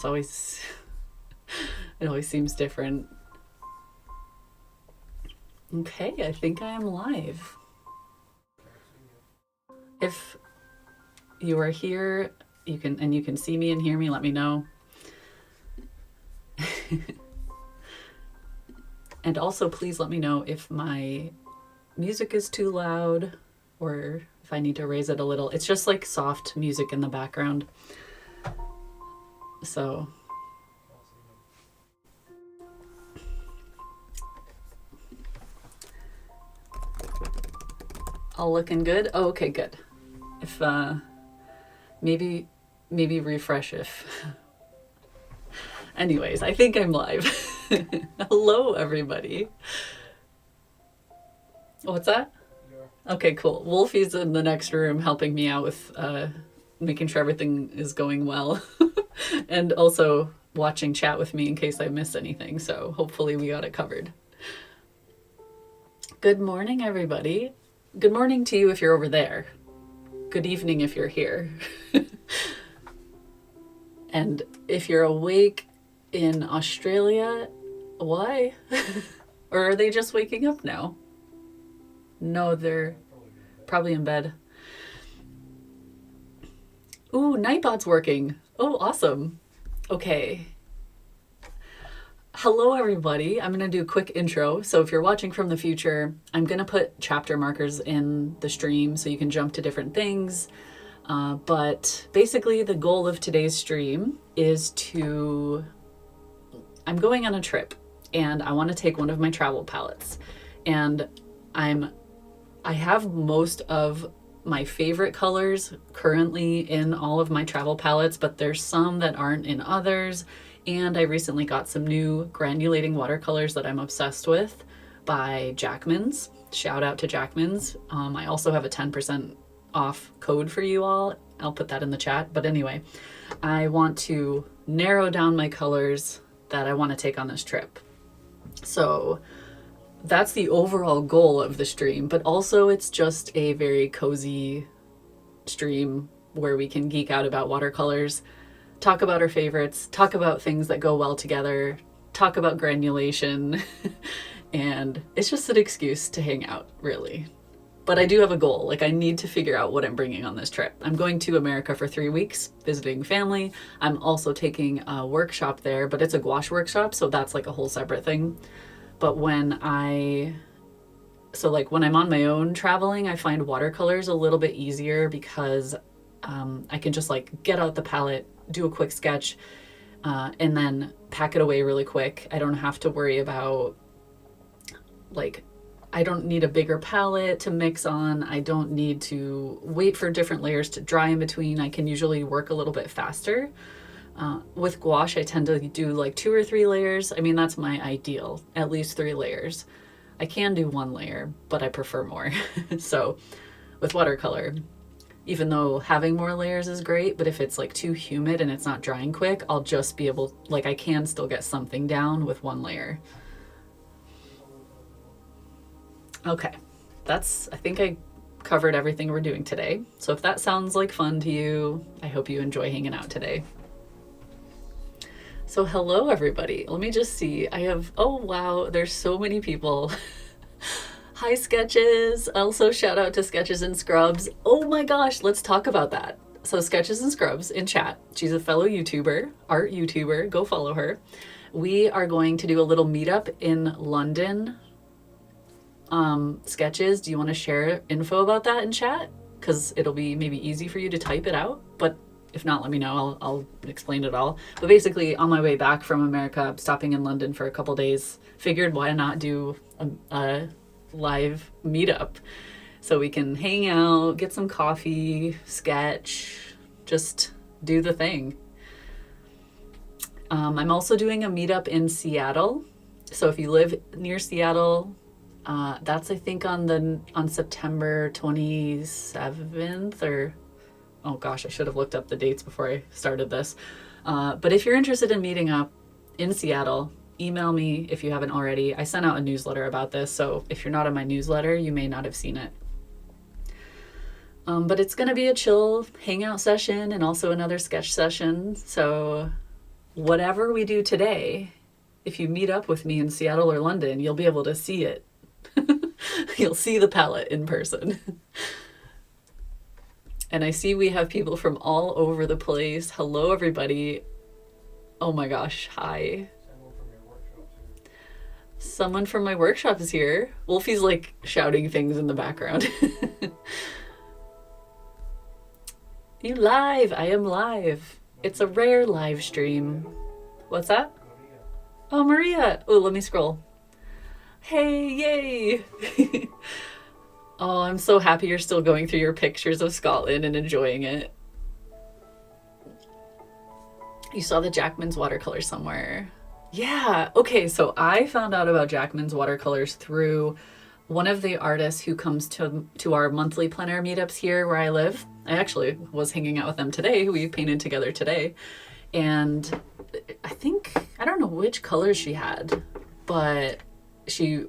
It's always, it always seems different. Okay, I think I am live. If you are here, you can see me and hear me, let me know. And also please let me know if my music is too loud or if I need to raise it a little. It's just like soft music in the background. So all looking good. Oh, okay, good. If maybe refresh if anyways, I think I'm live. Hello everybody. What's that? Okay, cool. Wolfie's in the next room helping me out with making sure everything is going well. And also watching chat with me in case I miss anything, so hopefully we got it covered. Good morning everybody. Good morning to you if you're over there. Good evening if you're here. And if you're awake in Australia, why? Or are they just waking up now? No, they're probably in bed. Ooh, Nightbot's working. Oh, awesome. Okay. Hello, everybody. I'm going to do a quick intro. So if you're watching from the future, I'm going to put chapter markers in the stream so you can jump to different things. But basically the goal of today's stream is I'm going on a trip and I want to take one of my travel palettes. And I have most of my favorite colors currently in all of my travel palettes, but there's some that aren't in others. And I recently got some new Granulating Watercolors that I'm obsessed with by Jackman's. Shout out to Jackman's. I also have a 10% off code for you all. I'll put that in the chat. But anyway, I want to narrow down my colors that I want to take on this trip. So that's the overall goal of the stream, but also it's just a very cozy stream where we can geek out about watercolors, talk about our favorites, talk about things that go well together, talk about granulation, and it's just an excuse to hang out, really. But I do have a goal. Like, I need to figure out what I'm bringing on this trip. I'm going to America for 3 weeks, visiting family. I'm also taking a workshop there, but it's a gouache workshop, so that's like a whole separate thing. But when I'm on my own traveling, I find watercolors a little bit easier because I can just like get out the palette, do a quick sketch, and then pack it away really quick. I don't have to worry about, like, I don't need a bigger palette to mix on. I don't need to wait for different layers to dry in between. I can usually work a little bit faster. With gouache, I tend to do like 2 or 3 layers. I mean, that's my ideal, at least 3 layers. I can do 1 layer, but I prefer more. So with watercolor, even though having more layers is great, but if it's like too humid and it's not drying quick, I'll just be able, like, I can still get something down with 1 layer. Okay, I think I covered everything we're doing today. So if that sounds like fun to you, I hope you enjoy hanging out today. So hello everybody. Let me just see. Oh wow, there's so many people. Hi Sketches. Also shout out to Sketches and Scrubs. Oh my gosh, let's talk about that. So Sketches and Scrubs in chat. She's a fellow YouTuber, art YouTuber. Go follow her. We are going to do a little meetup in London. Sketches, do you want to share info about that in chat? Because it'll be maybe easy for you to type it out, but if not, let me know. I'll explain it all. But basically, on my way back from America, stopping in London for a couple days, figured why not do a live meetup so we can hang out, get some coffee, sketch, just do the thing. I'm also doing a meetup in Seattle. So if you live near Seattle, that's I think on September 27th or, oh gosh, I should have looked up the dates before I started this. But if you're interested in meeting up in Seattle, email me if you haven't already. I sent out a newsletter about this, so if you're not in my newsletter, you may not have seen it. But it's going to be a chill hangout session and also another sketch session. So whatever we do today, if you meet up with me in Seattle or London, you'll be able to see it. You'll see the palette in person. And I see we have people from all over the place. Hello, everybody. Oh my gosh, hi. Someone from my workshop is here. Wolfie's like shouting things in the background. You live? I am live. It's a rare live stream. What's that? Oh, Maria. Oh, let me scroll. Hey, yay. Oh, I'm so happy you're still going through your pictures of Scotland and enjoying it. You saw the Jackman's watercolor somewhere. Yeah, okay, so I found out about Jackman's watercolors through one of the artists who comes to our monthly plein air meetups here where I live. I actually was hanging out with them today. We painted together today. And I don't know which colors she had, but she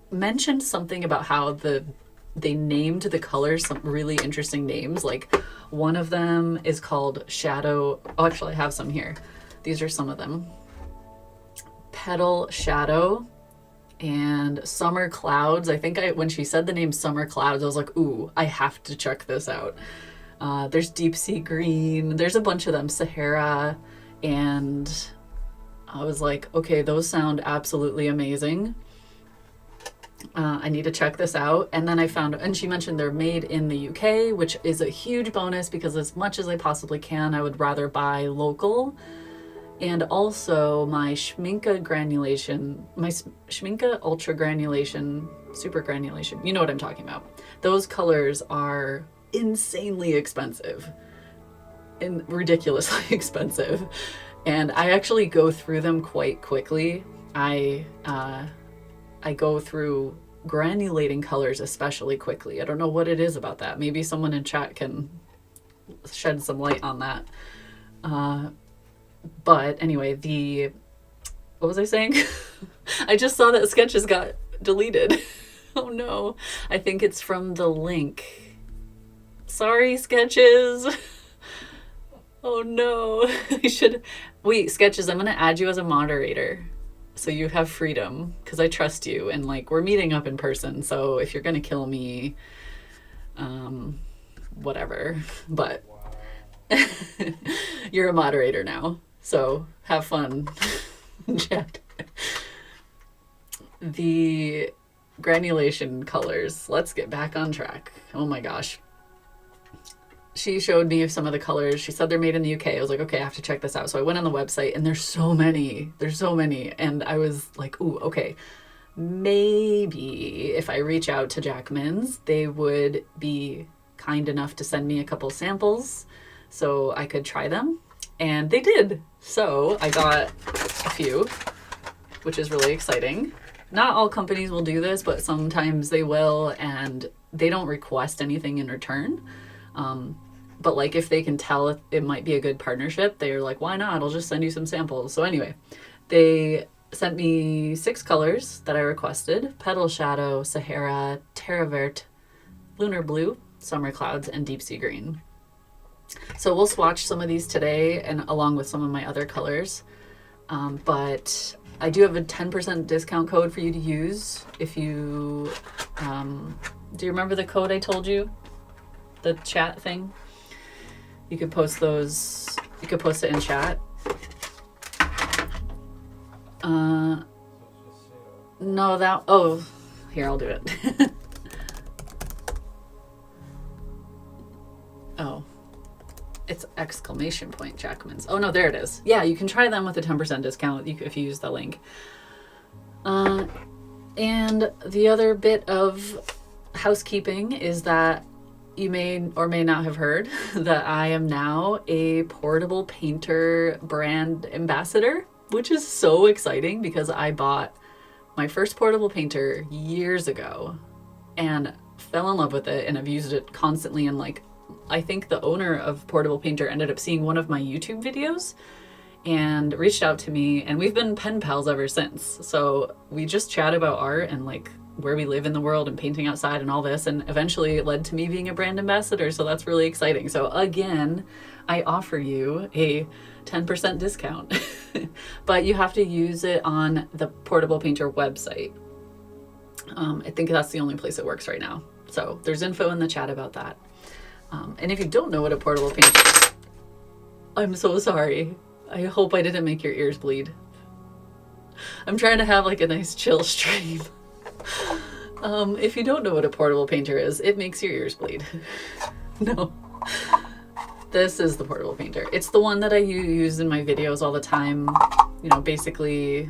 mentioned something about how they named the colors some really interesting names. Like one of them is called Shadow. Oh, actually I have some here. These are some of them. Petal Shadow and Summer Clouds. I think when she said the name Summer Clouds, I was like, ooh, I have to check this out. There's Deep Sea Green. There's a bunch of them. Sahara. And I was like, okay, those sound absolutely amazing. I need to check this out. And then I found, and she mentioned they're made in the UK, which is a huge bonus because as much as I possibly can, I would rather buy local. And also my Schminke granulation, my Schminke ultra granulation, super granulation, you know what I'm talking about. Those colors are insanely expensive and ridiculously expensive. And I actually go through them quite quickly. I go through granulating colors especially quickly. I don't know what it is about that. Maybe someone in chat can shed some light on that. But anyway, what was I saying? I just saw that Sketches got deleted. Oh no. I think it's from the link. Sorry, Sketches. Oh no. Wait, Sketches, I'm gonna add you as a moderator so you have freedom because I trust you and like we're meeting up in person. So if you're gonna kill me, whatever, but you're a moderator now. So have fun, Jack. The granulation colors. Let's get back on track. Oh my gosh. She showed me some of the colors. She said they're made in the UK. I was like, okay, I have to check this out. So I went on the website and there's so many. And I was like, ooh, okay. Maybe if I reach out to Jackman's, they would be kind enough to send me a couple samples so I could try them. And they did. So I got a few, which is really exciting. Not all companies will do this, but sometimes they will, and they don't request anything in return. But like if they can tell it might be a good partnership, they're like, why not? I'll just send you some samples. So anyway, they sent me 6 colors that I requested: Petal Shadow, Sahara, Terra Verte, Lunar Blue, Summer Clouds, and Deep Sea Green. So we'll swatch some of these today and along with some of my other colors. But I do have a 10% discount code for you to use if you, do you remember the code I told you? The chat thing? You could post those, you could post it in chat. No, oh, here, I'll do it. Oh. It's exclamation point Jackman's. Oh no, there it is. Yeah, you can try them with a 10% discount if you use the link. And the other bit of housekeeping is that you may or may not have heard that I am now a portable painter brand ambassador, which is so exciting because I bought my first portable painter years ago and fell in love with it, and I've used it constantly. And like, I think the owner of Portable Painter ended up seeing one of my YouTube videos and reached out to me, and we've been pen pals ever since. So we just chat about art, and like where we live in the world and painting outside and all this, and eventually it led to me being a brand ambassador, so that's really exciting. So again, I offer you a 10% discount, but you have to use it on the Portable Painter website. I think that's the only place it works right now. So there's info in the chat about that. And if you don't know what a portable painter, I'm so sorry. I hope I didn't make your ears bleed. I'm trying to have like a nice chill stream. If you don't know what a portable painter is, it makes your ears bleed. No. This is the portable painter. It's the one that I use in my videos all the time. You know, basically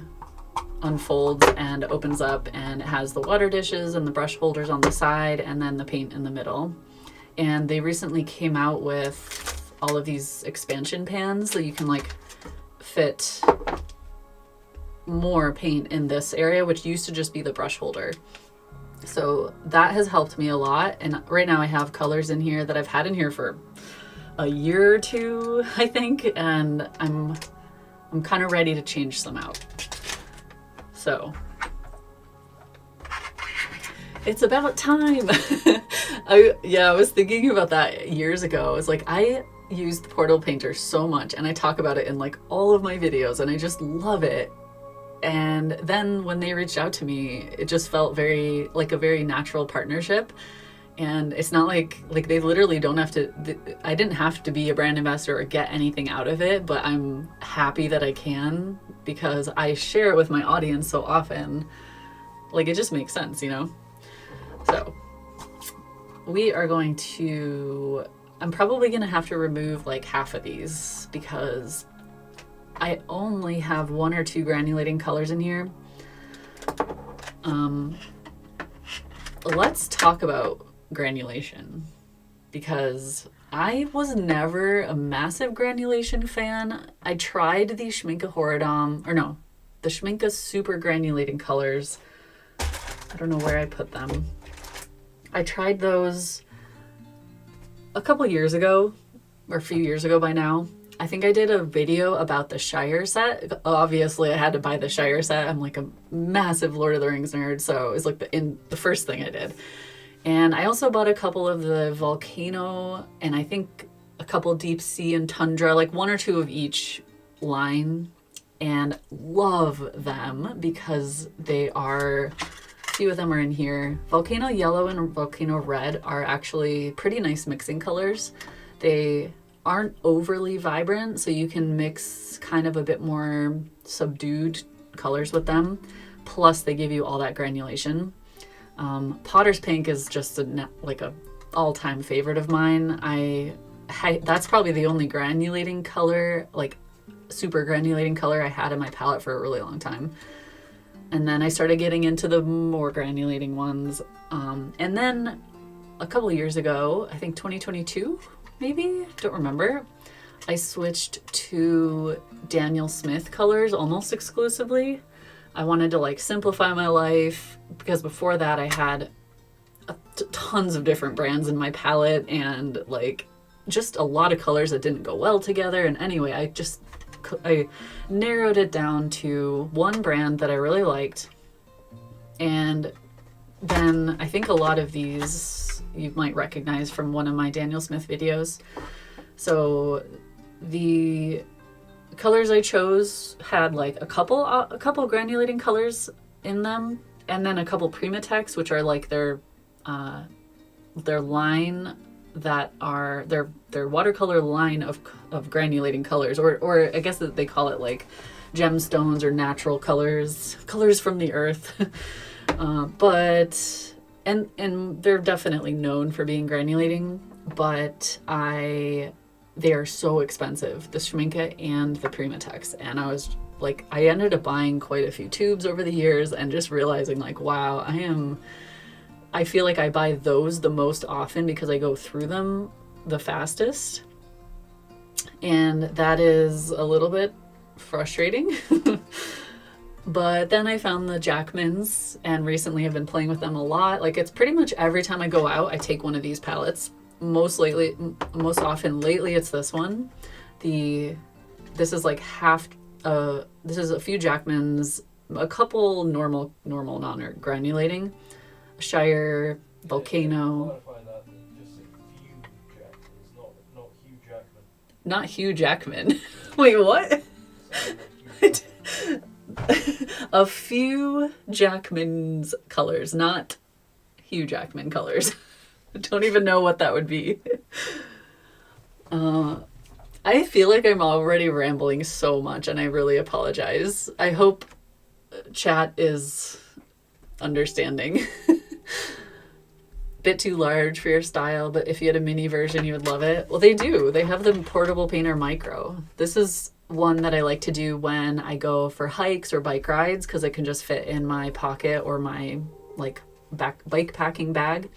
unfolds and opens up, and it has the water dishes and the brush holders on the side and then the paint in the middle. And they recently came out with all of these expansion pans so you can like fit more paint in this area, which used to just be the brush holder. So that has helped me a lot. And right now I have colors in here that I've had in here for a year or two, I think, and I'm kind of ready to change some out. So it's about time. I was thinking about that years ago. It's like I use the portable painter so much, and I talk about it in like all of my videos, and I just love it. And then when they reached out to me, it just felt very like a very natural partnership. And it's not like they literally don't have to, I didn't have to be a brand ambassador or get anything out of it, but I'm happy that I can, because I share it with my audience so often. Like, it just makes sense, you know? So we are going to, I'm probably going to have to remove like half of these because I only have 1 or 2 granulating colors in here. Let's talk about granulation, because I was never a massive granulation fan. I tried the Schmincke Horadam, or no, the Schmincke Super Granulating Colors. I don't know where I put them. I tried those a couple years ago, or a few years ago by now. I think I did a video about the Shire set. Obviously, I had to buy the Shire set. I'm like a massive Lord of the Rings nerd, so it was like the first thing I did. And I also bought a couple of the Volcano, and I think a couple Deep Sea and Tundra, like 1 or 2 of each line, and love them because they are, a few of them are in here. Volcano Yellow and Volcano Red are actually pretty nice mixing colors. They aren't overly vibrant, so you can mix kind of a bit more subdued colors with them. Plus they give you all that granulation. Potter's Pink is just like a all-time favorite of mine. That's probably the only granulating color, like super granulating color I had in my palette for a really long time. And then I started getting into the more granulating ones. And then a couple years ago, I think 2022, maybe, don't remember, I switched to Daniel Smith colors almost exclusively. I wanted to like simplify my life, because before that I had tons of different brands in my palette and like just a lot of colors that didn't go well together. And anyway, I narrowed it down to one brand that I really liked. And then I think a lot of these you might recognize from one of my Daniel Smith videos. So the colors I chose had like a couple granulating colors in them, and then a couple Primatex, which are like their line that are their watercolor line of granulating colors, or I guess that they call it like gemstones or natural colors from the earth. But they're definitely known for being granulating, but they are so expensive, the Schmincke and the Primatex. And I was like, I ended up buying quite a few tubes over the years and just realizing like, wow, I feel like I buy those the most often because I go through them the fastest. And that is a little bit frustrating. But then I found the Jackmans, and recently I've been playing with them a lot. Like, it's pretty much every time I go out, I take one of these palettes. Most often lately it's this one. This is like this is a few Jackmans, a couple normal non-granulating, Shire, Volcano. Clarify that. Just say Hugh Jackman. It's not Hugh Jackman. Not Hugh Jackman. Wait, what? Sounds like Hugh Jackman. A few Jackman's colors, not Hugh Jackman colors. I don't even know what that would be. I feel like I'm already rambling so much, and I really apologize. I hope chat is understanding. Bit too large for your style, but if you had a mini version, you would love it. Well, they do. They have the Portable Painter Micro. This is one that I like to do when I go for hikes or bike rides, because it can just fit in my pocket or my like bike packing bag.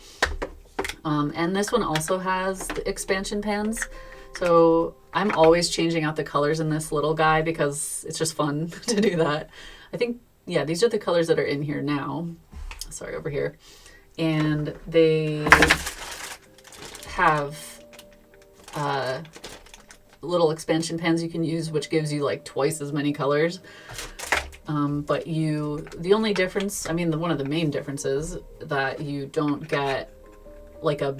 And this one also has the expansion pans. So I'm always changing out the colors in this little guy because it's just fun to do that. I think, yeah, these are the colors that are in here now. Sorry, over here. And they have little expansion pans you can use, which gives you like twice as many colors. But the only difference, I mean, one of the main differences that you don't get like a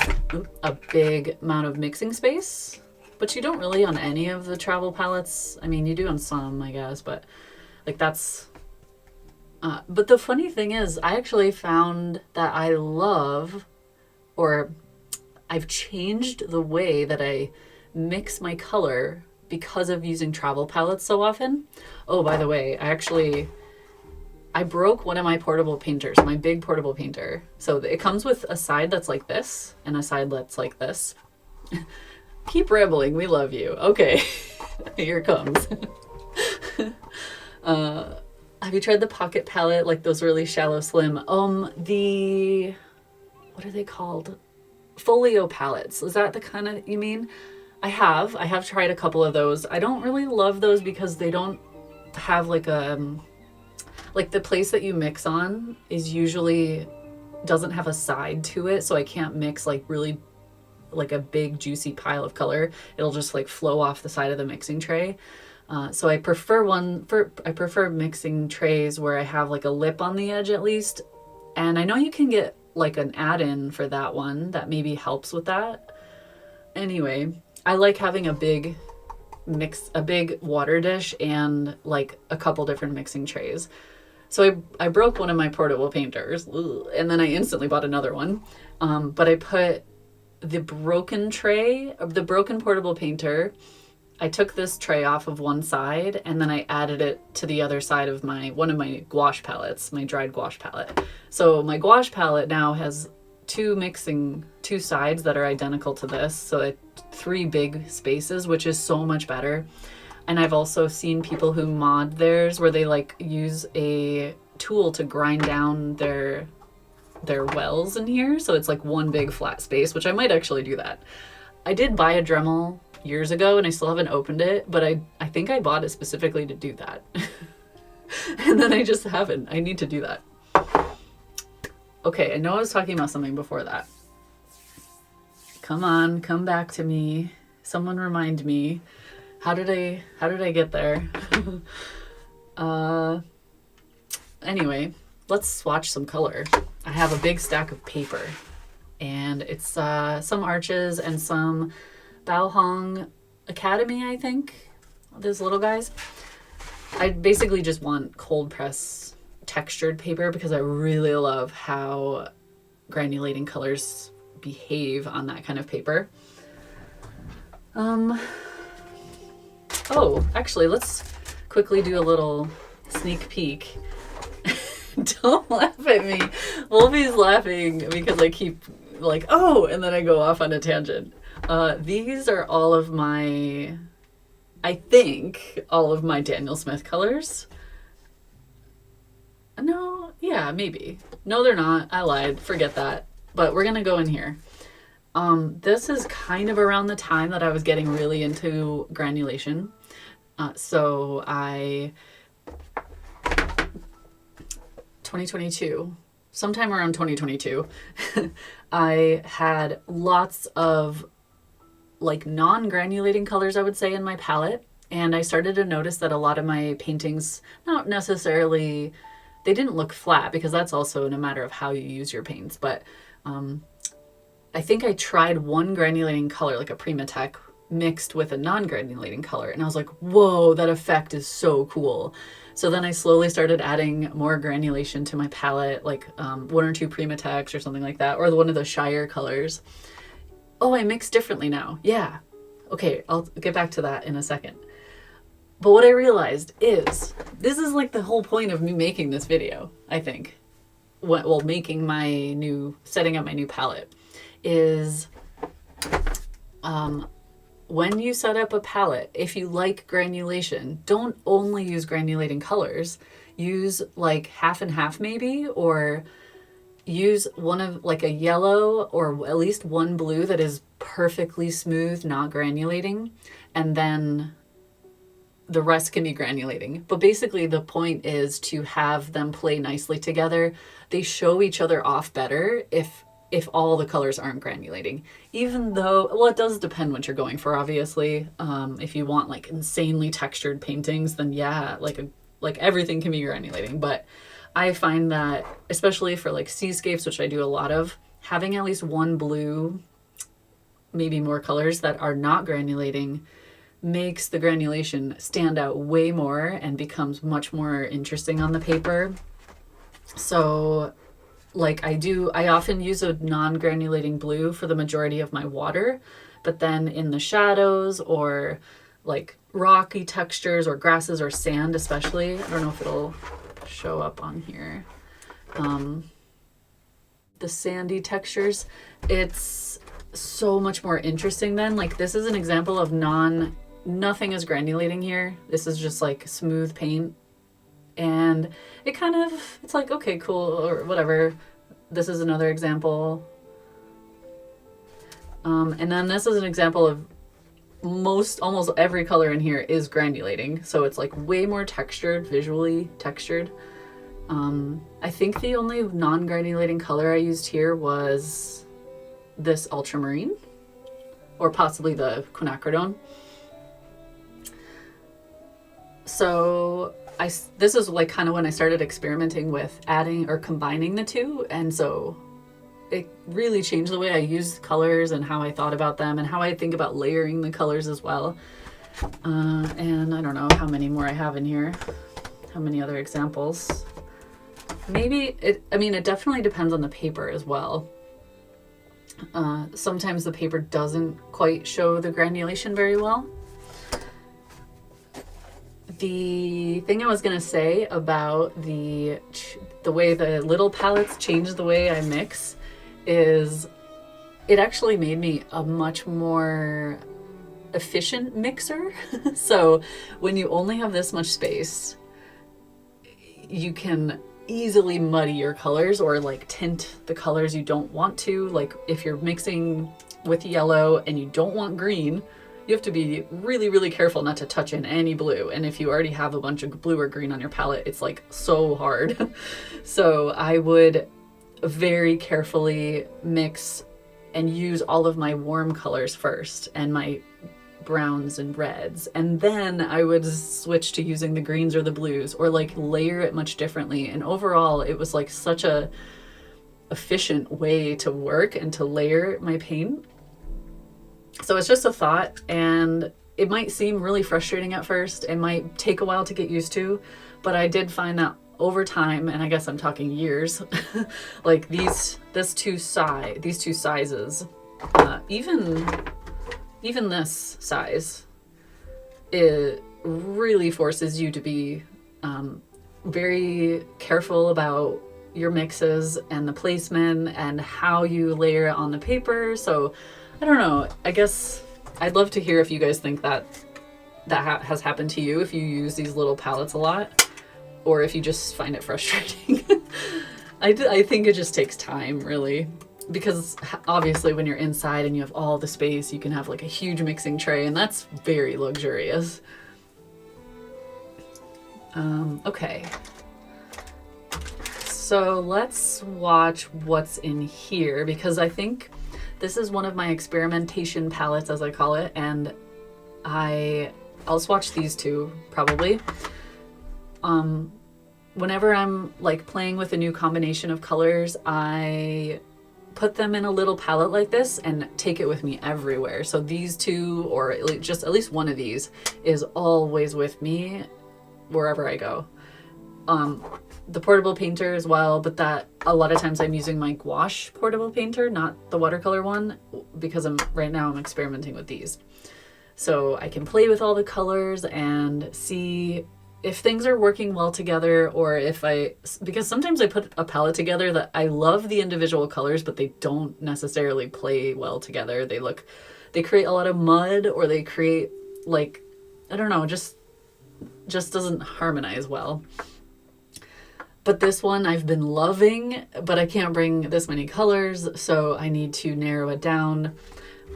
big amount of mixing space, but you don't really on any of the travel palettes. I mean, you do on some, I guess, but like that's, but the funny thing is I actually found that I love, or I've changed the way that I mix my color because of using travel palettes so often. Oh, by the way, I broke one of my portable painters, my big portable painter. So it comes with a side that's like this and a side that's like this. Keep rambling, we love you. Okay, here it comes. Have you tried the pocket palette, like those really shallow slim? What are they called? Folio palettes. Is that the kind of, you mean? I have tried a couple of those. I don't really love those because they don't have like the place that you mix on is usually doesn't have a side to it, so I can't mix like really like a big juicy pile of color. It'll just like flow off the side of the mixing tray. So I prefer mixing trays where I have like a lip on the edge at least. And I know you can get like an add-in for that one that maybe helps with that. Anyway, I like having a big water dish and like a couple different mixing trays. So I broke one of my portable painters, and then I instantly bought another one. But I put the broken portable painter, I took this tray off of one side, and then I added it to the other side of one of my gouache palettes, my dried gouache palette. So my gouache palette now has two sides that are identical to this. So 3 big spaces, which is so much better. And I've also seen people who mod theirs where they like use a tool to grind down their wells in here. So it's like one big flat space, which I might actually do that. I did buy a Dremel years ago and I still haven't opened it, but I think I bought it specifically to do that. And then I just haven't. I need to do that. Okay, I know I was talking about something before that. Come on, come back to me. Someone remind me. How did I get there? Anyway, let's swatch some color. I have a big stack of paper, and it's some Arches and some Bao Academy, I think. Those little guys. I basically just want cold press textured paper because I really love how granulating colors behave on that kind of paper. Oh, actually, let's quickly do a little sneak peek. Don't laugh at me. Wolfie's laughing because I keep like, oh, and then I go off on a tangent. These are all of my Daniel Smith colors. No, yeah, maybe. No, they're not. I lied. Forget that. But we're going to go in here. This is kind of around the time that I was getting really into granulation. So 2022, sometime around 2022, I had lots of like non-granulating colors, I would say, in my palette. And I started to notice that a lot of my paintings, not necessarily they didn't look flat because that's also in a matter of how you use your paints. But I think I tried one granulating color, like a Primatech, mixed with a non-granulating color, and I was like, whoa, that effect is so cool. So then I slowly started adding more granulation to my palette, like one or two Primatechs or something like that, or one of the Shire colors. Oh, I mix differently now. Yeah. Okay, I'll get back to that in a second. But what I realized is, this is like the whole point of me making this video, I think. Well, setting up my new palette, is when you set up a palette, if you like granulation, don't only use granulating colors. Use like half and half maybe, or use one of like a yellow or at least one blue that is perfectly smooth, not granulating, and then the rest can be granulating. But basically the point is to have them play nicely together. They show each other off better if all the colors aren't granulating. Even though, well, it does depend what you're going for, obviously. If you want like insanely textured paintings, then yeah, like everything can be granulating. But I find that, especially for like seascapes, which I do a lot of, having at least one blue, maybe more colors that are not granulating, makes the granulation stand out way more and becomes much more interesting on the paper. So like I often use a non-granulating blue for the majority of my water, but then in the shadows or like rocky textures or grasses or sand especially, I don't know if it'll show up on here, the sandy textures, it's so much more interesting then. Like this is an example of nothing is granulating here. This is just like smooth paint. And it kind of, it's like, okay, cool, or whatever. This is another example. And then this is an example of almost every color in here is granulating. So it's like way more textured, visually textured. I think the only non-granulating color I used here was this ultramarine, or possibly the quinacridone. So this is like kind of when I started experimenting with adding or combining the two, and so it really changed the way I used colors and how I thought about them and how I think about layering the colors as well. And I don't know how many more I have in here, how many other examples. Maybe it definitely depends on the paper as well. Sometimes the paper doesn't quite show the granulation very well. The thing I was gonna say about the way the little palettes change the way I mix is it actually made me a much more efficient mixer. So when you only have this much space, you can easily muddy your colors or like tint the colors you don't want to. Like if you're mixing with yellow and you don't want green, you have to be really, really careful not to touch in any blue. And if you already have a bunch of blue or green on your palette, it's like so hard. So I would very carefully mix and use all of my warm colors first and my browns and reds, and then I would switch to using the greens or the blues, or like layer it much differently. And overall it was like such a efficient way to work and to layer my paint. So it's just a thought, and it might seem really frustrating at first. It might take a while to get used to, but I did find that over time, and I guess I'm talking years, like these two sizes, even this size, it really forces you to be very careful about your mixes and the placement and how you layer it on the paper. So I don't know, I guess I'd love to hear if you guys think that has happened to you, if you use these little palettes a lot, or if you just find it frustrating. I think it just takes time, really, because obviously when you're inside and you have all the space, you can have like a huge mixing tray, and that's very luxurious. Okay, so let's watch what's in here, because I think this is one of my experimentation palettes, as I call it, and I'll swatch these two probably. whenever I'm like playing with a new combination of colors, I put them in a little palette like this and take it with me everywhere. So these two, or just at least one of these, is always with me wherever I go. The portable painter as well, but that a lot of times I'm using my gouache portable painter, not the watercolor one, because right now I'm experimenting with these. So I can play with all the colors and see if things are working well together, or because sometimes I put a palette together that I love the individual colors, but they don't necessarily play well together. They create a lot of mud, or they create like, I don't know, just doesn't harmonize well. But this one I've been loving, but I can't bring this many colors, so I need to narrow it down,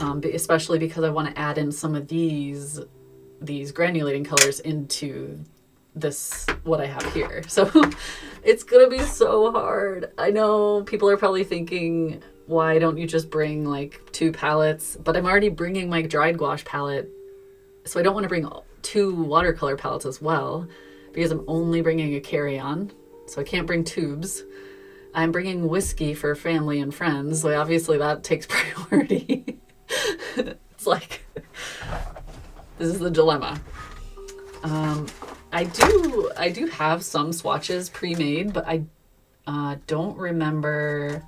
especially because I want to add in some of these granulating colors into what I have here. So it's gonna be so hard. I know people are probably thinking, why don't you just bring like 2 palettes? But I'm already bringing my dried gouache palette, so I don't want to bring 2 watercolor palettes as well, because I'm only bringing a carry-on. So I can't bring tubes. I'm bringing whiskey for family and friends. So obviously that takes priority. It's like, this is the dilemma. I do have some swatches pre-made, but I don't remember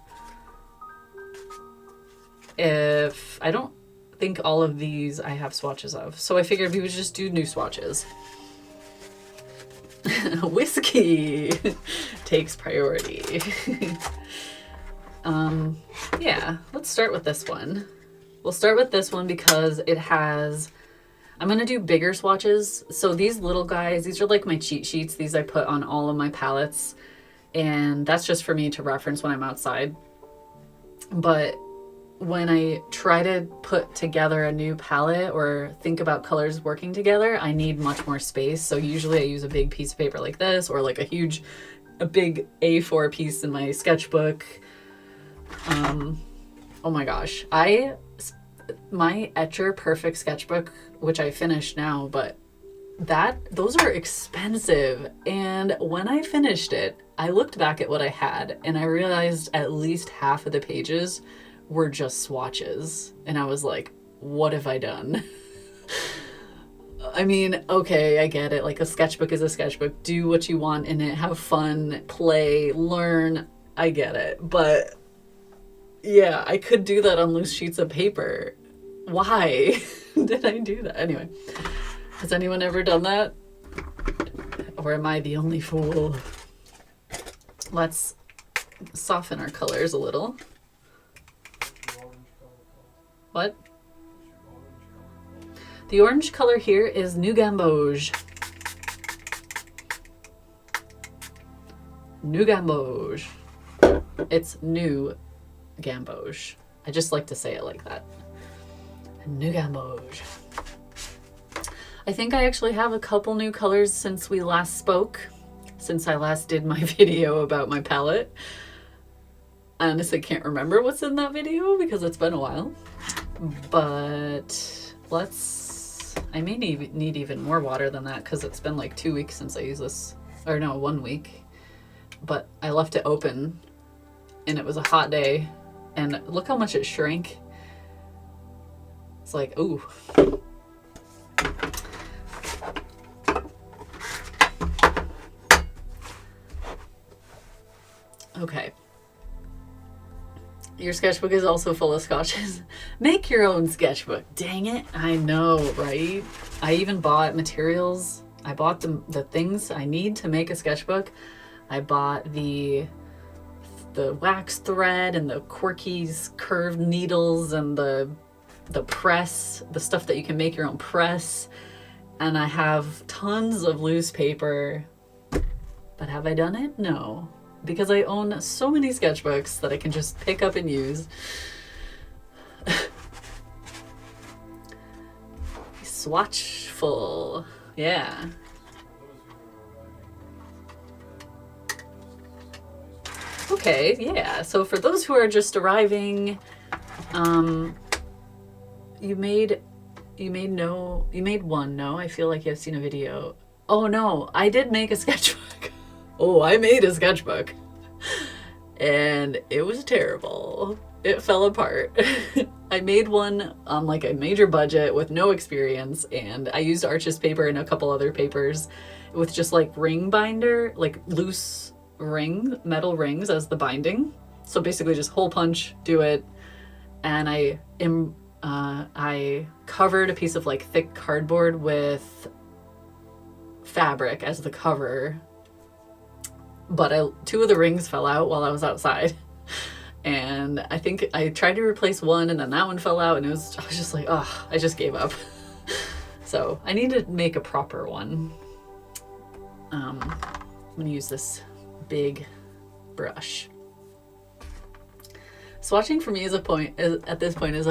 I don't think all of these I have swatches of. So I figured we would just do new swatches. Whiskey takes priority. Yeah, let's start with this one. We'll start with this one because I'm going to do bigger swatches. So these little guys, these are like my cheat sheets. These I put on all of my palettes, and that's just for me to reference when I'm outside. But when I try to put together a new palette or think about colors working together, I need much more space. So usually I use a big piece of paper like this, or like a big A4 piece in my sketchbook. Oh my gosh. My Etcher Perfect sketchbook, which I finished now, but those are expensive. And when I finished it, I looked back at what I had and I realized at least half of the pages were just swatches. And I was like, what have I done? I mean, okay, I get it. Like, a sketchbook is a sketchbook. Do what you want in it. Have fun, play, learn. I get it. But yeah, I could do that on loose sheets of paper. Why did I do that? Anyway, has anyone ever done that? Or am I the only fool? Let's soften our colors a little. What? The orange color here is New Gamboge. New Gamboge. It's New Gamboge. I just like to say it like that. New Gamboge. I think I actually have a couple new colors since we last spoke, since I last did my video about my palette. I honestly can't remember what's in that video because it's been a while. But I may need even more water than that because it's been like 2 weeks since I used this. Or no, 1 week. But I left it open and it was a hot day. And look how much it shrank. It's like, ooh. Okay. Your sketchbook is also full of swatches. Make your own sketchbook. Dang it. I know, right? I even bought materials. I bought the things I need to make a sketchbook. I bought the wax thread and the quirky curved needles and the press, the stuff that you can make your own press. And I have tons of loose paper. But have I done it? No. Because I own so many sketchbooks that I can just pick up and use. Swatchful. Yeah. Okay, yeah. So for those who are just arriving, you made one, no? I feel like I've seen a video. Oh no, I did make a sketchbook. Oh, I made a sketchbook. And it was terrible. It fell apart. I made one on like a major budget with no experience, and I used Arches paper and a couple other papers with just like ring binder, like loose metal rings as the binding. So basically just hole punch, do it. And I covered a piece of like thick cardboard with fabric as the cover, but two of the rings fell out while I was outside. And I think I tried to replace one, and then that one fell out, and I was just like, oh, I just gave up. So I need to make a proper one. I'm gonna use this big brush. Swatching for me at this point is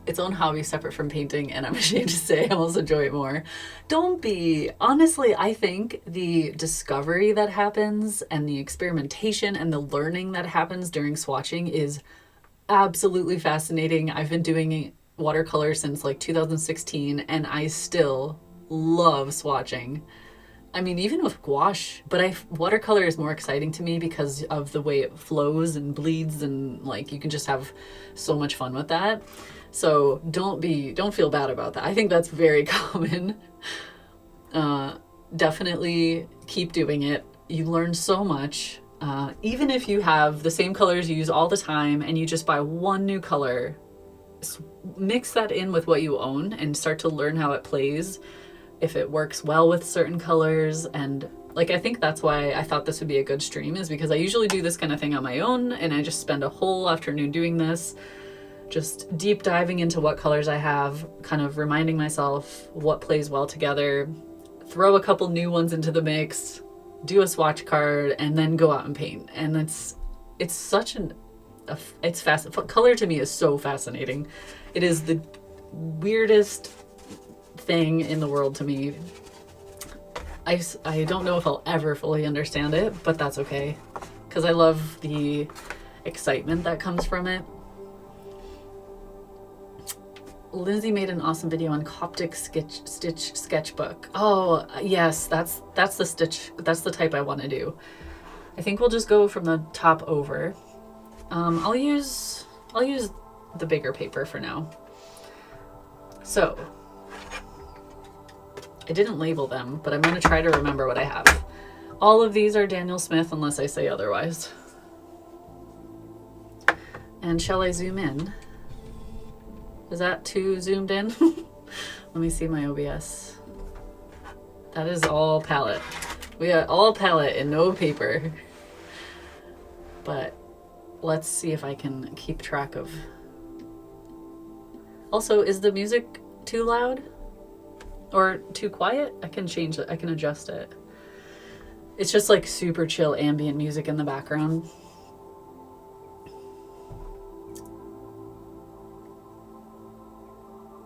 its own hobby separate from painting, and I'm ashamed to say I almost enjoy it more. Don't be. Honestly, I think the discovery that happens and the experimentation and the learning that happens during swatching is absolutely fascinating. I've been doing watercolor since like 2016, and I still love swatching. I mean, even with gouache, but watercolor is more exciting to me because of the way it flows and bleeds, and like you can just have so much fun with that. So don't feel bad about that. I think that's very common. Definitely keep doing it. You learn so much. Even if you have the same colors you use all the time and you just buy one new color, mix that in with what you own and start to learn how it plays, if it works well with certain colors. And like, I think that's why I thought this would be a good stream, is because I usually do this kind of thing on my own, and I just spend a whole afternoon doing this, just deep diving into what colors I have, kind of reminding myself what plays well together, throw a couple new ones into the mix, do a swatch card, and then go out and paint. And it's such it's fascinating. Color to me is so fascinating. It is the weirdest thing in the world to me. I don't know if I'll ever fully understand it, but that's okay, because I love the excitement that comes from it. Lindsay made an awesome video on Coptic stitch sketchbook. Oh yes, that's the stitch. That's the type I want to do. I think we'll just go from the top over. I'll use the bigger paper for now. So I didn't label them, but I'm going to try to remember what I have. All of these are Daniel Smith unless I say otherwise. And shall I zoom in? Is that too zoomed in? Let me see my OBS. That is all palette. We got all palette and no paper. But let's see if I can keep track of. Also, is the music too loud or too quiet? I can change it. I can adjust it. It's just like super chill ambient music in the background.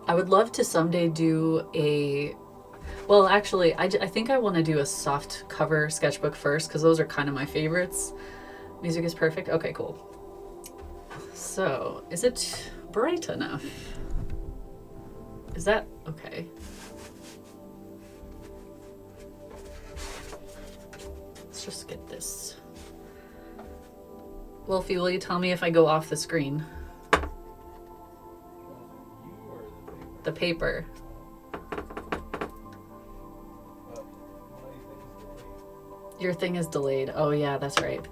I would love to someday do well, actually, I think I want to do a soft cover sketchbook first, because those are kind of my favorites. Music is perfect. Okay, cool. So, is it bright enough? Is that okay? Let's just get this. Wolfie, will you tell me if I go off the screen? The paper. Your thing is delayed. Oh yeah, that's right.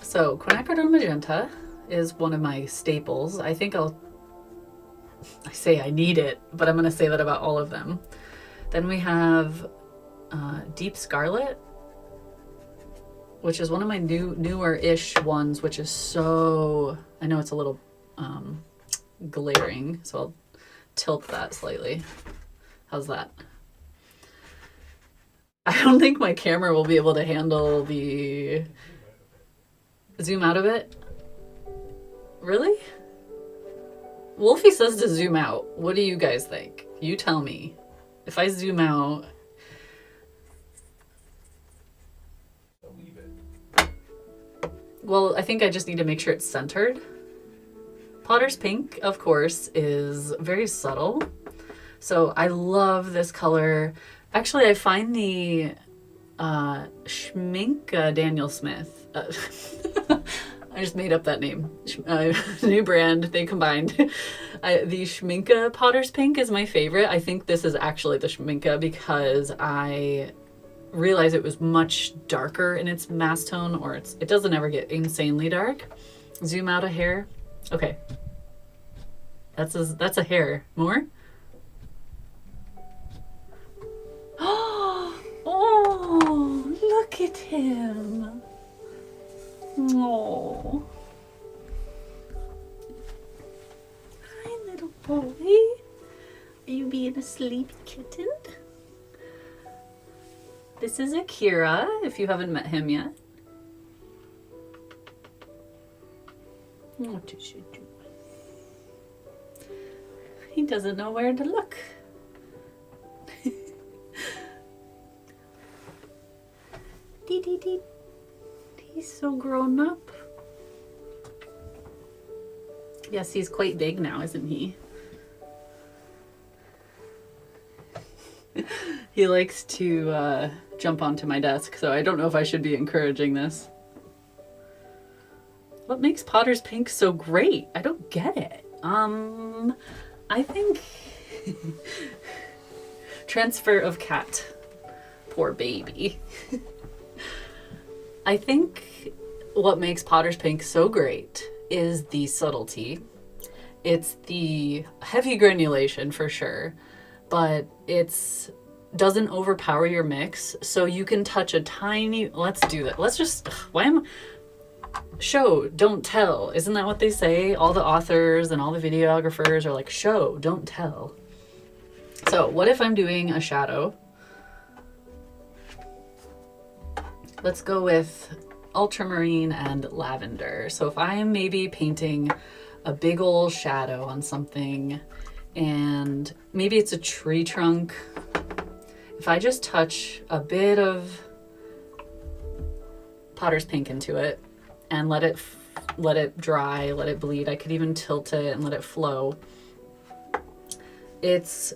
So quinacridone magenta is one of my staples. I think I say I need it, but I'm gonna say that about all of them. Then we have Deep Scarlet, which is one of my newer-ish ones, which is so, I know it's a little glaring, so I'll tilt that slightly. How's that? I don't think my camera will be able to handle the zoom out of it. Really? Wolfie says to zoom out. What do you guys think? You tell me. If I zoom out, well, I think I just need to make sure it's centered. Potter's Pink, of course, is very subtle. So I love this color. Actually, I find the Schminka Daniel Smith. I just made up that name. New brand, they combined. The Schminka Potter's Pink is my favorite. I think this is actually the Schminka because I realized it was much darker in its mass tone, or it doesn't ever get insanely dark. Zoom out a hair. Okay. That's a hair. More? Oh, look at him. Oh. Hi, little boy. Are you being a sleepy kitten? This is Akira, if you haven't met him yet. What is he doing? He doesn't know where to look. Dee dee dee. He's so grown up. Yes, he's quite big now, isn't he? He likes to jump onto my desk, so I don't know if I should be encouraging this. What makes Potter's Pink so great? I don't get it. I think transfer of cat. Poor baby. I think what makes Potter's Pink so great is the subtlety. It's the heavy granulation for sure, but it's doesn't overpower your mix, so you can touch a tiny, let's do that. Let's just, show, don't tell. Isn't that what they say? All the authors and all the videographers are like, show, don't tell. So what if I'm doing a shadow? Let's go with ultramarine and lavender. So if I am maybe painting a big old shadow on something, and maybe it's a tree trunk, if I just touch a bit of Potter's Pink into it and let it dry, let it bleed, I could even tilt it and let it flow. It's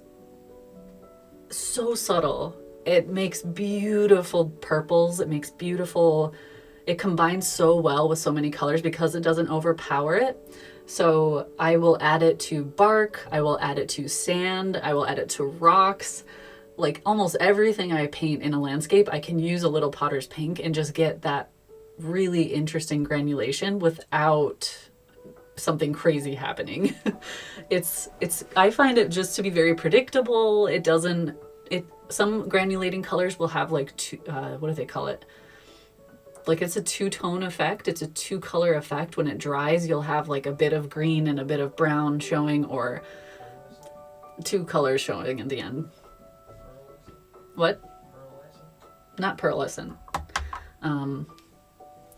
so subtle. It makes beautiful purples. It combines so well with so many colors because it doesn't overpower it. So I will add it to bark, I will add it to sand, I will add it to rocks. Like almost everything I paint in a landscape, I can use a little Potter's Pink and just get that really interesting granulation without something crazy happening. I find it just to be very predictable. Some granulating colors will have like what do they call it? Like it's a two-tone effect. It's a two-color effect. When it dries, you'll have like a bit of green and a bit of brown showing, or two colors showing at the end. What? Not pearlescent.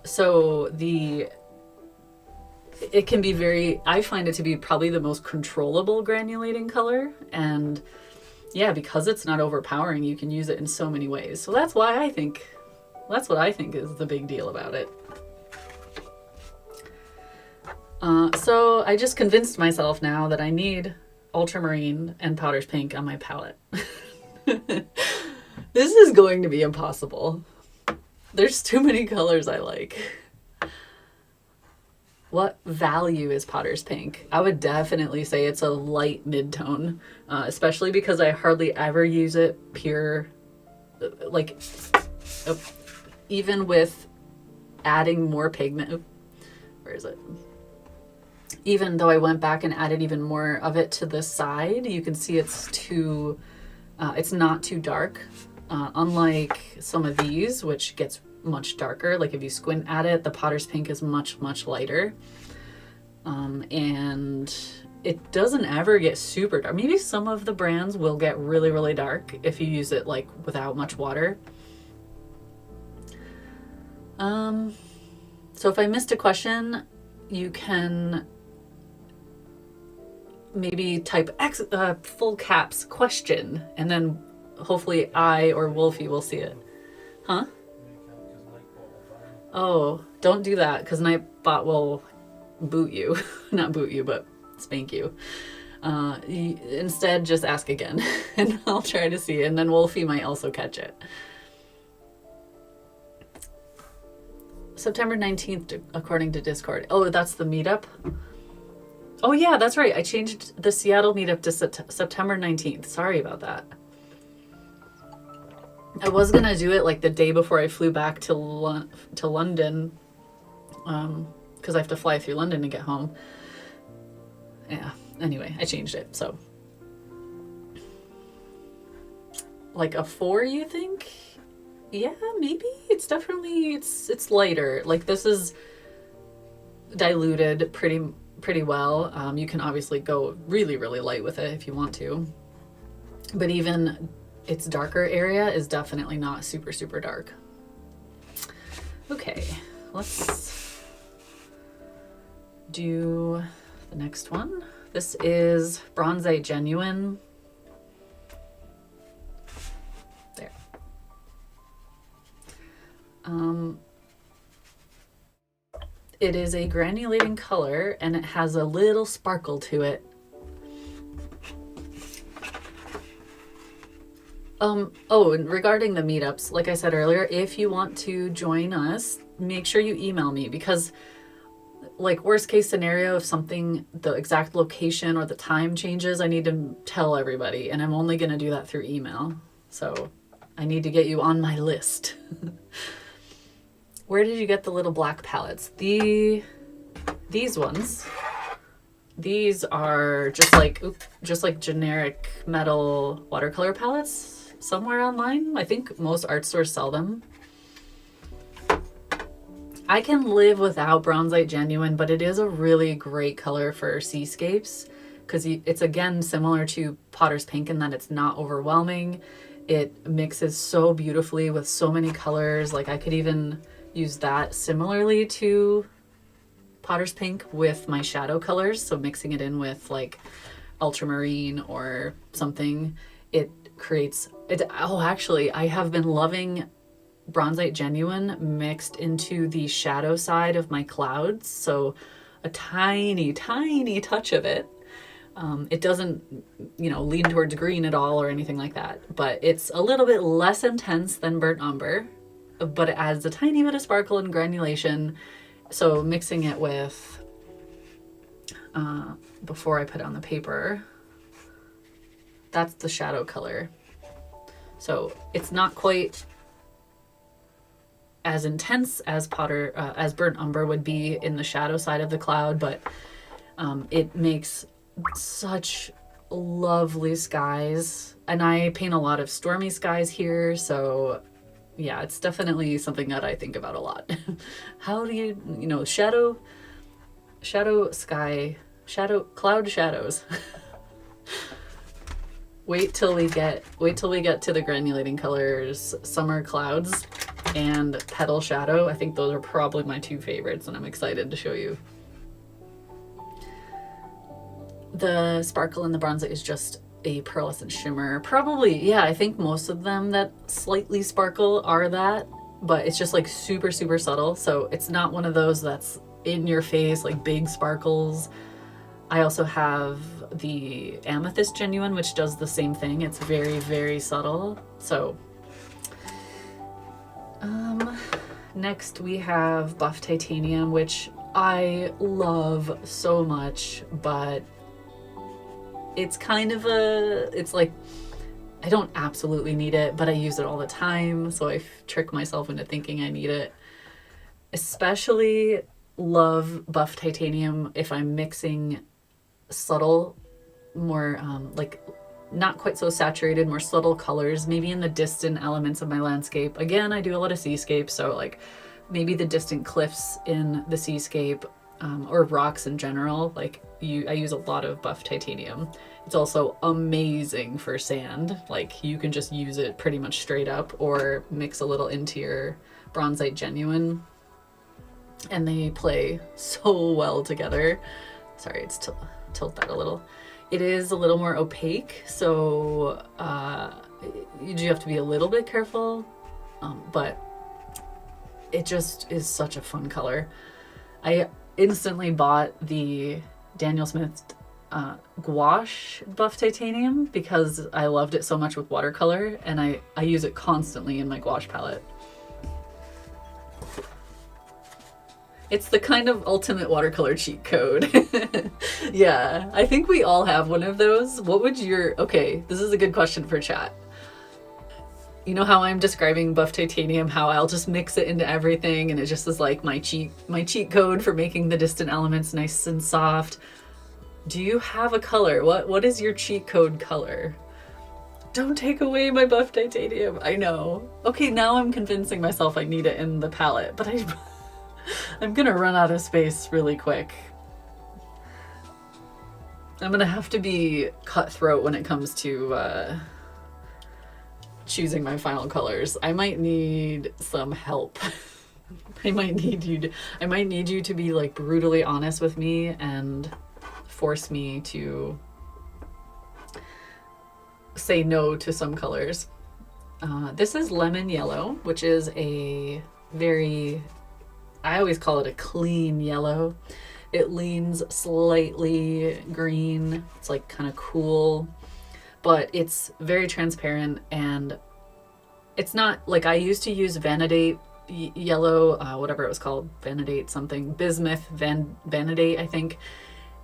So it can be I find it to be probably the most controllable granulating color, and yeah, because it's not overpowering, you can use it in so many ways. So that's what I think is the big deal about it. So I just convinced myself now that I need ultramarine and Potter's Pink on my palette. This is going to be impossible. There's too many colors I like. What value is Potter's Pink? I would definitely say it's a light mid-tone, especially because I hardly ever use it pure, even with adding more pigment. Where is it? Even though I went back and added even more of it to the side, you can see it's not too dark. Unlike some of these, which gets much darker. Like if you squint at it, the Potter's Pink is much, much lighter. And it doesn't ever get super dark. Maybe some of the brands will get really, really dark if you use it like without much water. So if I missed a question, you can maybe type full caps question, and then hopefully I or Wolfie will see it. Huh? Oh, don't do that, because Nightbot will boot you. Not boot you, but spank you. Instead, just ask again, and I'll try to see it, and then Wolfie might also catch it. September 19th, according to Discord. Oh, that's the meetup? Oh yeah, that's right. I changed the Seattle meetup to September 19th. Sorry about that. I was gonna do it like the day before I flew back to London, because I have to fly through London to get home. Yeah, anyway, I changed it, so. Like a 4, you think? Yeah, maybe. It's definitely, it's lighter. Like this is diluted pretty well. You can obviously go really, really light with it if you want to. But even its darker area is definitely not super, super dark. Okay, let's do the next one. This is Bronzite Genuine. There. It is a granulating color and it has a little sparkle to it. Oh, and regarding the meetups, like I said earlier, if you want to join us, make sure you email me, because like worst case scenario, if something, the exact location or the time changes, I need to tell everybody, and I'm only going to do that through email. So I need to get you on my list. Where did you get the little black palettes? These ones. These are just like generic metal watercolor palettes somewhere online. I think most art stores sell them. I can live without Bronzite Genuine, but it is a really great color for seascapes because it's again similar to Potter's Pink in that it's not overwhelming. It mixes so beautifully with so many colors. Like I could even use that similarly to Potter's Pink with my shadow colors. So mixing it in with like ultramarine or something, it creates it. Oh, actually, I have been loving Bronzite Genuine mixed into the shadow side of my clouds. So a tiny, tiny touch of it. It doesn't, lean towards green at all or anything like that, but it's a little bit less intense than burnt umber, but it adds a tiny bit of sparkle and granulation. So mixing it with, before I put it on the paper, that's the shadow color. So it's not quite as intense as as burnt umber would be in the shadow side of the cloud, but it makes such lovely skies. And I paint a lot of stormy skies here, so yeah, it's definitely something that I think about a lot. How do you, shadow sky, cloud shadows. Wait till we get to the Granulating Colors Summer Clouds and Petal Shadow. I think those are probably my 2 favorites, and I'm excited to show you. The sparkle in the bronzite is just a pearlescent shimmer. Probably, yeah, I think most of them that slightly sparkle are that, but it's just like super, super subtle. So it's not one of those that's in your face, like big sparkles. I also have the Amethyst Genuine, which does the same thing. It's very, very subtle. So next we have Buff Titanium, which I love so much, but it's kind of it's like, I don't absolutely need it, but I use it all the time. So I trick myself into thinking I need it. Especially love Buff Titanium if I'm mixing subtle, more like not quite so saturated, more subtle colors, maybe in the distant elements of my landscape. Again, I do a lot of seascapes, so like maybe the distant cliffs in the seascape, or rocks in general. Like I use a lot of Buff Titanium. It's also amazing for sand. Like you can just use it pretty much straight up or mix a little into your Bronzite Genuine, and they play so well together. Sorry, it's tilt that a little. It is a little more opaque, so you do have to be a little bit careful, but it just is such a fun color. I instantly bought the Daniel Smith gouache Buff Titanium because I loved it so much with watercolor, and I use it constantly in my gouache palette. It's the kind of ultimate watercolor cheat code. Yeah, I think we all have one of those. What would your, okay, this is a good question for chat. You know how I'm describing buff titanium, how I'll just mix it into everything and it just is like my cheat code for making the distant elements nice and soft. Do you have a color? What is your cheat code color? Don't take away my buff titanium. I know. Okay, now I'm convincing myself I need it in the palette, but I'm gonna run out of space really quick. I'm gonna have to be cutthroat when it comes to choosing my final colors. I might need some help. I might need you to be like brutally honest with me and force me to say no to some colors. This is lemon yellow, which is a very, I always call it a clean yellow. It leans slightly green. It's like kind of cool, but it's very transparent, and it's not like I used to use Vanadate yellow, whatever it was called, Vanadate something, bismuth Vanadate, I think,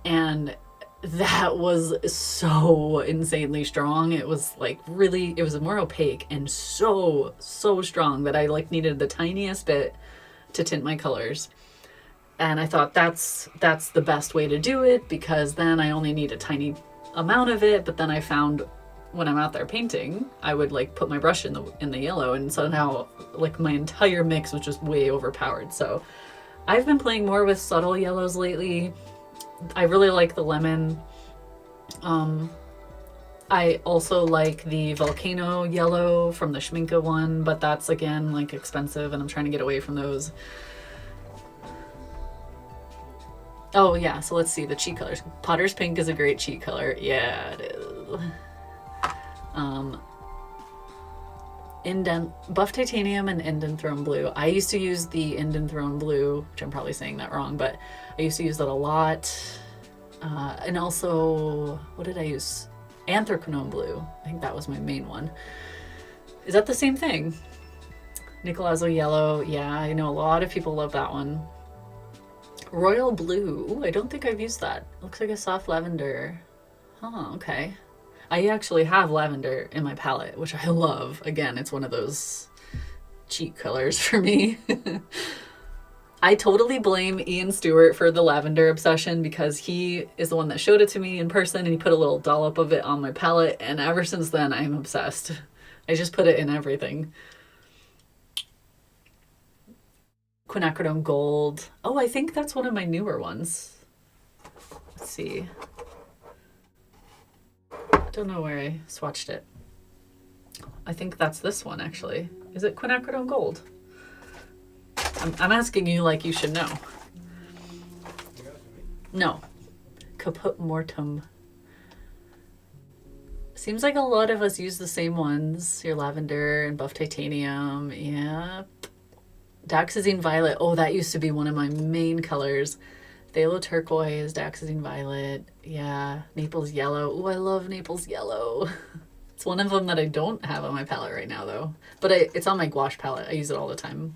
and that was so insanely strong. It was like really, it was more opaque and so strong that I like needed the tiniest bit to tint my colors. And I thought that's the best way to do it, because then I only need a tiny amount of it. But then I found when I'm out there painting, I would like put my brush in the yellow, and somehow like my entire mix was just way overpowered. So I've been playing more with subtle yellows lately. I really like the lemon. I also like the volcano yellow from the Schminke one, but that's again like expensive and I'm trying to get away from those. Oh yeah, so let's see the cheat colors. Potter's Pink is a great cheat color. Yeah, it is. Buff Titanium and Indent Throne Blue. I used to use the Indent Throne Blue, which I'm probably saying that wrong, but I used to use that a lot. And also, what did I use? Anthracnone Blue. I think that was my main one. Is that the same thing? Nicolazzo Yellow. Yeah, I know a lot of people love that one. Royal Blue. Ooh, I don't think I've used that. Looks like a soft lavender. Huh, okay. I actually have lavender in my palette, which I love. Again, it's one of those cheat colors for me. I totally blame Ian Stewart for the lavender obsession, because he is the one that showed it to me in person and he put a little dollop of it on my palette, and ever since then I'm obsessed. I just put it in everything. Quinacridone Gold. Oh, I think that's one of my newer ones. Let's see. I don't know where I swatched it. I think that's this one actually. Is it Quinacridone Gold? I'm asking you like you should know. No. Caput Mortem. Seems like a lot of us use the same ones. Your lavender and buff titanium. Yeah. Daxazine Violet. Oh, that used to be one of my main colors. Phthalo Turquoise, Daxazine Violet. Yeah. Naples Yellow. Oh, I love Naples Yellow. It's one of them that I don't have on my palette right now though. But it's on my gouache palette. I use it all the time.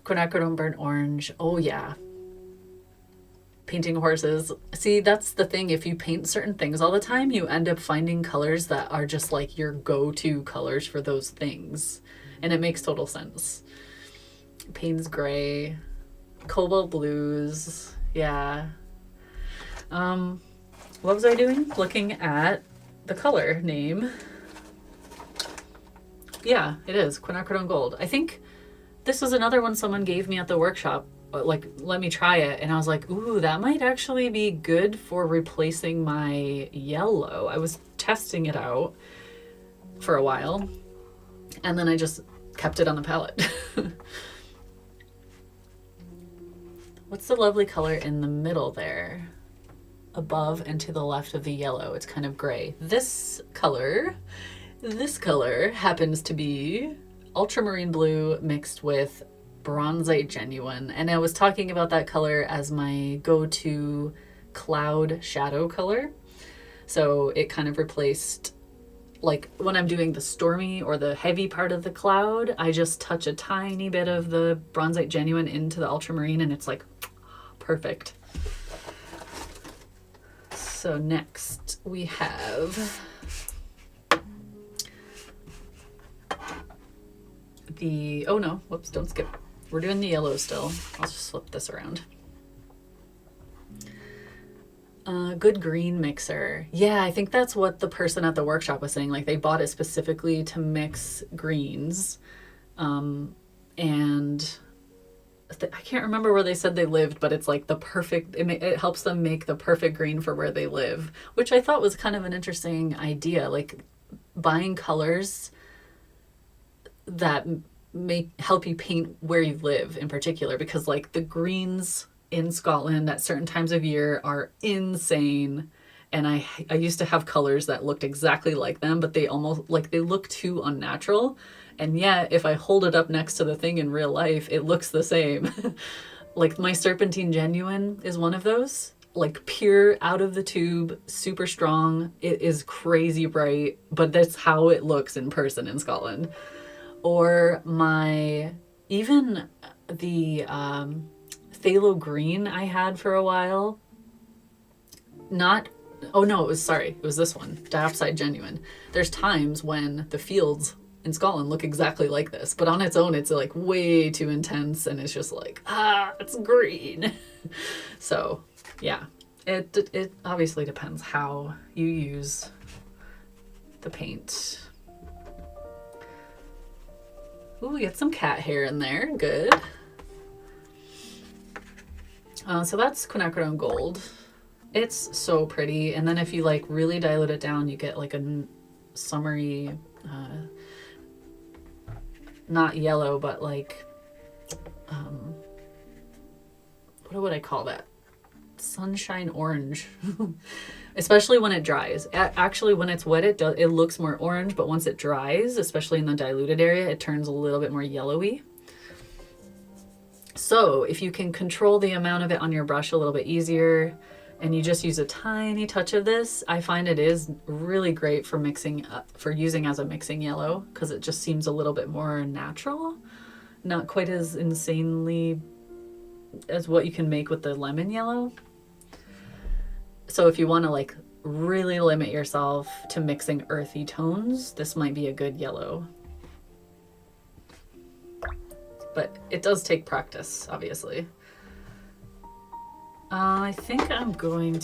Quinacridone Burnt Orange. Oh yeah. Painting horses. See, that's the thing. If you paint certain things all the time, you end up finding colors that are just like your go-to colors for those things. And it makes total sense. Payne's Gray. Cobalt Blues. Yeah. What was I doing? Looking at the color name. Yeah, it is. Quinacridone Gold. I think this was another one someone gave me at the workshop, like, let me try it. And I was like, ooh, that might actually be good for replacing my yellow. I was testing it out for a while, and then I just kept it on the palette. What's the lovely color in the middle there? Above and to the left of the yellow. It's kind of gray. This color happens to be ultramarine blue mixed with bronzite genuine, and I was talking about that color as my go-to cloud shadow color. So it kind of replaced like when I'm doing the stormy or the heavy part of the cloud, I just touch a tiny bit of the Bronzite Genuine into the ultramarine and it's like perfect. So next we have the, oh no, whoops, don't skip. We're doing the yellow still. I'll just flip this around. Good green mixer. Yeah, I think that's what the person at the workshop was saying. Like they bought it specifically to mix greens. And I can't remember where they said they lived, but it's like the perfect, it helps them make the perfect green for where they live, which I thought was kind of an interesting idea. Like buying colors that help you paint where you live in particular, because like the greens in Scotland at certain times of year are insane, and I used to have colors that looked exactly like them, but they almost like they look too unnatural, and yet if I hold it up next to the thing in real life it looks the same. Like my Serpentine Genuine is one of those, like pure out of the tube, super strong. It is crazy bright, but that's how it looks in person in Scotland. Or my, even the phthalo green I had for a while. Not, oh no, it was this one, Diopside Genuine. There's times when the fields in Scotland look exactly like this, but on its own it's like way too intense and it's just like, it's green. So yeah, it obviously depends how you use the paint. Ooh, we get some cat hair in there, good. So that's quinacridone gold. It's so pretty, and then if you like really dilute it down, you get like a summery, not yellow, but like, what would I call that? Sunshine orange. Especially when it dries. Actually, when it's wet, it looks more orange, but once it dries, especially in the diluted area, it turns a little bit more yellowy. So if you can control the amount of it on your brush a little bit easier, and you just use a tiny touch of this, I find it is really great for mixing, for using as a mixing yellow, because it just seems a little bit more natural, not quite as insanely as what you can make with the lemon yellow. So if you want to like really limit yourself to mixing earthy tones, this might be a good yellow. But it does take practice, obviously. I think I'm gonna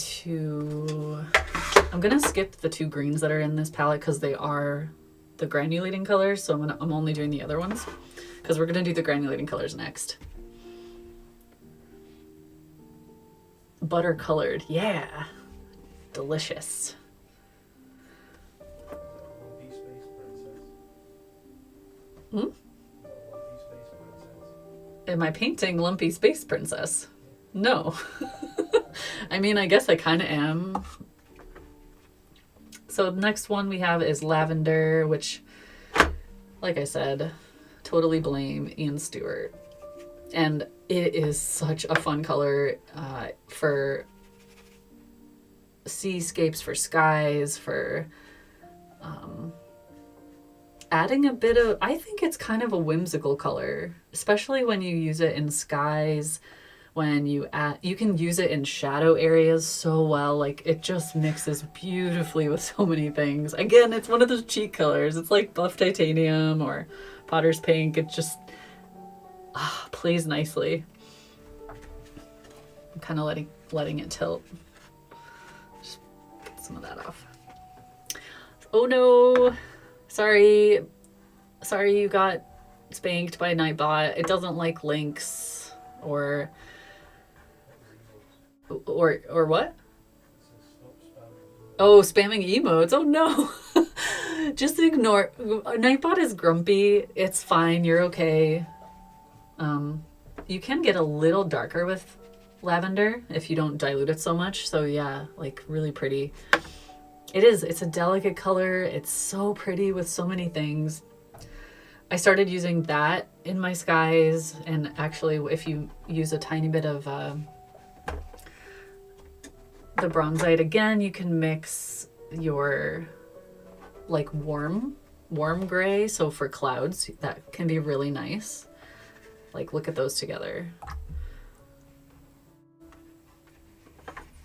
skip the two greens that are in this palette because they are the granulating colors, so I'm only doing the other ones because we're gonna do the granulating colors next. Butter colored, yeah, delicious. Hmm? Am I painting Lumpy Space Princess? No. I mean, I guess I kind of am. So the next one we have is lavender, which, like I said, totally blame Ian Stewart. And it is such a fun color for seascapes, for skies, for adding a bit of, I think it's kind of a whimsical color, especially when you use it in skies, when you can use it in shadow areas so well. Like it just mixes beautifully with so many things. Again, it's one of those cheat colors. It's like buff titanium or potter's pink. It just plays nicely. I'm kind of letting it tilt. Just get some of that off. Oh no, sorry you got spanked by Nightbot. It doesn't like links or what? Oh, spamming emotes. Oh no. Just ignore. Nightbot is grumpy. It's fine. You're okay. You can get a little darker with lavender if you don't dilute it so much. So yeah, like really pretty. It's a delicate color. It's so pretty with so many things. I started using that in my skies, and actually if you use a tiny bit of the bronzite, again, you can mix your like warm gray. So for clouds, that can be really nice. Like look at those together.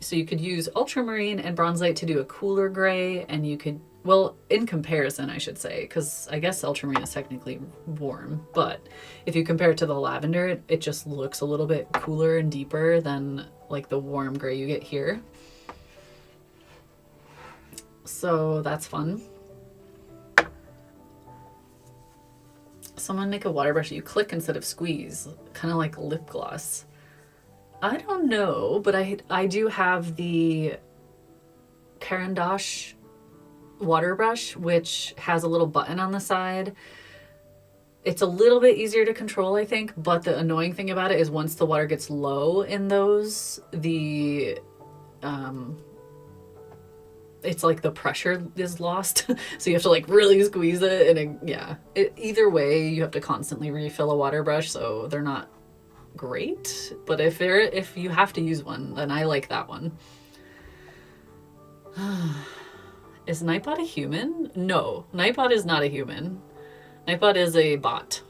So you could use ultramarine and bronzite to do a cooler gray, and you could, well, in comparison, I should say, because I guess ultramarine is technically warm, but if you compare it to the lavender, it just looks a little bit cooler and deeper than like the warm gray you get here. So that's fun. Someone make a water brush that you click instead of squeeze, kind of like lip gloss. I don't know, but I do have the Caran d'Ache water brush, which has a little button on the side. It's a little bit easier to control, I think, but the annoying thing about it is once the water gets low in those, it's like the pressure is lost. So you have to like really squeeze it, and either way, you have to constantly refill a water brush, so they're not great, but if you have to use one, then I like that one. Is Nightbot a human? No, Nightbot is not a human. Nightbot is a bot.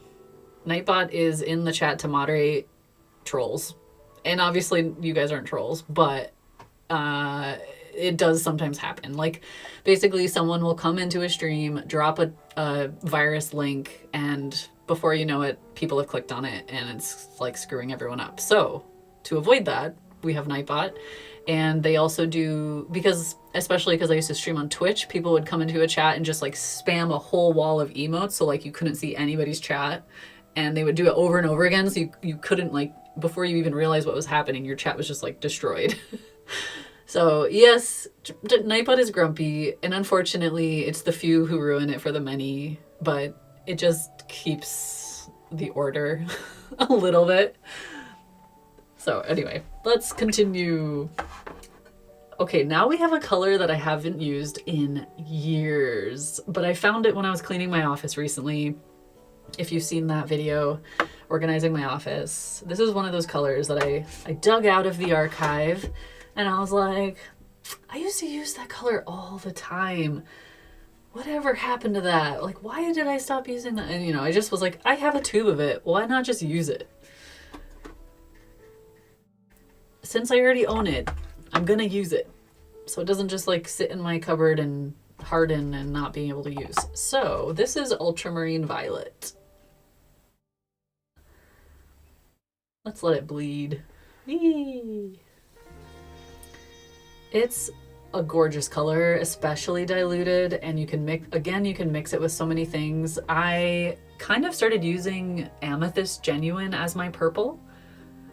Nightbot is in the chat to moderate trolls, and obviously you guys aren't trolls, but it does sometimes happen. Like basically someone will come into a stream, drop a virus link, and before you know it, people have clicked on it and it's like screwing everyone up. So to avoid that, we have Nightbot. And they also do, especially because I used to stream on Twitch, people would come into a chat and just like spam a whole wall of emotes, so like you couldn't see anybody's chat, and they would do it over and over again, so you couldn't, like, before you even realized what was happening, your chat was just like destroyed. So yes, Nightbot is grumpy, and unfortunately it's the few who ruin it for the many, but it just keeps the order a little bit. So anyway, let's continue. Okay, now we have a color that I haven't used in years, but I found it when I was cleaning my office recently. If you've seen that video, organizing my office, this is one of those colors that I dug out of the archive, and I was like, I used to use that color all the time. Whatever happened to that? Like, why did I stop using that? And I just was like, I have a tube of it. Why not just use it? Since I already own it, I'm gonna use it, so it doesn't just like sit in my cupboard and harden and not being able to use. So this is ultramarine violet. Let's let it bleed. Eee. It's a gorgeous color, especially diluted, and you can mix it with so many things. I kind of started using Amethyst Genuine as my purple.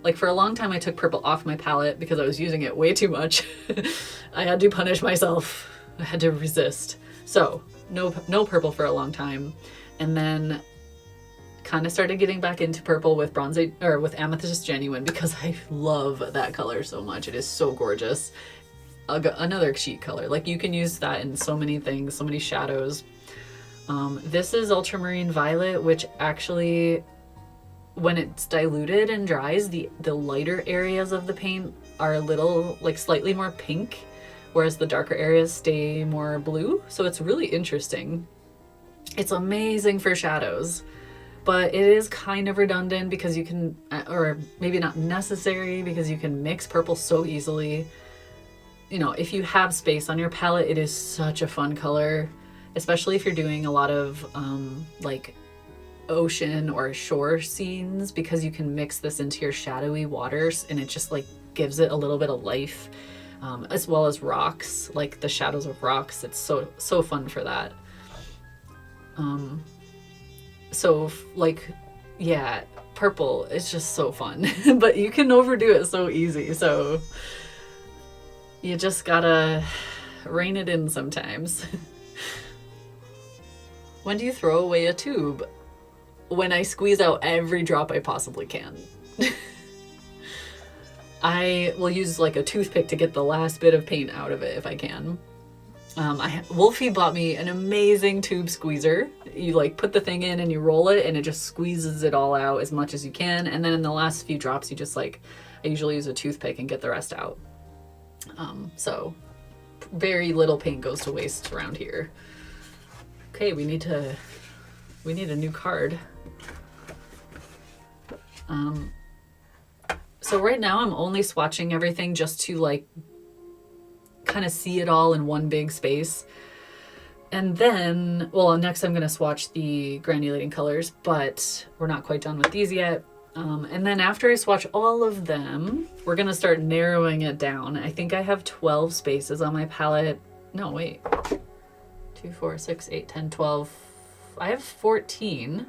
Like for a long time I took purple off my palette because I was using it way too much. I had to punish myself. I had to resist. So no purple for a long time. And then kind of started getting back into purple with with Amethyst Genuine because I love that color so much. It is so gorgeous. Another sheet color. Like you can use that in so many things, so many shadows. This is ultramarine violet, which actually, when it's diluted and dries, the lighter areas of the paint are a little, like, slightly more pink, whereas the darker areas stay more blue. So it's really interesting. It's amazing for shadows, but it is kind of redundant because you can, or maybe not necessary, because you can mix purple so easily. If you have space on your palette, it is such a fun color, especially if you're doing a lot of like ocean or shore scenes, because you can mix this into your shadowy waters and it just like gives it a little bit of life, as well as rocks, like the shadows of rocks. It's so fun for that. So like, yeah, purple is just so fun. But you can overdo it so easy, so you just gotta rein it in sometimes. When do you throw away a tube? When I squeeze out every drop I possibly can. I will use like a toothpick to get the last bit of paint out of it if I can. Wolfie bought me an amazing tube squeezer. You like put the thing in and you roll it and it just squeezes it all out as much as you can. And then in the last few drops, you just like, I usually use a toothpick and get the rest out. So very little paint goes to waste around here. Okay, we need a new card. So right now I'm only swatching everything just to like kind of see it all in one big space. And then, well, next I'm going to swatch the granulating colors, but we're not quite done with these yet. And then after I swatch all of them, we're going to start narrowing it down. I think I have 12 spaces on my palette. No, wait. 2, 4, 6, 8, 10, 12. I have 14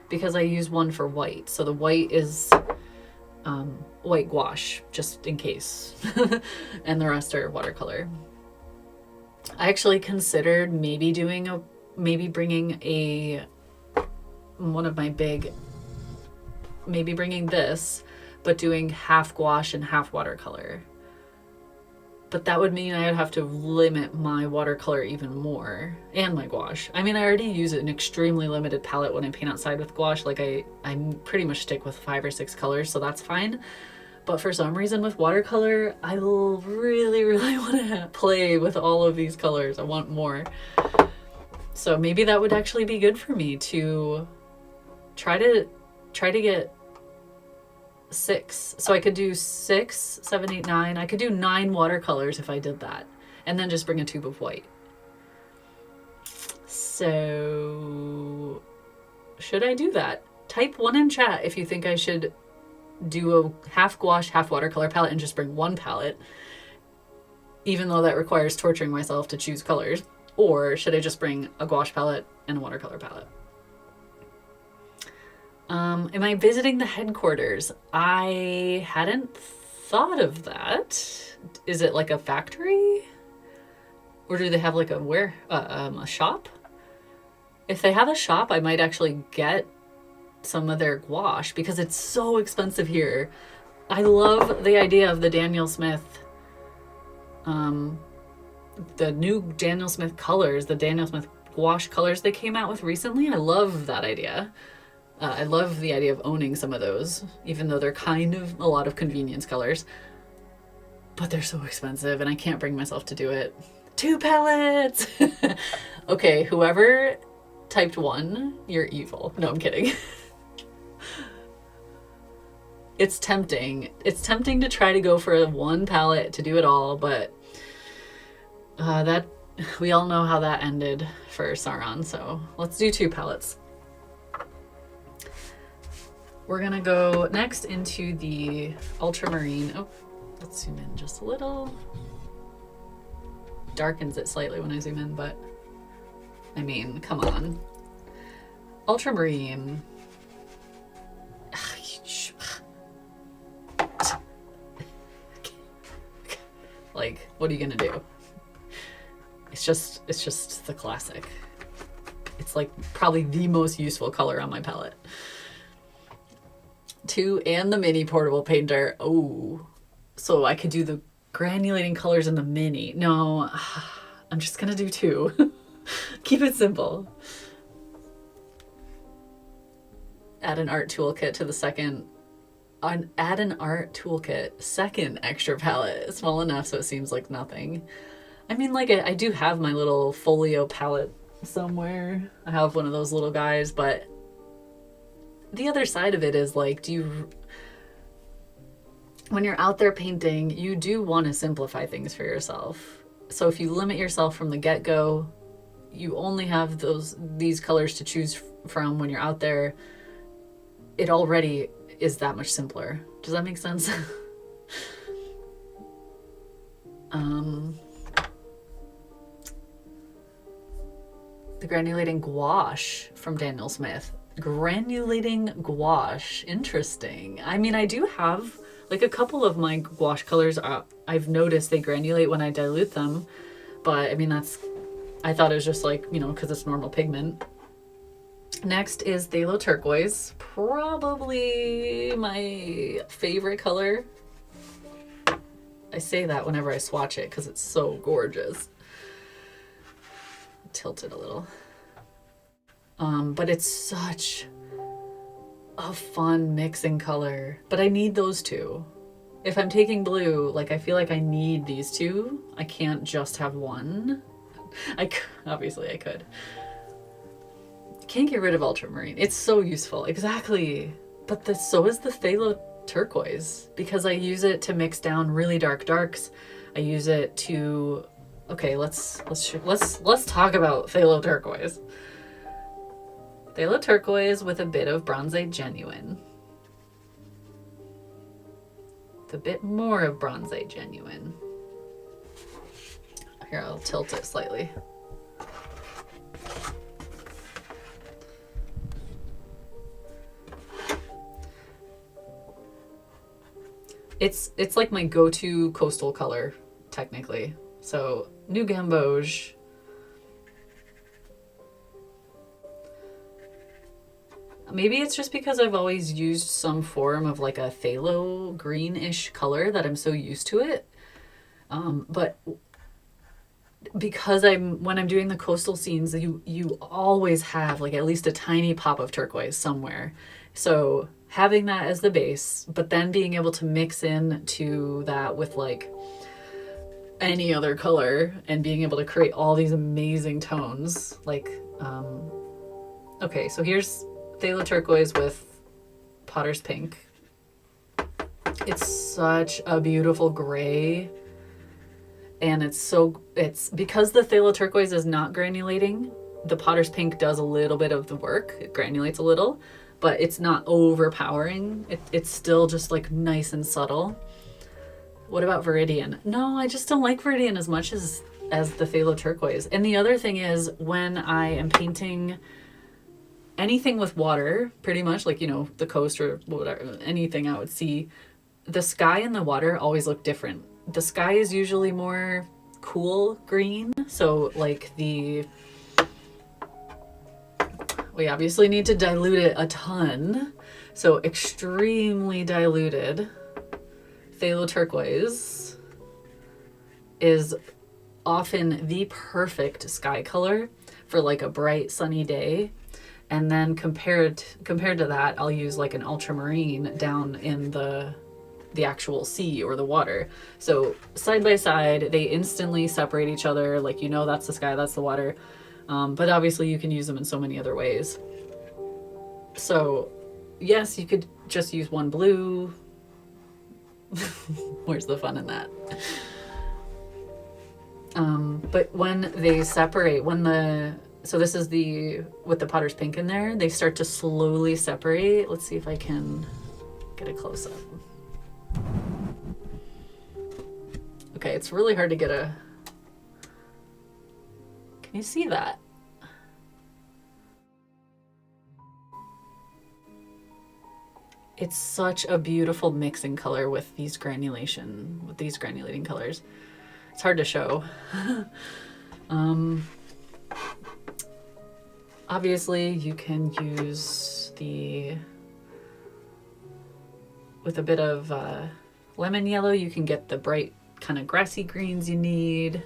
because I use one for white. So the white is white gouache, just in case. And the rest are watercolor. I actually considered maybe bringing this, but doing half gouache and half watercolor. But that would mean I'd have to limit my watercolor even more, and my gouache. I mean, I already use an extremely limited palette when I paint outside with gouache. Like I pretty much stick with 5 or 6 colors, so that's fine. But for some reason with watercolor, I really, really want to play with all of these colors. I want more. So maybe that would actually be good for me to try to get 6. So I could do 6, 7, 8, 9. I could do 9 watercolors if I did that. And then just bring a tube of white. So should I do that? Type 1 in chat if you think I should do a half gouache, half watercolor palette and just bring one palette, even though that requires torturing myself to choose colors. Or should I just bring a gouache palette and a watercolor palette? Am I visiting the headquarters? I hadn't thought of that. Is it like a factory? Or do they have like a shop? If they have a shop, I might actually get some of their gouache because it's so expensive here. I love the idea of the Daniel Smith, the new Daniel Smith colors, the Daniel Smith gouache colors they came out with recently. I love that idea. I love the idea of owning some of those, even though they're kind of a lot of convenience colors. But they're so expensive and I can't bring myself to do it. 2 palettes! Okay, whoever typed 1, you're evil. No, I'm kidding. It's tempting. It's tempting to try to go for 1 palette to do it all, but that we all know how that ended for Sauron, so let's do 2 palettes. We're gonna go next into the ultramarine. Oh, let's zoom in just a little. Darkens it slightly when I zoom in, but I mean, come on. Ultramarine. Like, what are you gonna do? It's just the classic. It's like probably the most useful color on my palette. 2 and the mini portable painter. Oh, so I could do the granulating colors in the mini. No, I'm just gonna do 2. Keep it simple. Add an art toolkit to the second. Add an art toolkit, second extra palette, small enough so it seems like nothing. I mean, like I do have my little folio palette somewhere. I have one of those little guys, but the other side of it is like, when you're out there painting, you do want to simplify things for yourself. So if you limit yourself from the get-go, you only have these colors to choose from when you're out there. It already is that much simpler. Does that make sense? The granulating gouache from Daniel Smith. Granulating gouache. Interesting. I mean, I do have like a couple of my gouache colors. I've noticed they granulate when I dilute them, but I mean, I thought it was just like, you know, because it's normal pigment. Next is Phthalo Turquoise, probably my favorite color. I say that whenever I swatch it because it's so gorgeous. Tilt it a little. But it's such a fun mixing color. But I need those 2. If I'm taking blue, like I feel like I need these 2. I can't just have one. Obviously I could. Can't get rid of ultramarine. It's so useful. Exactly. But so is the phthalo turquoise, because I use it to mix down really dark darks. I use it to, okay, let's talk about phthalo turquoise. Phthalo turquoise with a bit of Bronzite Genuine. With a bit more of Bronzite Genuine. Here, I'll tilt it slightly. It's like my go-to coastal color, technically. So, New Gamboge. Maybe it's just because I've always used some form of like a phthalo greenish color that I'm so used to it. But because when I'm doing the coastal scenes, you always have like at least a tiny pop of turquoise somewhere. So having that as the base, but then being able to mix in to that with like any other color and being able to create all these amazing tones. Like, okay, so here's phthalo turquoise with Potter's Pink. It's such a beautiful gray. And it's because the phthalo turquoise is not granulating, the Potter's Pink does a little bit of the work. It granulates a little, but it's not overpowering. It's still just like nice and subtle. What about Viridian? No, I just don't like Viridian as much as the phthalo turquoise. And the other thing is, when I am painting anything with water, pretty much like, you know, the coast or whatever, anything I would see, the sky and the water always look different. The sky is usually more cool green. So like we obviously need to dilute it a ton. So extremely diluted phthalo turquoise is often the perfect sky color for like a bright sunny day. And then compared to that, I'll use like an ultramarine down in the actual sea or the water. So side by side, they instantly separate each other. Like, you know, that's the sky, that's the water. But obviously you can use them in so many other ways. So yes, you could just use one blue. Where's the fun in that? But when they separate, so this is with the Potter's Pink in there, they start to slowly separate. Let's see if I can get a close up. Okay, it's really hard to get can you see that? It's such a beautiful mixing color with these granulating colors. It's hard to show. Obviously you can use with a bit of lemon yellow, you can get the bright kind of grassy greens you need.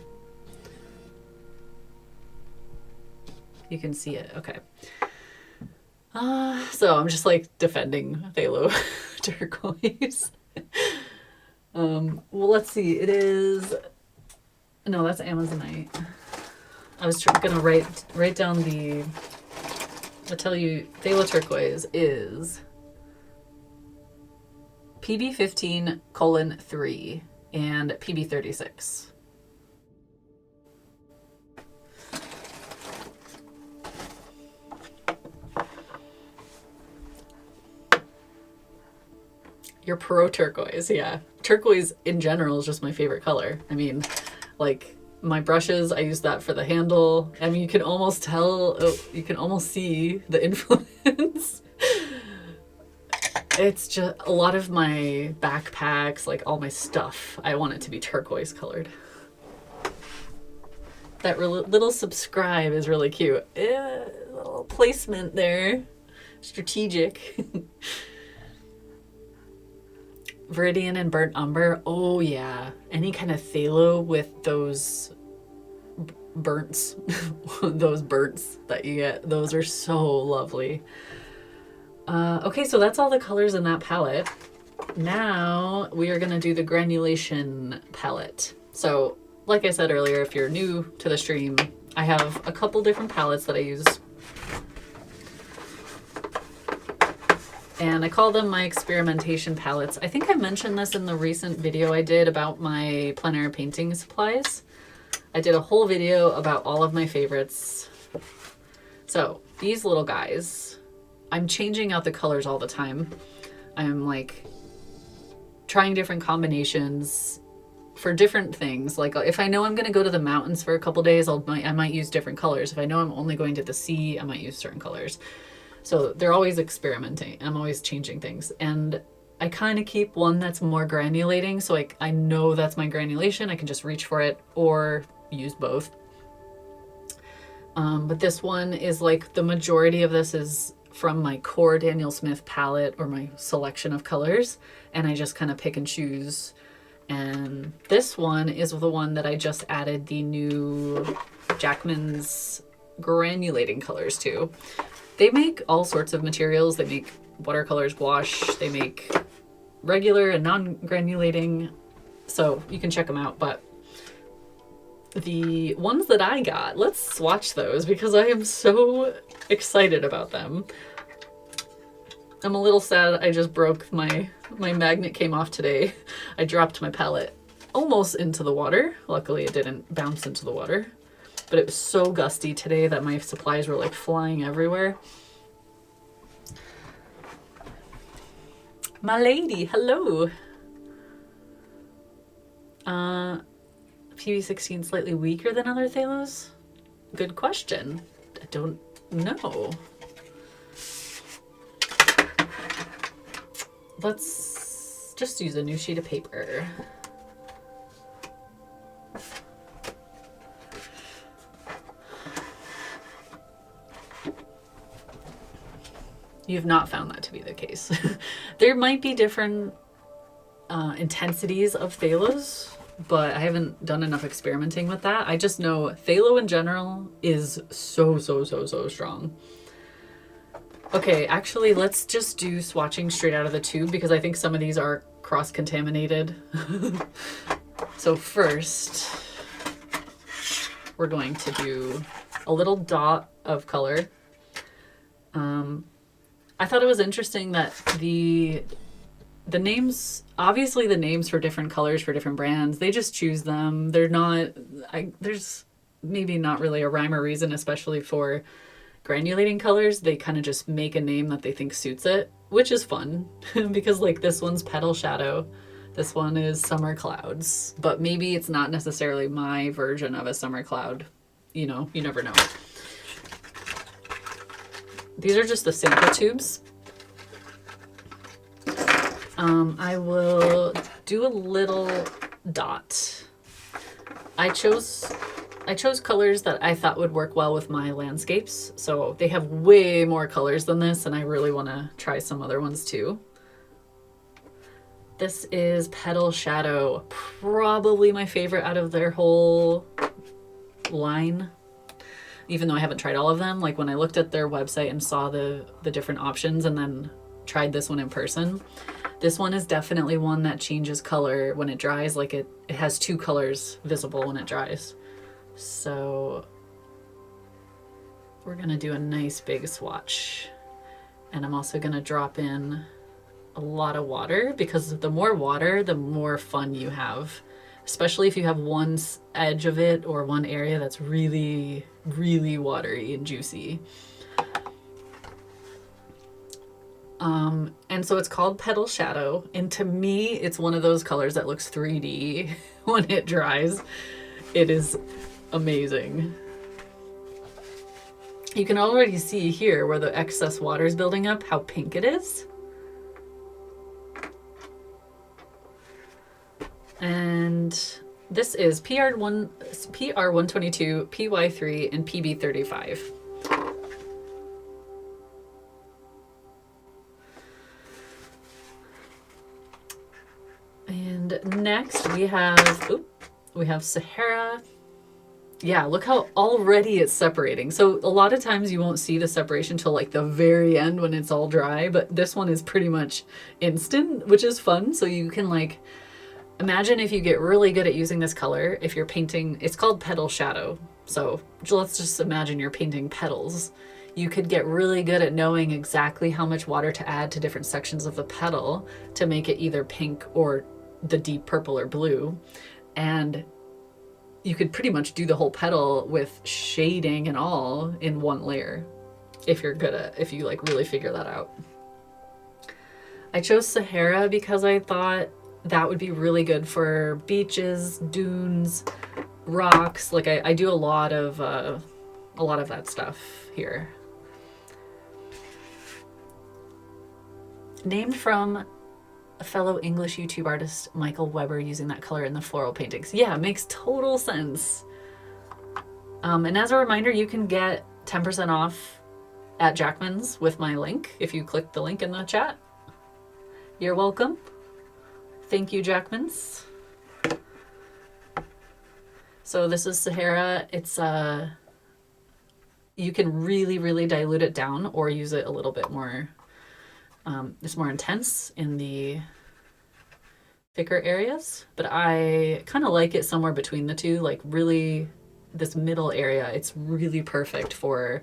You can see it, okay. So I'm just like defending phthalo turquoise. Well, let's see, no, that's Amazonite. I was gonna write down I'll tell you, phthalo turquoise is PB15:3 and PB36. Your pro turquoise, yeah. Turquoise in general is just my favorite color. I mean, like my brushes, I use that for the handle. I mean, you can almost tell, you can almost see the influence. It's just a lot of my backpacks, like all my stuff, I want it to be turquoise colored. That little subscribe is really cute. Little placement there. Strategic. Viridian and burnt umber. Oh yeah. Any kind of phthalo with those burns. Those burns that you get. Those are so lovely. Okay, so that's all the colors in that palette. Now we are gonna do the granulation palette. So like I said earlier, if you're new to the stream, I have a couple different palettes that I use And I call them my experimentation palettes. I think I mentioned this in the recent video I did about my plein air painting supplies. I did a whole video about all of my favorites. So these little guys, I'm changing out the colors all the time. I'm like trying different combinations for different things. Like if I know I'm going to go to the mountains for a couple days, I might use different colors. If I know I'm only going to the sea, I might use certain colors. So they're always experimenting. I'm always changing things. And I kind of keep one that's more granulating. So I know that's my granulation. I can just reach for it or use both. But this one is like the majority of this is from my core Daniel Smith palette or my selection of colors. And I just kind of pick and choose. And this one is the one that I just added the new Jackman's Granulating colors to. They make all sorts of materials. They make watercolors, gouache, they make regular and non-granulating, so you can check them out. But the ones that I got, let's swatch those because I am so excited about them. I'm a little sad I just broke my magnet came off today. I dropped my palette almost into the water. Luckily it didn't bounce into the water. But it was so gusty today that my supplies were like flying everywhere. My lady, hello. PB16 slightly weaker than other Thalos? Good question. I don't know. Let's just use a new sheet of paper. You've not found that to be the case. There might be different intensities of Thalos, but I haven't done enough experimenting with that. I just know Thalo in general is so strong. Okay, actually, let's just do swatching straight out of the tube because I think some of these are cross-contaminated. So first, we're going to do a little dot of color. I thought it was interesting that the names, obviously the names for different colors for different brands, they just choose them. They're not, there's maybe not really a rhyme or reason, especially for granulating colors. They kind of just make a name that they think suits it, which is fun because like this one's Petal Shadow. This one is Summer Clouds, but maybe it's not necessarily my version of a summer cloud. You know, you never know. These are just the sample tubes. I will do a little dot. I chose colors that I thought would work well with my landscapes. So they have way more colors than this, and I really want to try some other ones too. This is Petal Shadow, probably my favorite out of their whole line. Even though I haven't tried all of them, like when I looked at their website and saw the different options and then tried this one in person, this one is definitely one that changes color when it dries. Like it has two colors visible when it dries. So we're gonna do a nice big swatch. And I'm also gonna drop in a lot of water because the more water, the more fun you have. Especially if you have one edge of it or one area that's really, really watery and juicy. And so it's called Petal Shadow. And to me, it's one of those colors that looks 3D when it dries. It is amazing. You can already see here where the excess water is building up, how pink it is. And this is PR122, PY3, and PB35. And next we have Sahara. Yeah, look how already it's separating. So a lot of times you won't see the separation till like the very end when it's all dry, but this one is pretty much instant, which is fun. So you can like, imagine if you get really good at using this color, if you're painting, it's called Petal Shadow. So let's just imagine you're painting petals. you could get really good at knowing exactly how much water to add to different sections of the petal to make it either pink or the deep purple or blue. And you could pretty much do the whole petal with shading and all in one layer if you're good at, if you like really figure that out. I chose Sahara because I thought that would be really good for beaches, dunes, rocks. Like I do a lot of that stuff here. Named from a fellow English YouTube artist, Michael Weber, using that color in the floral paintings. Yeah, it makes total sense. And as a reminder, you can get 10% off at Jackman's with my link if you click the link in the chat. You're welcome. Thank you, Jackman's. So this is Sahara. It's you can really, really dilute it down or use it a little bit more. It's more intense in the thicker areas, but I kind of like it somewhere between the two, like really this middle area. It's really perfect for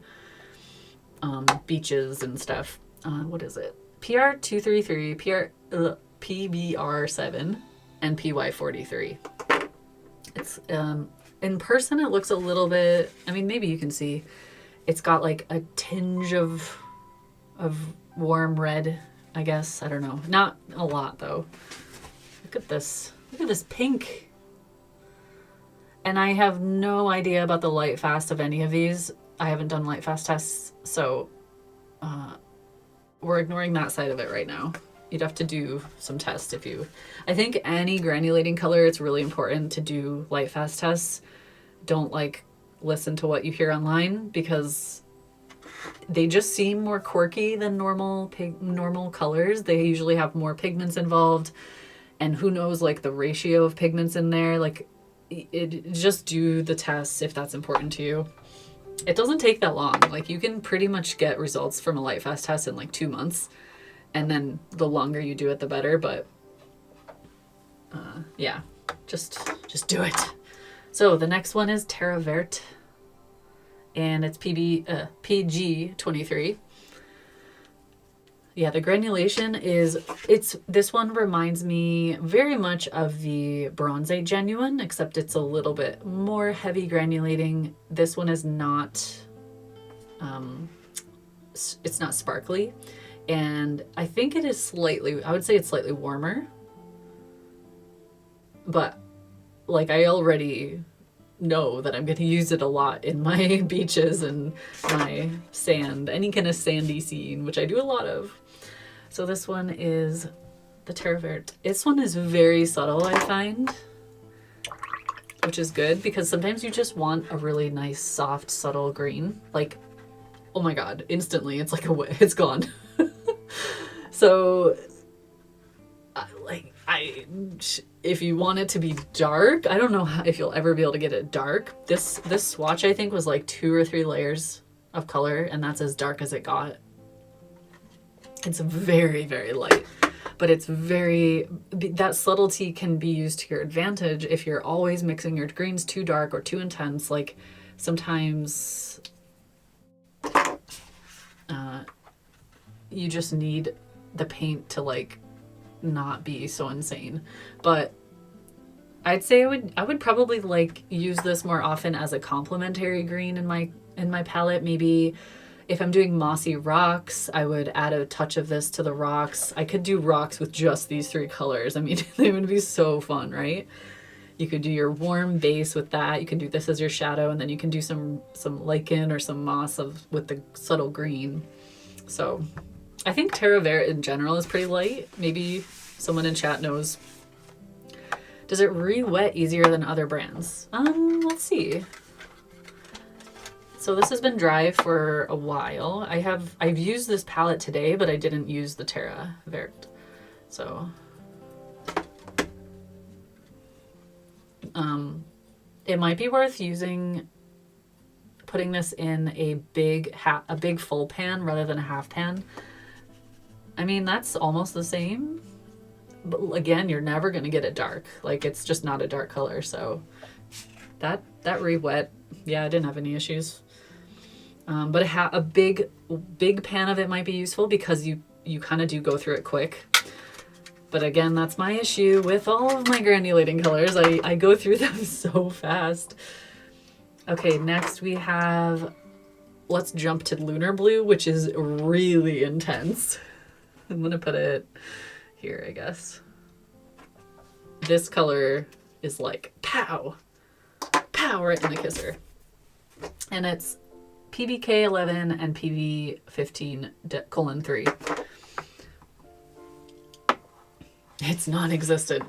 beaches and stuff. What is it? PR233, PBR7, and PY43. It's in person it looks a little bit, I mean, maybe you can see it's got like a tinge of warm red, I guess. I don't know. Not a lot though. Look at this. Look at this pink. And I have no idea about the light fast of any of these. I haven't done light fast tests, so we're ignoring that side of it right now. You'd have to do some tests if you... I think any granulating color, it's really important to do light fast tests. Don't like listen to what you hear online because they just seem more quirky than normal colors. They usually have more pigments involved, and who knows like the ratio of pigments in there. Like just do the tests if that's important to you. It doesn't take that long. Like you can pretty much get results from a light fast test in like 2 months, and then the longer you do it the better. But yeah, just do it. So the next one is Terra Verte, and it's PG23. Yeah, the granulation is, this one reminds me very much of the Bronze Genuine, except it's a little bit more heavy granulating. This one is not, it's not sparkly, and I think it is slightly, I would say it's slightly warmer, but like I already know that I'm going to use it a lot in my beaches and my sand, any kind of sandy scene, which I do a lot of. So this one is the Terra Verte. This one is very subtle, I find, which is good because sometimes you just want a really nice, soft, subtle green. Like, oh my God, instantly it's like it's gone. So if you want it to be dark, I don't know if you'll ever be able to get it dark. This swatch I think was like 2 or 3 layers of color, and that's as dark as it got. It's very, very light, but it's very, that subtlety can be used to your advantage if you're always mixing your greens too dark or too intense. Like sometimes you just need the paint to like not be so insane. But I'd say I would probably like use this more often as a complementary green in my palette. Maybe if I'm doing mossy rocks, I would add a touch of this to the rocks. I could do rocks with just these 3 colors. I mean, they would be so fun, right? You could do your warm base with that. You can do this as your shadow, and then you can do some lichen or some moss with the subtle green. So I think Terra Verte in general is pretty light. Maybe someone in chat knows. Does it re-wet easier than other brands? Let's see. So this has been dry for a while. I've used this palette today, but I didn't use the Terra Verte. So it might be worth putting this in a big full pan rather than a half pan. I mean, that's almost the same, but again, you're never going to get it dark. Like it's just not a dark color. So that re-wet, yeah, I didn't have any issues. But a big pan of it might be useful because you kind of do go through it quick. But again, that's my issue with all of my granulating colors. I go through them so fast. Okay, next we have, let's jump to Lunar Blue, which is really intense. I'm gonna put it here, I guess. This color is like pow, pow, right in the kisser. And it's PBK 11 and PB 15:3. It's non-existent.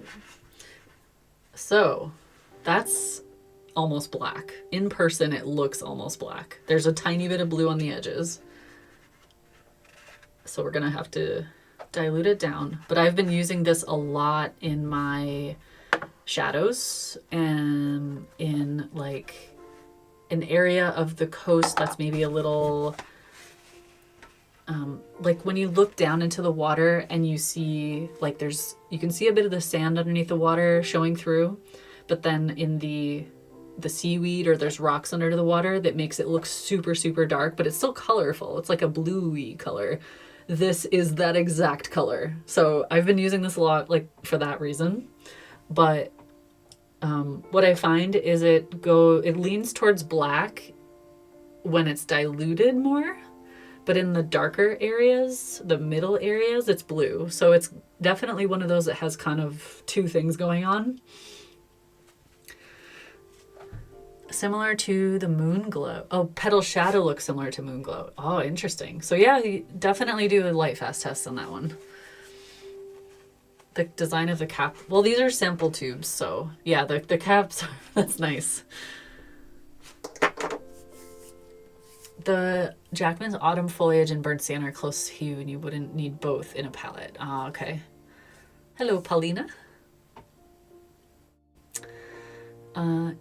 So that's almost black. In person, it looks almost black. There's a tiny bit of blue on the edges. So we're gonna have to dilute it down. But I've been using this a lot in my shadows and in like an area of the coast that's maybe a little like when you look down into the water and you see like you can see a bit of the sand underneath the water showing through, but then in the seaweed or there's rocks under the water that makes it look super, super dark, but it's still colorful. It's like a bluey color. This is that exact color. So I've been using this a lot like for that reason. But what I find is it leans towards black when it's diluted more. But in the darker areas, the middle areas, it's blue. So it's definitely one of those that has kind of two things going on. Similar to the Moon Glow. Oh, Petal Shadow looks similar to Moon Glow. Oh, interesting. So yeah, you definitely do a light fast test on that one. The design of the cap. Well, these are sample tubes, so yeah, the caps, that's nice. The Jackman's Autumn Foliage and Burnt Sienna are close hue and you wouldn't need both in a palette. Ah, okay. Hello, Paulina.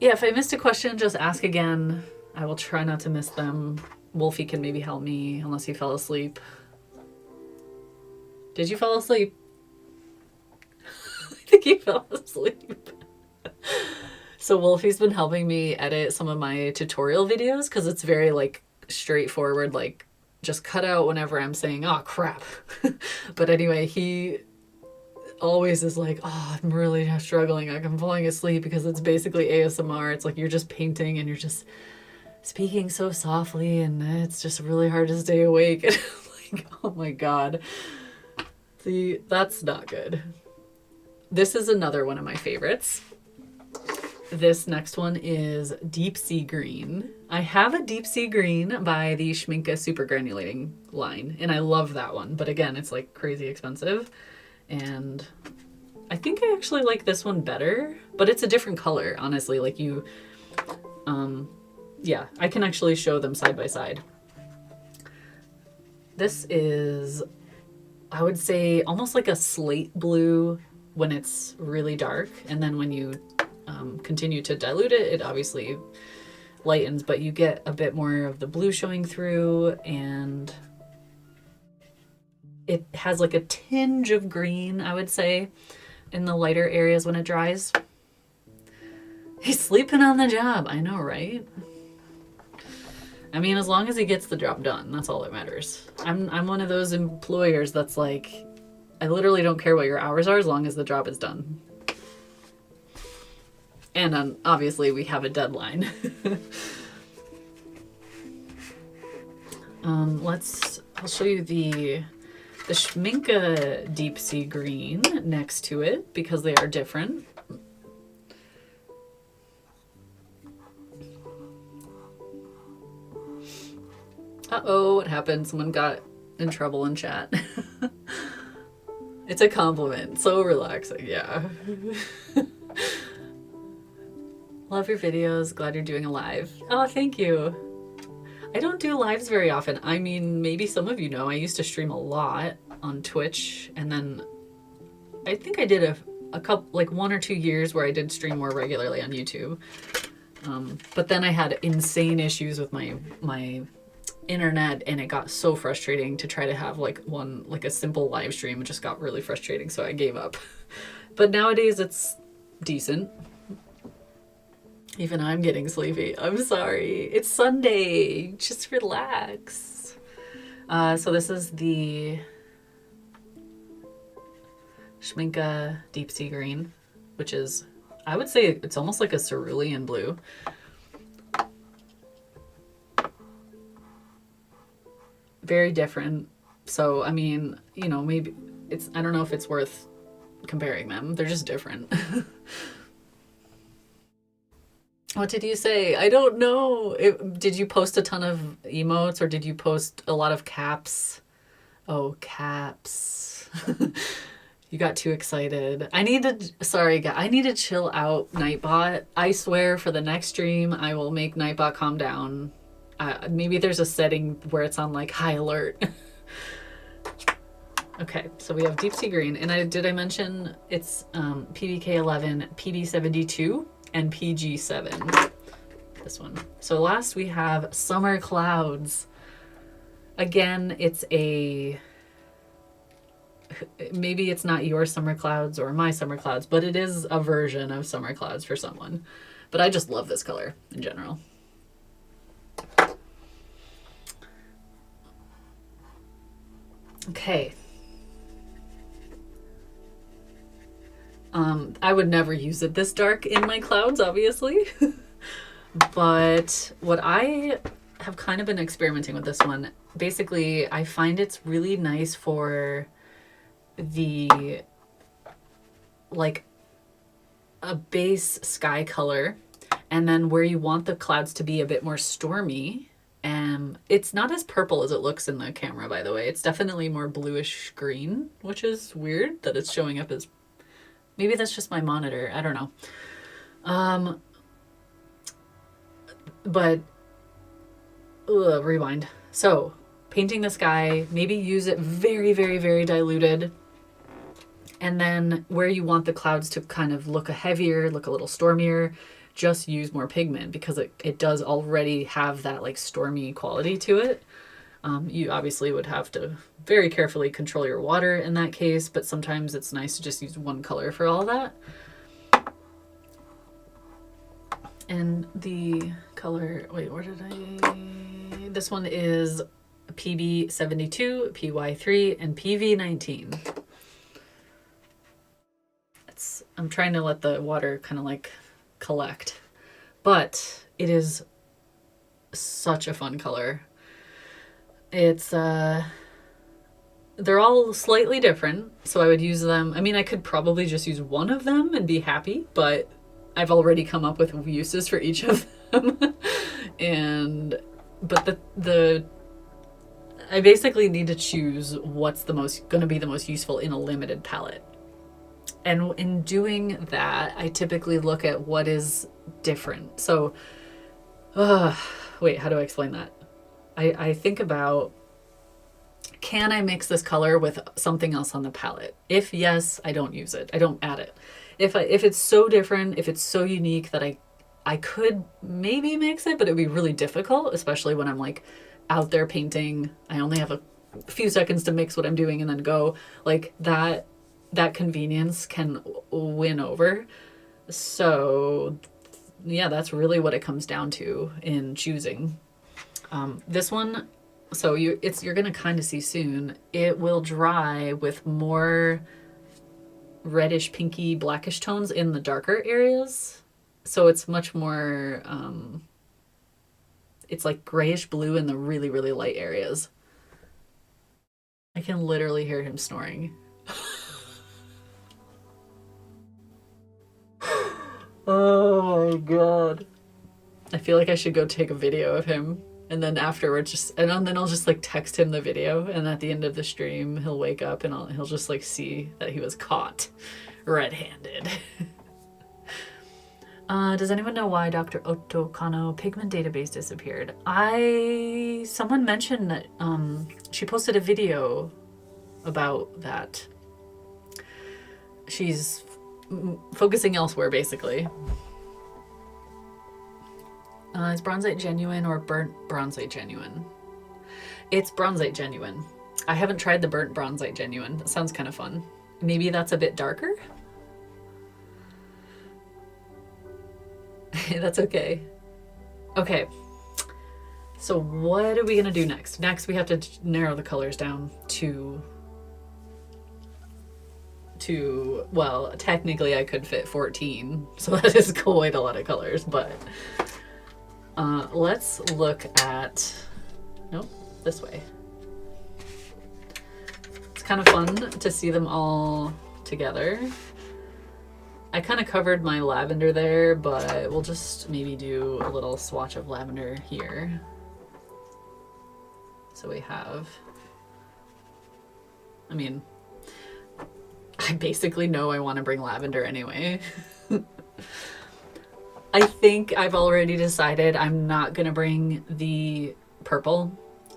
Yeah, if I missed a question, just ask again. I will try not to miss them. Wolfie can maybe help me unless he fell asleep. Did you fall asleep? I think he fell asleep. So Wolfie's been helping me edit some of my tutorial videos because it's very like straightforward, like just cut out whenever I'm saying, oh crap. But anyway, he always is like, oh, I'm really struggling. Like I'm falling asleep because it's basically ASMR. It's like you're just painting and you're just speaking so softly and it's just really hard to stay awake. And I'm like, oh my God. See, that's not good. This is another one of my favorites. This next one is Deep Sea Green. I have a Deep Sea Green by the Schmincke Super Granulating line, and I love that one. But again, it's like crazy expensive. And I think I actually like this one better, but it's a different color, honestly. Like yeah, I can actually show them side by side. This is, I would say, almost like a slate blue when it's really dark. And then when you continue to dilute it, it obviously lightens, but you get a bit more of the blue showing through, and it has like a tinge of green, I would say, in the lighter areas when it dries. He's sleeping on the job. I know, right? I mean, as long as he gets the job done, that's all that matters. I'm one of those employers that's like, I literally don't care what your hours are as long as the job is done. And obviously we have a deadline. I'll show you the Schmincke Deep Sea Green next to it because they are different. Uh-oh, what happened? Someone got in trouble in chat. It's a compliment. So relaxing, yeah. Love your videos. Glad you're doing a live. Oh, thank you. I don't do lives very often. I mean, maybe some of you know, I used to stream a lot on Twitch, and then I think I did a couple, like 1 or 2 years where I did stream more regularly on YouTube. But then I had insane issues with my internet, and it got so frustrating to try to have like a simple live stream. It just got really frustrating, so I gave up. But nowadays it's decent. Even I'm getting sleepy. I'm sorry. It's Sunday. Just relax. So this is the Schminke Deep Sea Green, which is, I would say it's almost like a cerulean blue. Very different. So, I mean, you know, maybe it's, I don't know if it's worth comparing them. They're just different. What did you say? I don't know. Did you post a ton of emotes or did you post a lot of caps? Oh, caps. You got too excited. I need to chill out, Nightbot. I swear for the next stream, I will make Nightbot calm down. Maybe there's a setting where it's on like high alert. Okay, so we have Deep Sea Green. And did I mention it's PBK11, PB72, and PG7. This one. So last we have Summer Clouds. Again, it's a... Maybe it's not your summer clouds or my summer clouds, but it is a version of summer clouds for someone. But I just love this color in general. Okay. I would never use it this dark in my clouds, obviously. But what I have kind of been experimenting with this one. Basically, I find it's really nice for the, like, a base sky color, and then where you want the clouds to be a bit more stormy. It's not as purple as it looks in the camera, by the way. It's definitely more bluish green, which is weird that it's showing up as... Maybe that's just my monitor. I don't know. But... rewind. So, painting the sky, maybe use it very, very, very diluted. And then where you want the clouds to kind of look heavier, look a little stormier, just use more pigment because it does already have that like stormy quality to it. You obviously would have to very carefully control your water in that case, but sometimes it's nice to just use one color for all that. And the color, wait, where did I... This one is PB72, PY3, and PV19. I'm trying to let the water kind of like collect, but it is such a fun color. It's they're all slightly different, so I would use them. I mean, I could probably just use one of them and be happy, but I've already come up with uses for each of them. But I basically need to choose what's going to be the most useful in a limited palette. And in doing that, I typically look at what is different. So, wait, how do I explain that? I think about, can I mix this color with something else on the palette? If yes, I don't use it. I don't add it. If it's so different, if it's so unique that I could maybe mix it, but it would be really difficult, especially when I'm like out there painting. I only have a few seconds to mix what I'm doing and then go. Like that convenience can win over. So yeah, that's really what it comes down to in choosing. This one, so you're going to kind of see soon, it will dry with more reddish, pinky, blackish tones in the darker areas. So it's much more, it's like grayish blue in the really, really light areas. I can literally hear him snoring. Oh my god. I feel like I should go take a video of him, and then afterwards then I'll just like text him the video, and at the end of the stream he'll wake up and he'll just like see that he was caught red-handed. Does anyone know why Dr. Otokano pigment database disappeared? Someone mentioned that she posted a video about that. She's focusing elsewhere, basically. Is bronzite genuine or burnt bronzite genuine? It's bronzite genuine. I haven't tried the burnt bronzite genuine. That sounds kind of fun. Maybe that's a bit darker? That's okay. Okay. So what are we gonna do next? Next, we have to narrow the colors down to, well, technically I could fit 14, so that is quite a lot of colors, but let's look at, nope, this way. It's kind of fun to see them all together. I kind of covered my lavender there, but we'll just maybe do a little swatch of lavender here. So we have, I mean, I basically know I want to bring lavender anyway. I think I've already decided I'm not going to bring the purple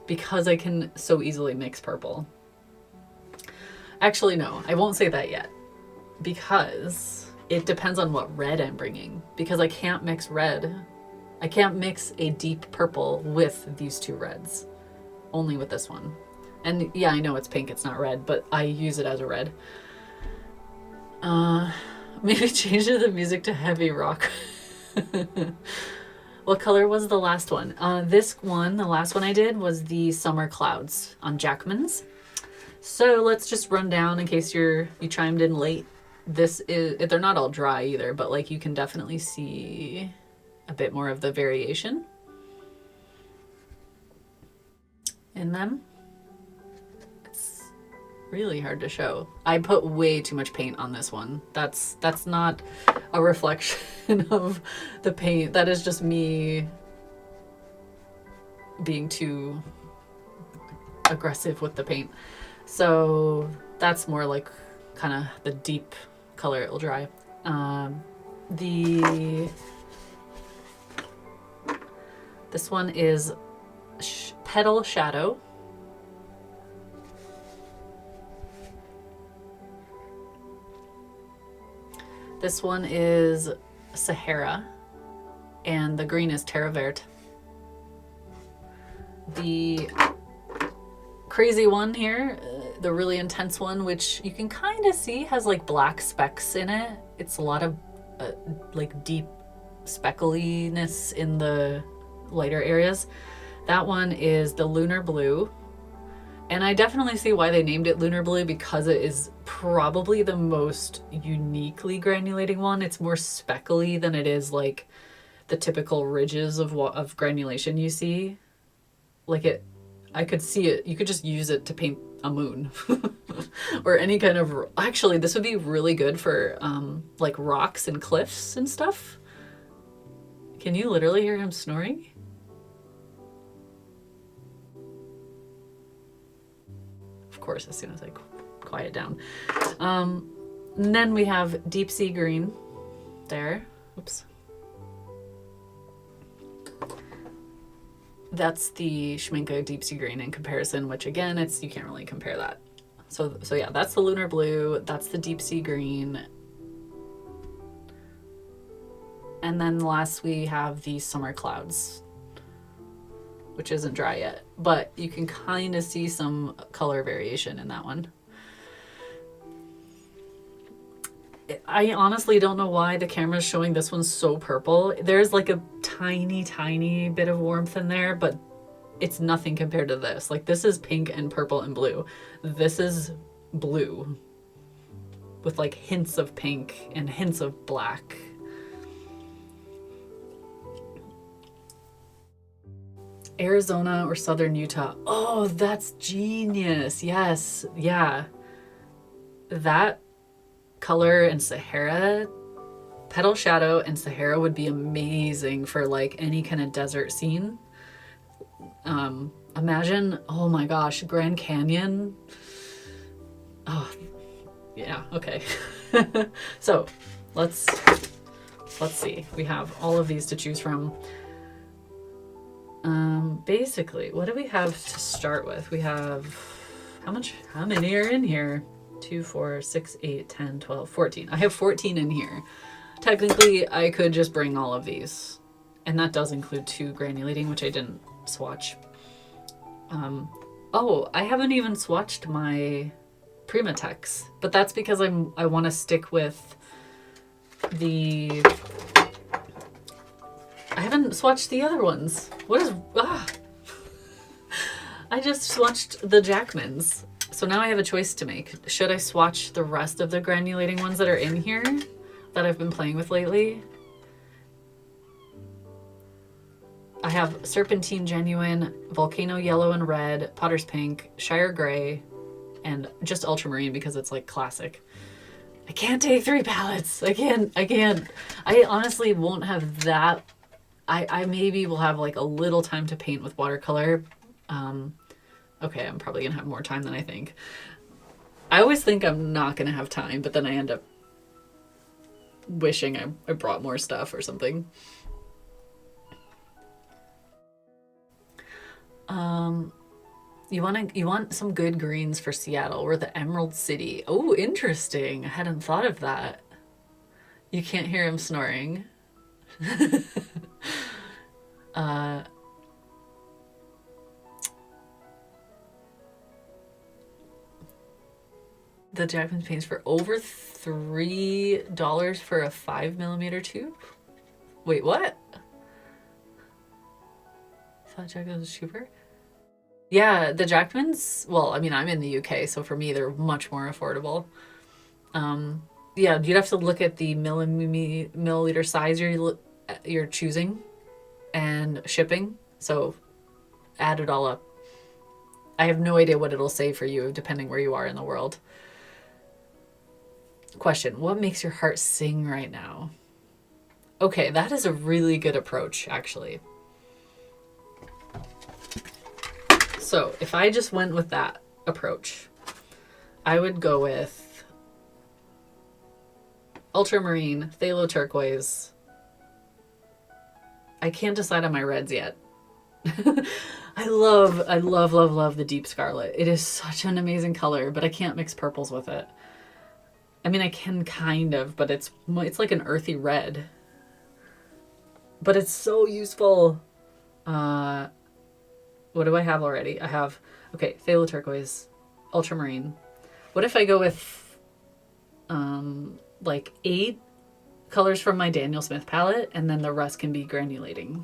because I can so easily mix purple. Actually, no, I won't say that yet because it depends on what red I'm bringing, because I can't mix red. I can't mix a deep purple with these two reds, only with this one. And yeah, I know it's pink, it's not red, but I use it as a red. Maybe change the music to heavy rock. What color was the last one? This one, the last one I did was the Summer Clouds on Jackman's. So let's just run down in case you chimed in late. This is, they're not all dry either, but like you can definitely see a bit more of the variation in them. It's really hard to show. I put way too much paint on this one. That's not a reflection of the paint. That is just me being too aggressive with the paint. So that's more like kind of the deep color it will dry. This one is Petal Shadow. This one is Sahara, and the green is Terre Verte. The crazy one here, the really intense one, which you can kind of see has like black specks in it. It's a lot of like deep speckliness in the lighter areas. That one is the Lunar Blue. And I definitely see why they named it Lunar Blue, because it is probably the most uniquely granulating one. It's more speckly than it is like the typical ridges of granulation you see. Like it, I could see it. You could just use it to paint a moon or any kind of, actually this would be really good for like rocks and cliffs and stuff. Can you literally hear him snoring? Of course, as soon as I quiet down. And then we have Deep Sea Green there. Oops. That's the Schmincke Deep Sea Green in comparison, which again, you can't really compare that. So yeah, that's the Lunar Blue, that's the Deep Sea Green. And then last we have the Summer Clouds, which isn't dry yet, but you can kind of see some color variation in that one. I honestly don't know why the camera's showing this one so purple. There's like a tiny bit of warmth in there, but it's nothing compared to this. Like this is pink and purple and blue. This is blue with like hints of pink and hints of black. Arizona or Southern Utah. Oh, that's genius. Yes. Yeah. That color and Sahara, Petal Shadow and Sahara would be amazing for like any kind of desert scene. Imagine, oh my gosh, Grand Canyon. Oh, yeah, okay. So let's see. We have all of these to choose from. Basically, what do we have to start with? We have, how many are in here? 2, 4, 6, 8, 10, 12, 14. I have 14 in here. Technically, I could just bring all of these. And that does include 2 granulating, which I didn't swatch. Oh, I haven't even swatched my Primatex, but that's because I want to stick with the I haven't swatched the other ones. What is... I just swatched the Jackmans. So now I have a choice to make. Should I swatch the rest of the granulating ones that are in here that I've been playing with lately? I have Serpentine Genuine, Volcano Yellow and Red, Potter's Pink, Shire Gray, and just Ultramarine because it's like classic. I can't take 3 palettes. I can't. I honestly won't have that. I maybe will have like a little time to paint with watercolor. Okay, I'm probably gonna have more time than I think. I always think I'm not gonna have time, but then I end up wishing I brought more stuff or something. You want some good greens for Seattle. We're the Emerald City. Oh, interesting. I hadn't thought of that. You can't hear him snoring. The Jackman paints for over $3 for a 5mm tube? Wait, what? I thought Jackman was cheaper? Yeah, the Jackmans, well, I mean, I'm in the UK, so for me, they're much more affordable. Yeah, you'd have to look at the milliliter size you're choosing and shipping. So add it all up. I have no idea what it'll say for you depending where you are in the world. Question, what makes your heart sing right now? Okay, that is a really good approach, actually. So if I just went with that approach, I would go with Ultramarine, Phthalo Turquoise. I can't decide on my reds yet. I love the Deep Scarlet. It is such an amazing color, but I can't mix purples with it. I mean, I can kind of, but it's like an earthy red. But it's so useful. What do I have already? I have, okay, Phthalo Turquoise, Ultramarine. What if I go with like 8 colors from my Daniel Smith palette and then the rest can be granulating?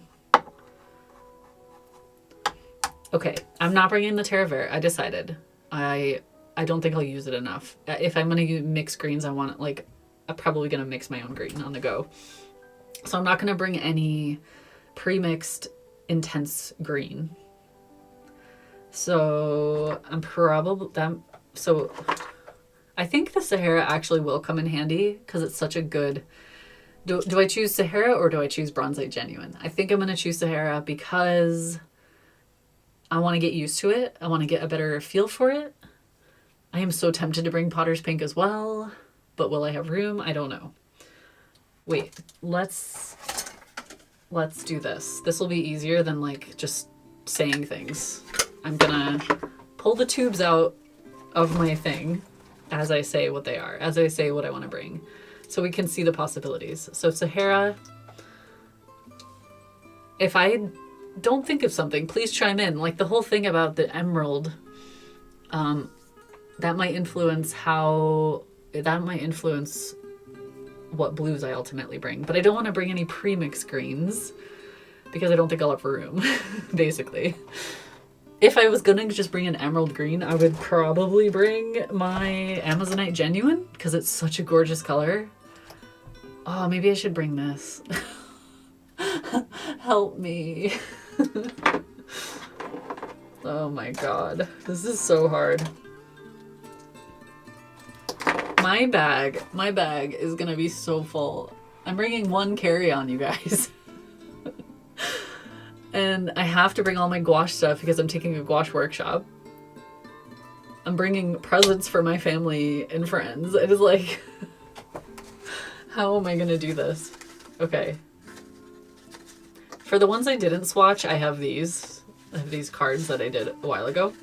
Okay, I'm not bringing the Terra Verde. I decided. I don't think I'll use it enough. If I'm going to mix greens, I want like, I'm probably going to mix my own green on the go. So I'm not going to bring any pre-mixed intense green. So I'm probably so I think the Sahara actually will come in handy because it's such a good. Do I choose Sahara or do I choose Bronzite Genuine? I think I'm going to choose Sahara because I want to get used to it. I want to get a better feel for it. I am so tempted to bring Potter's Pink as well, but will I have room? I don't know. Wait, let's do this. This will be easier than like just saying things. I'm gonna pull the tubes out of my thing as I say what they are, as I say what I want to bring, so we can see the possibilities. So Sahara, if I don't think of something, please chime in. Like the whole thing about the emerald, that might influence what blues I ultimately bring. But I don't want to bring any pre-mixed greens because I don't think I'll have room, basically. If I was gonna just bring an emerald green, I would probably bring my Amazonite Genuine because it's such a gorgeous color. Oh, maybe I should bring this. Help me. Oh my god, this is so hard. My bag is gonna be so full. I'm bringing 1 carry-on, you guys. And I have to bring all my gouache stuff because I'm taking a gouache workshop. I'm bringing presents for my family and friends. It is like, how am I gonna do this? Okay. For the ones I didn't swatch, I have these. I have these cards that I did a while ago.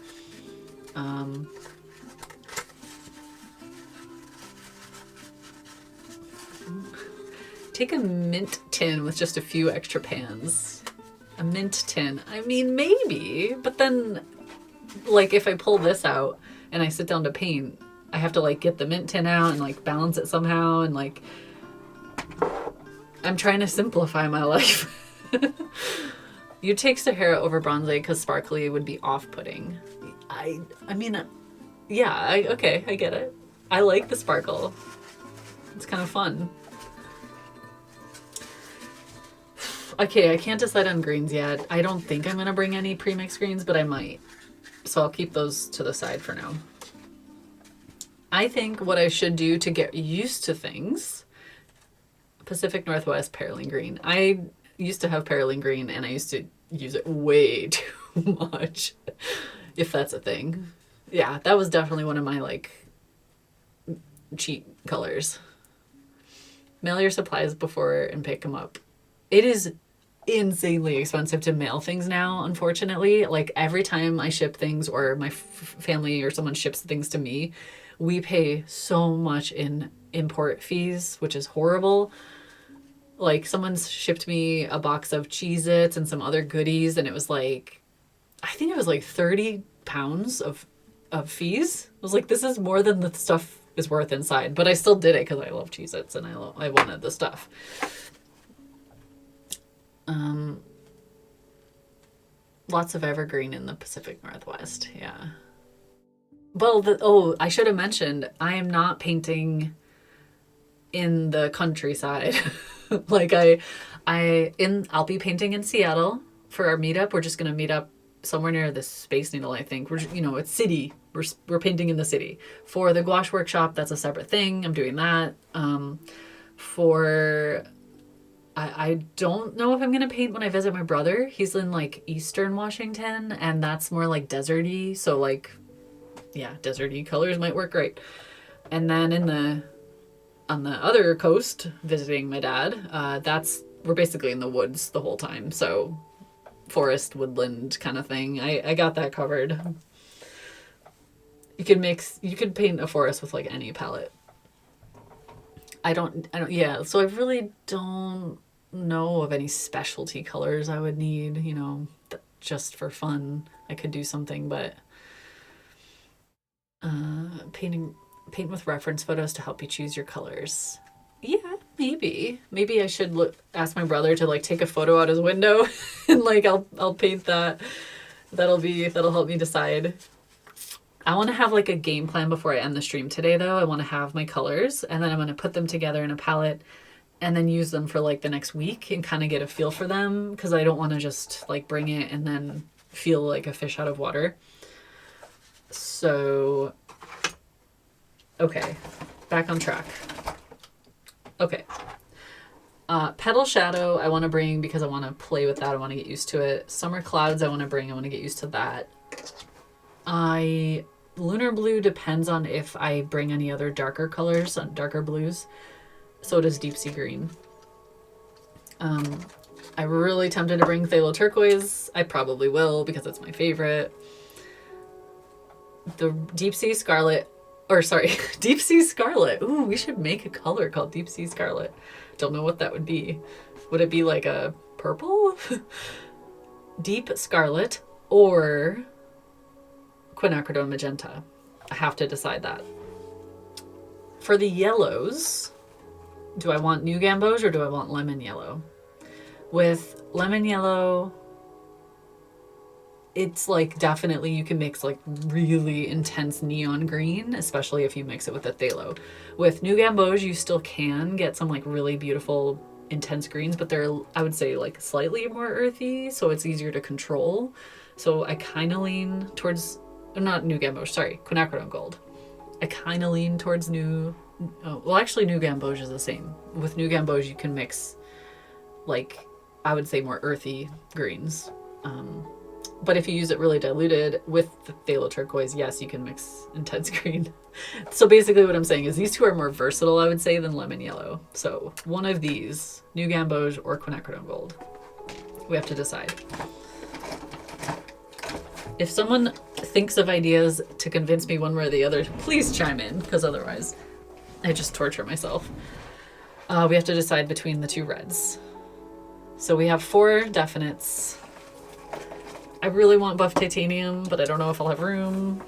Take a mint tin with just a few extra pans. A mint tin. I mean, maybe, but then, like, if I pull this out and I sit down to paint, I have to, like, get the mint tin out and, like, balance it somehow, and, like, I'm trying to simplify my life. You take Sahara over Bronze because sparkly would be off-putting. I mean, yeah, okay, I get it. I like the sparkle. It's kind of fun. Okay, I can't decide on greens yet. I don't think I'm gonna bring any pre-mixed greens, but I might. So I'll keep those to the side for now. I think what I should do to get used to things, Pacific Northwest Perylene Green. I used to have Perylene Green and I used to use it way too much, if that's a thing. Yeah, that was definitely one of my like cheat colors. Mail your supplies before and pick them up. It is insanely expensive to mail things now, unfortunately. Like every time I ship things or my family or someone ships things to me, we pay so much in import fees, which is horrible. Like someone's shipped me a box of Cheez-Its and some other goodies, and it was like, I think it was like 30 pounds of fees. I was like, this is more than the stuff is worth inside, but I still did it because I love Cheez-Its and I wanted the stuff. Lots of evergreen in the Pacific Northwest, yeah. Well, I should have mentioned, I am not painting in the countryside. Like I'll be painting in Seattle for our meetup. We're just gonna meet up somewhere near the Space Needle, I think. It's city. We're painting in the city. For the gouache workshop, that's a separate thing. I'm doing that. I don't know if I'm gonna paint when I visit my brother. He's in like Eastern Washington, and that's more like deserty. So like, yeah, deserty colors might work great. And then on the other coast, visiting my dad, we're basically in the woods the whole time. So forest, woodland kind of thing. I got that covered. You could paint a forest with like any palette. Yeah, so I really don't know of any specialty colors I would need, just for fun. I could do something, but paint with reference photos to help you choose your colors. Yeah, maybe I should ask my brother to like take a photo out his window and like I'll paint that. That'll help me decide. I want to have like a game plan before I end the stream today though. I want to have my colors and then I'm going to put them together in a palette and then use them for like the next week and kind of get a feel for them, because I don't want to just like bring it and then feel like a fish out of water. So okay, back on track. Okay. Petal Shadow I want to bring because I want to play with that. I want to get used to it. Summer Clouds I want to bring. I want to get used to that. Lunar Blue depends on if I bring any other darker colors, darker blues. So does Deep Sea Green. I'm really tempted to bring Phthalo Turquoise. I probably will because it's my favorite. The Deep Sea Scarlet. Ooh, we should make a color called Deep Sea Scarlet. Don't know what that would be. Would it be like a purple? Deep Scarlet or Quinacridone Magenta? I have to decide that. For the yellows, do I want New Gamboge or do I want Lemon Yellow? With Lemon Yellow, it's like definitely you can mix like really intense neon green, especially if you mix it with a phthalo. With New Gamboge, you still can get some like really beautiful intense greens, but they're, I would say, like slightly more earthy, so it's easier to control. So I kind of lean towards, not New Gamboge, sorry, Quinacridone Gold. I kind of lean towards New Gamboge is the same. With New Gamboge, you can mix like, I would say more earthy greens. But if you use it really diluted with the Phthalo Turquoise, yes, you can mix intense green. So basically what I'm saying is these two are more versatile, I would say, than Lemon Yellow. So one of these, New Gamboge or Quinacridone Gold. We have to decide. If someone thinks of ideas to convince me one way or the other, please chime in, because otherwise I just torture myself. We have to decide between the two reds. So we have 4 definites. I really want Buff Titanium, but I don't know if I'll have room.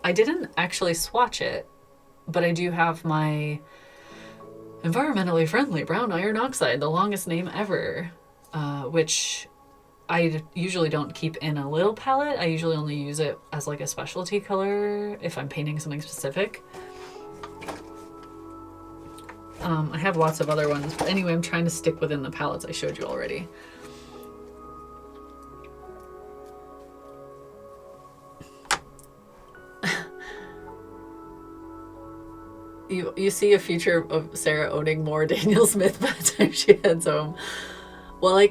I didn't actually swatch it, but I do have my environmentally friendly brown iron oxide, the longest name ever, which I usually don't keep in a little palette. I usually only use it as like a specialty color if I'm painting something specific. I have lots of other ones, but anyway, I'm trying to stick within the palettes I showed you already. You see a future of Sarah owning more Daniel Smith by the time she heads home. Well, I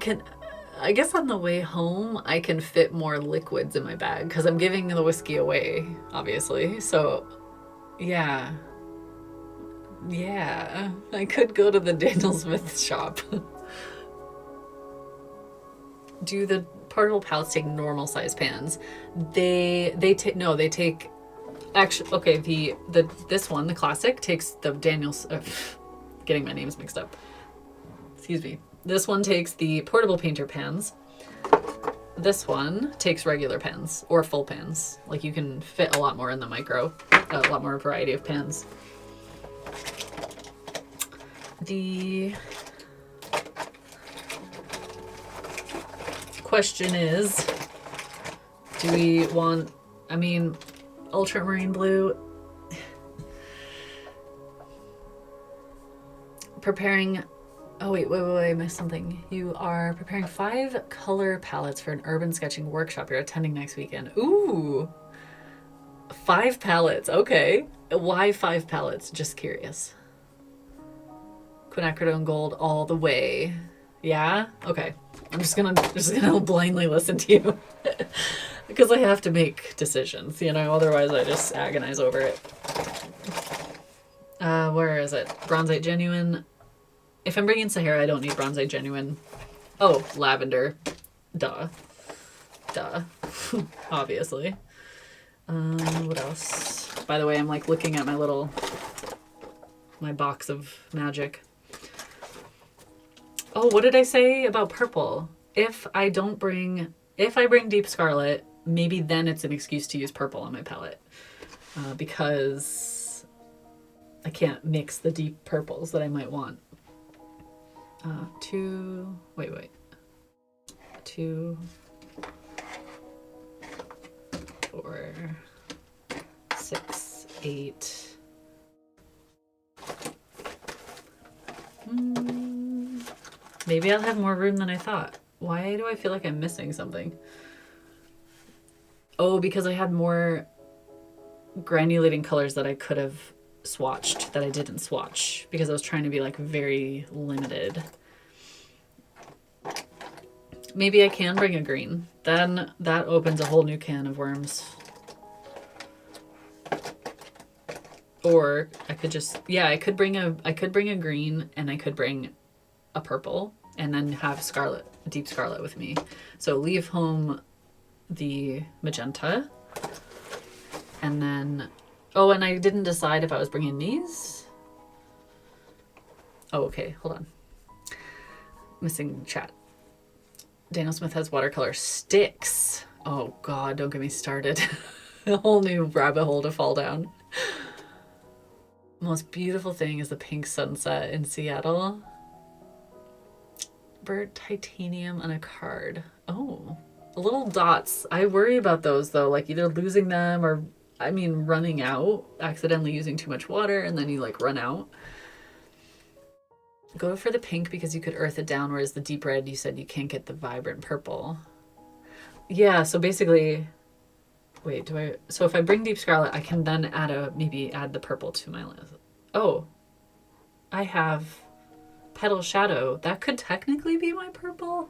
guess on the way home, I can fit more liquids in my bag because I'm giving the whiskey away, obviously. So, yeah. Yeah, I could go to the Daniel Smith shop. Do the portable palettes take normal size pans? They take actually, okay, this one, the classic, takes the Daniel's getting my names mixed up. Excuse me. This one takes the portable painter pans. This one takes regular pans or full pans. Like you can fit a lot more in the micro, a lot more variety of pans. The question is, do we want, I mean, ultramarine blue? Preparing, oh wait, I missed something. You are preparing 5 color palettes for an urban sketching workshop you're attending next weekend. Ooh, 5 palettes, okay. Why 5 palettes? Just curious. Quinacridone gold all the way. Yeah? Okay. I'm just gonna blindly listen to you. Because I have to make decisions, you know, otherwise I just agonize over it. Where is it? Bronzite Genuine. If I'm bringing Sahara, I don't need Bronzite Genuine. Oh, lavender. Duh. Obviously. What else? By the way, I'm like looking at my box of magic. Oh, what did I say about purple? If I bring Deep Scarlet, maybe then it's an excuse to use purple on my palette. Because I can't mix the deep purples that I might want. 2, 4, 6, 8. Maybe I'll have more room than I thought. Why do I feel like I'm missing something? Oh, because I had more granulating colors that I could have swatched that I didn't swatch because I was trying to be like very limited. Maybe I can bring a green. Then that opens a whole new can of worms. Or I could just, yeah, I could bring a green and I could bring a purple and then have deep scarlet with me. So leave home the magenta and then, oh, and I didn't decide if I was bringing these. Oh, okay, hold on. Missing chat. Daniel Smith has watercolor sticks. Oh God, don't get me started. A whole new rabbit hole to fall down. Most beautiful thing is the pink sunset in Seattle. Bird titanium on a card. Oh, little dots. I worry about those though, like either losing them or, I mean, running out, accidentally using too much water and then you like run out. Go for the pink because you could earth it down, whereas the deep red, you said you can't get the vibrant purple. Yeah, so basically, wait, so if I bring deep scarlet, I can then maybe add the purple to my list. Oh, I have petal shadow. That could technically be my purple.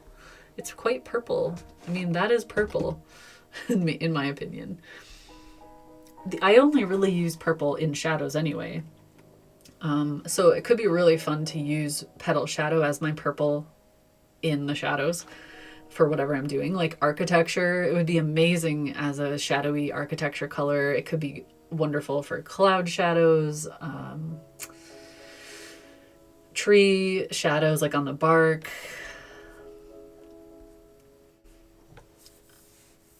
It's quite purple. I mean, that is purple in my opinion. I only really use purple in shadows anyway. So it could be really fun to use petal shadow as my purple in the shadows for whatever I'm doing. Like architecture, it would be amazing as a shadowy architecture color. It could be wonderful for cloud shadows, tree shadows like on the bark.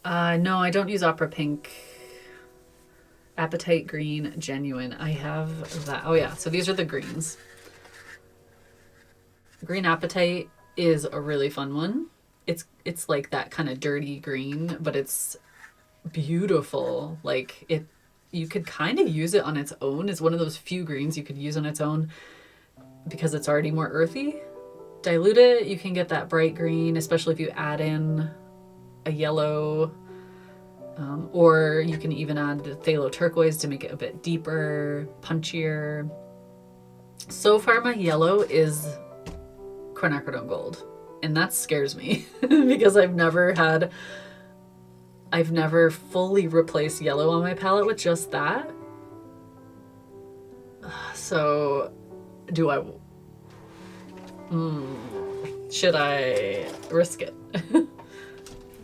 No, I don't use opera pink. Apatite green, genuine. I have that. Oh yeah, so these are the greens. Green Apatite is a really fun one. It's like that kind of dirty green, but it's beautiful. Like you could kind of use it on its own. It's one of those few greens you could use on its own because it's already more earthy. Dilute it, you can get that bright green, especially if you add in a yellow, or you can even add the phthalo turquoise to make it a bit deeper, punchier. So far my yellow is quinacridone gold, and that scares me because I've never fully replaced yellow on my palette with just that. So do I should I risk it?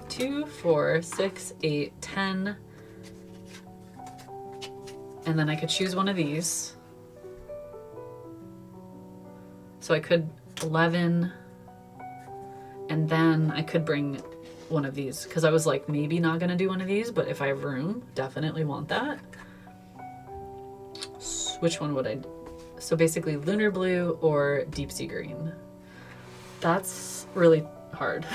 2, 4, 6, 8, 10. And then I could choose one of these. So I could 11. And then I could bring one of these because I was like maybe not gonna do one of these, but if I have room, definitely want that. Which one would I do? So basically lunar blue or deep sea green. That's really hard.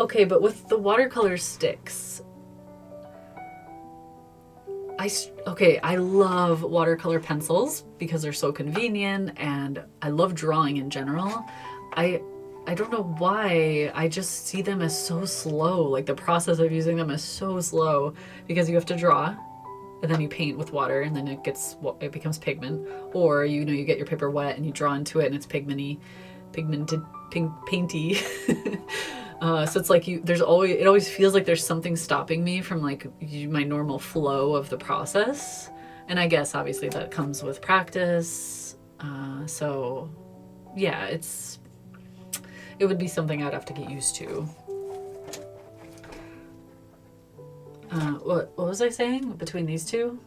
Okay, but with the watercolor sticks, I love watercolor pencils because they're so convenient, and I love drawing in general. I don't know why, I just see them as so slow. Like the process of using them is so slow because you have to draw and then you paint with water and then it becomes pigment, or you get your paper wet and you draw into it and it's painty. So it's like it always feels like there's something stopping me from like my normal flow of the process. And I guess obviously that comes with practice. So yeah, it would be something I'd have to get used to. What was I saying between these two?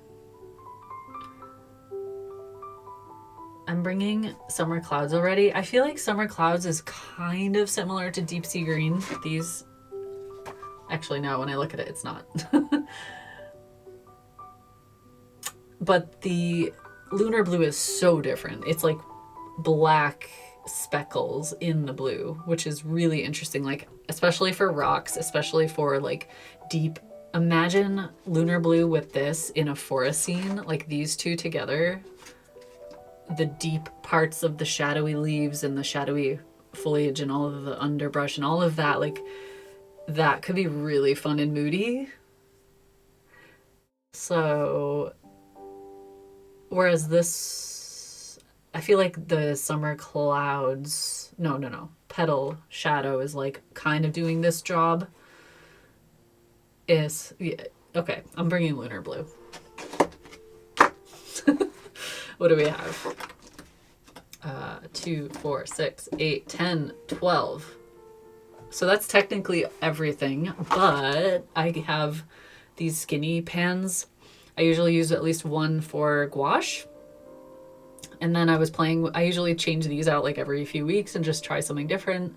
I'm bringing Summer Clouds already. I feel like Summer Clouds is kind of similar to Deep Sea Green. These, actually no, when I look at it, it's not. But the Lunar Blue is so different. It's like black speckles in the blue, which is really interesting. Like, especially for rocks, especially for like deep, imagine Lunar Blue with this in a forest scene, like these two together. The deep parts of the shadowy leaves and the shadowy foliage and all of the underbrush and all of that, like that could be really fun and moody. So whereas this, I feel like the Summer Clouds, no, Petal Shadow is like kind of doing this job. Yeah, okay, I'm bringing Lunar Blue. What do we have? 2, 4, 6, 8, 10, 12. So that's technically everything, but I have these skinny pans. I usually use at least one for gouache. And then I usually change these out like every few weeks and just try something different.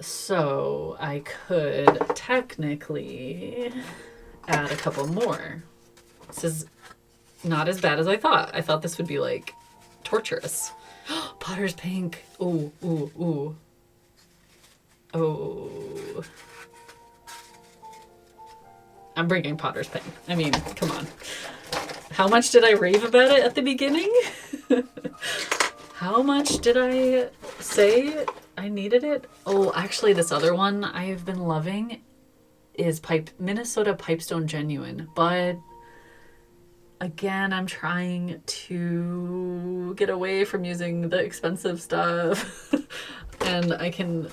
So I could technically add a couple more. This is not as bad as I thought. I thought this would be like torturous. Potter's pink. Ooh, ooh, ooh. Oh. I'm bringing Potter's pink. I mean, come on. How much did I rave about it at the beginning? How much did I say I needed it? Oh, actually this other one I've been loving is Minnesota Pipestone Genuine, but again, I'm trying to get away from using the expensive stuff. And I can...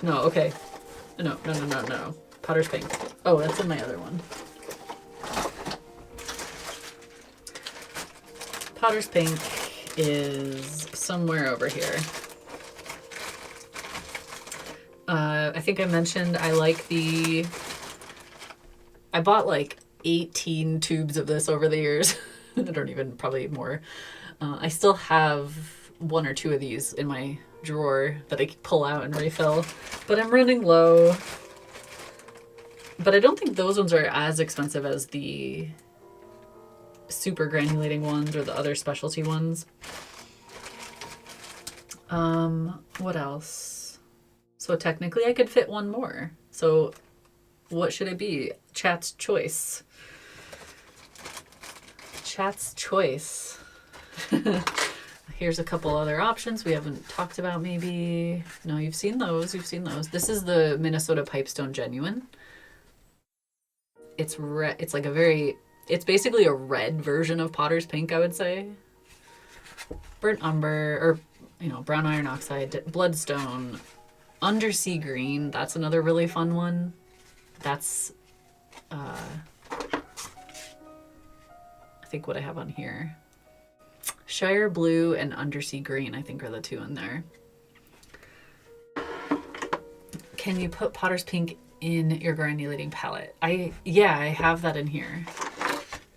no, okay. No. Potter's pink. Oh, that's in my other one. Potter's pink is somewhere over here. I think I mentioned I bought like 18 tubes of this over the years. I don't even, probably more. I still have 1 or 2 of these in my drawer that I pull out and refill, but I'm running low. But I don't think those ones are as expensive as the super granulating ones or the other specialty ones. What else? So technically I could fit one more. So what should it be? Chat's choice. Chat's choice. Here's a couple other options we haven't talked about maybe. No, you've seen those. You've seen those. This is the Minnesota Pipestone Genuine. It's red. It's like a very, it's basically a red version of Potter's Pink, I would say. Burnt umber, or, you know, brown iron oxide, bloodstone, undersea green. That's another really fun one. That's, I think what I have on here. Shire blue and undersea green, I think, are the two in there. Can you put Potter's Pink in your granulating palette? Yeah, I have that in here.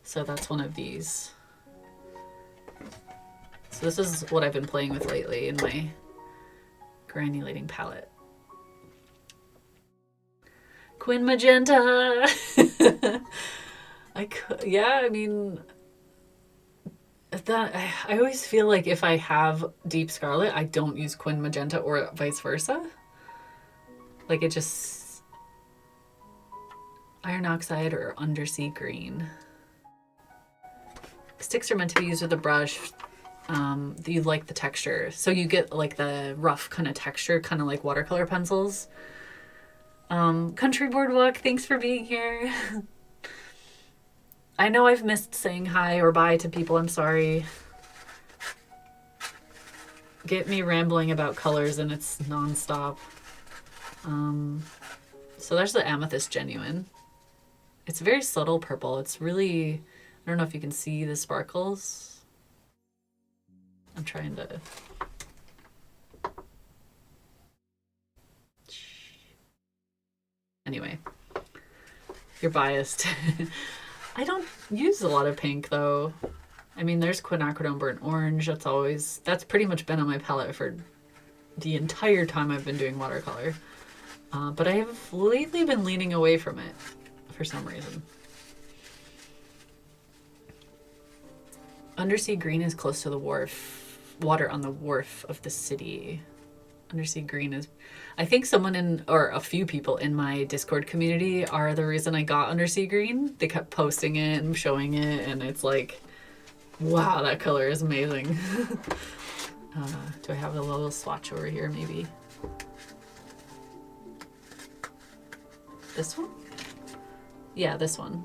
So that's one of these. So this is what I've been playing with lately in my granulating palette. Quin Magenta! I mean, that I always feel like if I have Deep Scarlet, I don't use Quin Magenta or vice versa. Like it just iron oxide or undersea green. Sticks are meant to be used with a brush. You like the texture, so you get like the rough kind of texture, kind of like watercolor pencils. Country Boardwalk, thanks for being here. I know I've missed saying hi or bye to people, I'm sorry. Get me rambling about colors and it's nonstop. So there's the Amethyst Genuine. It's a very subtle purple. It's really, I don't know if you can see the sparkles. I'm trying to. Anyway, you're biased. I don't use a lot of pink though. I mean, there's quinacridone burnt orange. That's pretty much been on my palette for the entire time I've been doing watercolor. But I have lately been leaning away from it for some reason. Undersea green is close to the water on the wharf of the city. Undersea green is, I think or a few people in my Discord community are the reason I got undersea green. They kept posting it and showing it, and it's like, wow, that color is amazing. Do I have a little swatch over here maybe? This one? Yeah, this one.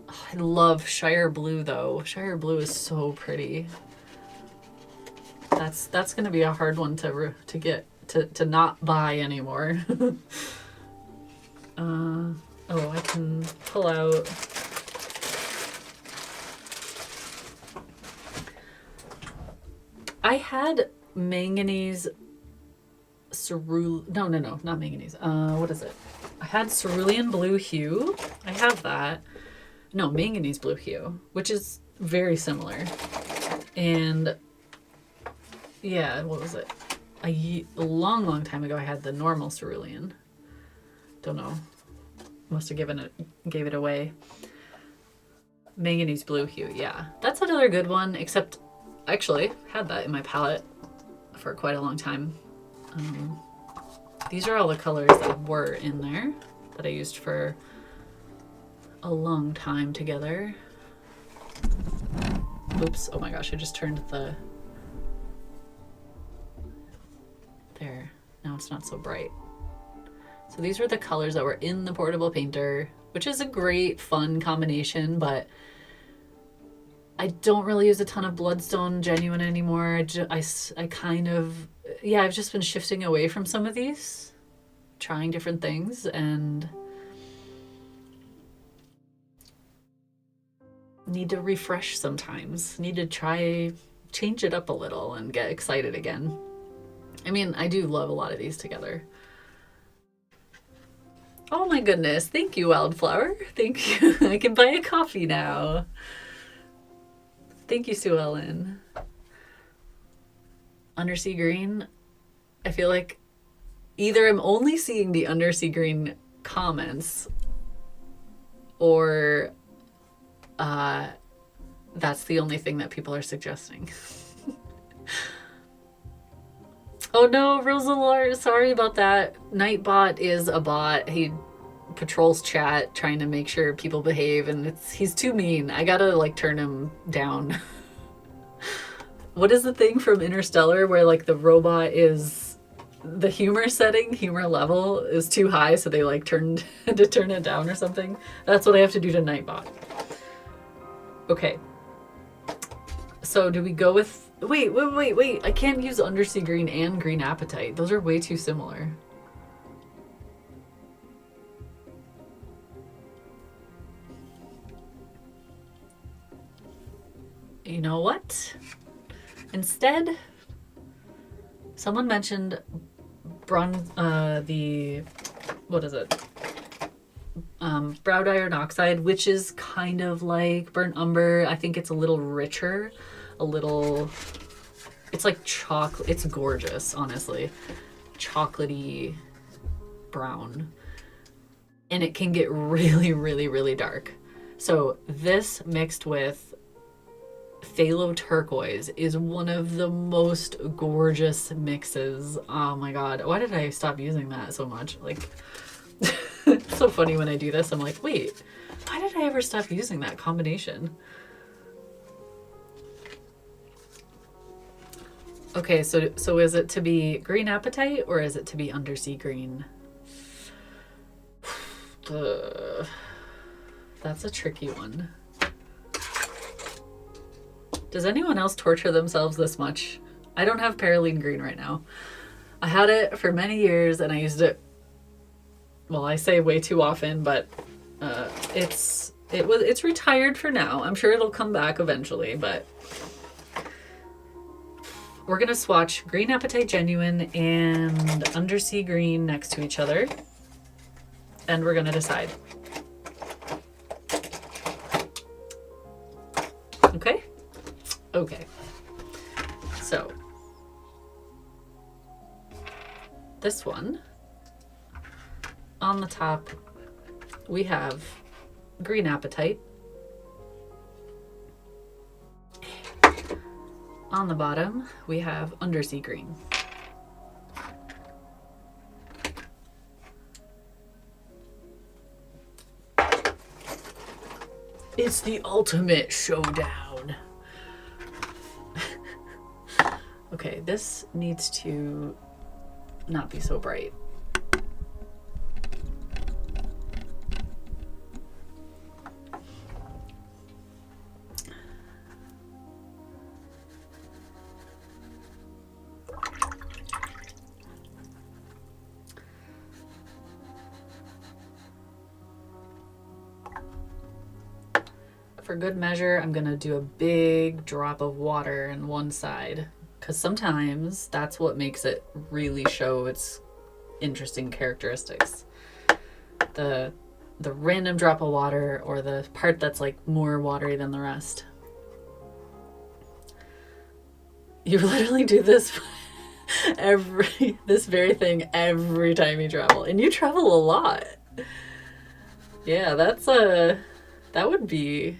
Oh, I love Shire Blue though. Shire Blue is so pretty. That's gonna be a hard one to get to not buy anymore. Oh, I can pull out. I had manganese no, not manganese. What is it? I had cerulean blue hue. I have that. No, manganese blue hue, which is very similar. And yeah, what was it? A long time ago, I had the normal cerulean. Don't know. Must have gave it away. Manganese blue hue, yeah. That's another good one, except I actually had that in my palette for quite a long time. These are all the colors that were in there that I used for a long time together. Oops, oh my gosh, I just turned the... There, now it's not so bright. So these were the colors that were in the portable painter, which is a great, fun combination, but I don't really use a ton of Bloodstone Genuine anymore. I kind of, yeah, I've just been shifting away from some of these, trying different things, and need to refresh sometimes. Need to change it up a little and get excited again. I mean, I do love a lot of these together. Oh my goodness, thank you, Wildflower. Thank you. I can buy a coffee now. Thank you, Sue Ellen. Undersea green. I feel like either I'm only seeing the undersea green comments, or That's the only thing that people are suggesting. Oh no, Rosalar, sorry about that. Nightbot is a bot. He patrols chat trying to make sure people behave, and he's too mean. I gotta like turn him down. What is the thing from Interstellar where like the robot is the humor level is too high, so they like turn it down or something? That's what I have to do to Nightbot. Okay. So do we go with... Wait. I can't use Undersea Green and Green Apatite. Those are way too similar. You know what? Instead, someone mentioned what is it? Brown iron oxide, which is kind of like burnt umber. I think it's a little richer, it's like chocolate. It's gorgeous, honestly. Chocolatey brown. And it can get really, really, really dark. So this mixed with phthalo turquoise is one of the most gorgeous mixes. Oh my god. Why did I stop using that so much? Like, it's so funny when I do this. I'm like, wait, why did I ever stop using that combination? Okay, so is it to be Green Apatite or is it to be Undersea Green? That's a tricky one. Does anyone else torture themselves this much? I don't have Paraline Green right now. I had it for many years and I used it, well, I say way too often, but it's retired for now. I'm sure it'll come back eventually, but we're gonna swatch Green Apatite Genuine and Undersea Green next to each other, and we're gonna decide. Okay? Okay. So, this one, on the top, we have Green Apatite. On the bottom, we have Undersea Green. It's the ultimate showdown. Okay, this needs to not be so bright. For good measure, I'm gonna do a big drop of water in one side, because sometimes that's what makes it really show its interesting characteristics. The random drop of water, or the part that's like more watery than the rest. You literally do this this very thing every time you travel, and you travel a lot. Yeah, that would be...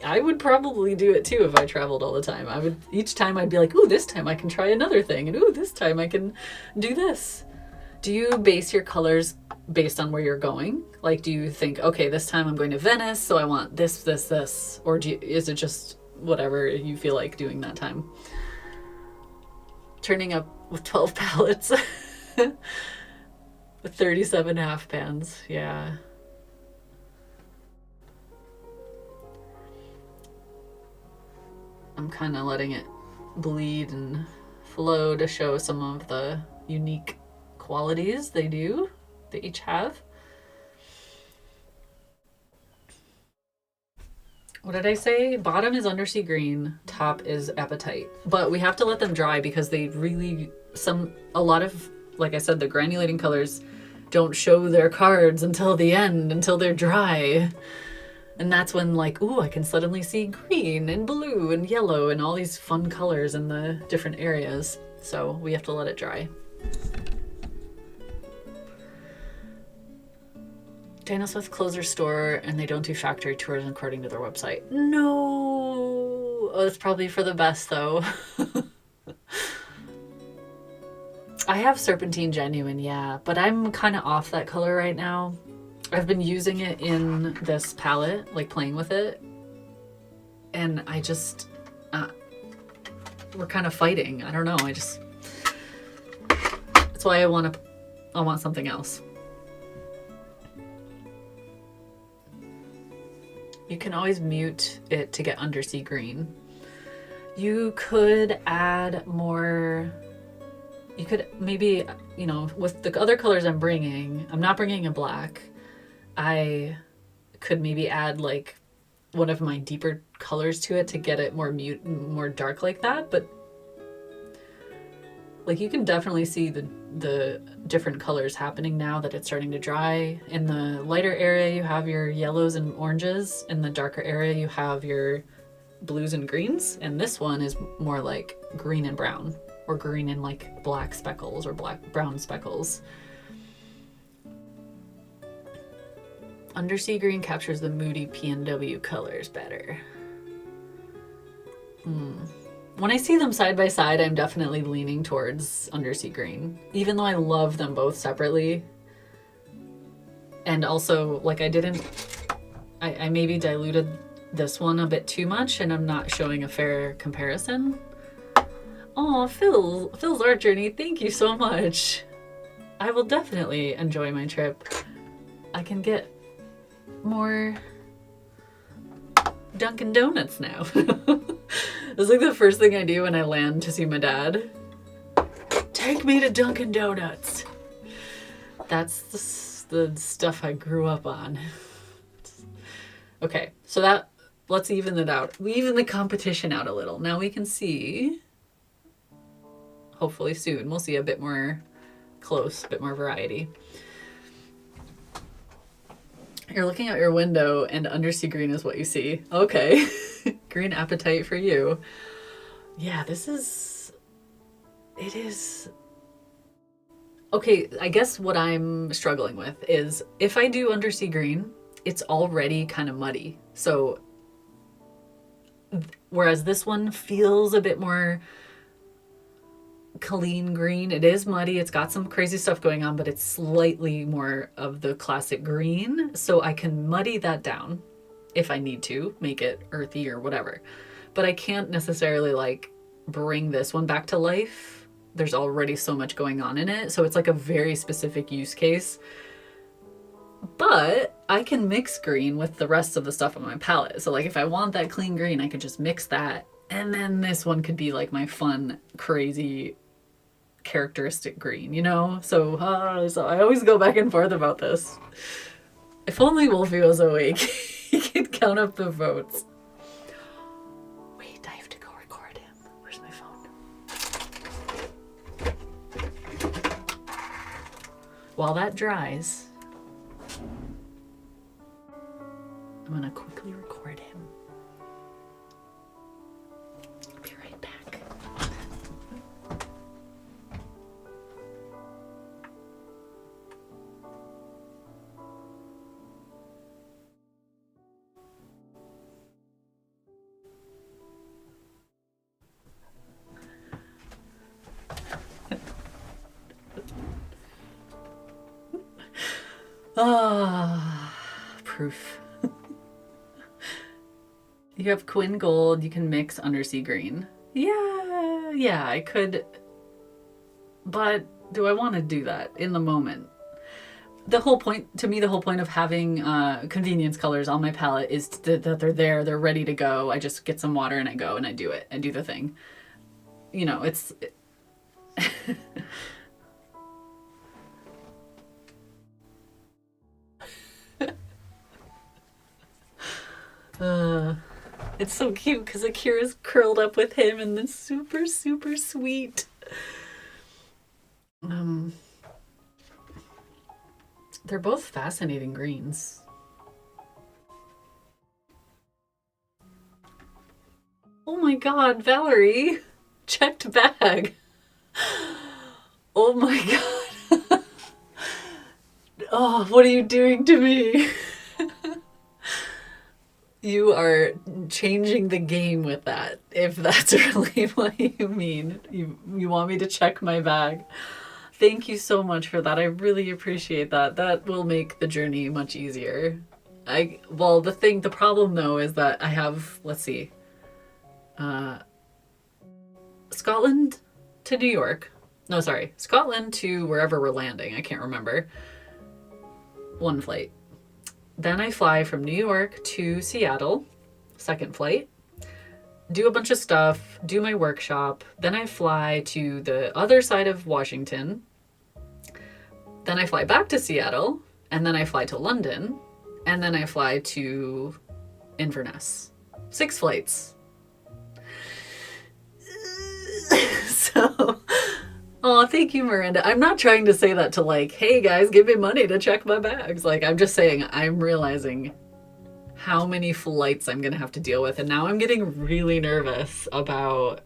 I would probably do it too if I traveled all the time. Each time I'd be like, ooh, this time I can try another thing, and ooh, this time I can do this. Do you base your colors based on where you're going? Like, do you think, okay, this time I'm going to Venice, so I want this, this, this, or is it just whatever you feel like doing that time? Turning up with 12 palettes with 37 half pans, yeah. I'm kind of letting it bleed and flow to show some of the unique qualities they each have. What did I say? Bottom is Undersea Green, top is Apatite. But we have to let them dry because they really, a lot of, like I said, the granulating colors don't show their cards until the end, until they're dry. And that's when, like, ooh, I can suddenly see green and blue and yellow and all these fun colors in the different areas. So we have to let it dry. Daniel Smith closed their store and they don't do factory tours according to their website. No! Oh, it's probably for the best though. I have Serpentine Genuine, yeah, but I'm kind of off that color right now. I've been using it in this palette, like playing with it, and I just, we're kind of fighting. I don't know, that's why I want something else. You can always mute it to get undersea green. You could add more. You could maybe, you know, with the other colors I'm not bringing a black. I could maybe add like one of my deeper colors to it to get it more dark like that. But like you can definitely see the different colors happening now that it's starting to dry. In the lighter area, you have your yellows and oranges. In the darker area, you have your blues and greens. And this one is more like green and brown, or green and like black speckles or brown speckles. Undersea green captures the moody PNW colors better. When I see them side by side, I'm definitely leaning towards undersea green, even though I love them both separately. And also, like I maybe diluted this one a bit too much and I'm not showing a fair comparison. Oh, Phil's art journey, thank you so much. I will definitely enjoy my trip. I can get more Dunkin' Donuts now. It's like the first thing I do when I land to see my dad. Take me to Dunkin' Donuts. That's the stuff I grew up on. Okay, so let's even it out. We even the competition out a little. Now we can see, hopefully soon, we'll see a bit more close, a bit more variety. You're looking out your window and undersea green is what you see. Okay. Green appetite for you. Yeah, it is. Okay, I guess what I'm struggling with is if I do undersea green, it's already kind of muddy. So, whereas this one feels a bit more clean green. It is muddy. It's got some crazy stuff going on, but it's slightly more of the classic green. So I can muddy that down if I need to, make it earthy or whatever. But I can't necessarily like bring this one back to life. There's already so much going on in it. So it's like a very specific use case. But I can mix green with the rest of the stuff on my palette. So like if I want that clean green, I could just mix that. And then this one could be like my fun, crazy, characteristic green, you know? So I always go back and forth about this. If only Wolfie was awake, he could count up the votes. Wait, I have to go record him. Where's my phone? While that dries, I'm gonna quickly record him. Be right back. Proof. You have Quinn Gold, you can mix undersea green. Yeah, I could, but do I want to do that in the moment? The whole point of having convenience colors on my palette is that they're there, they're ready to go. I just get some water and I go and I do it. I do the thing. You know, it's... It's so cute because Akira's curled up with him and it's super, super sweet. They're both fascinating greens. Oh my god, Valerie! Checked bag! Oh my god! Oh, what are you doing to me? You are changing the game with that, if that's really what you mean. You want me to check my bag. Thank you so much for that. I really appreciate that. That will make the journey much easier. The problem though is that I have, let's see, Scotland to New York. No, sorry, Scotland to wherever we're landing. I can't remember. One flight. Then I fly from New York to Seattle, second flight, do a bunch of stuff, do my workshop. Then I fly to the other side of Washington. Then I fly back to Seattle, and then I fly to London, and then I fly to Inverness. 6 flights. So, oh, thank you, Miranda. I'm not trying to say that to like, hey guys, give me money to check my bags. Like, I'm just saying I'm realizing how many flights I'm going to have to deal with. And now I'm getting really nervous about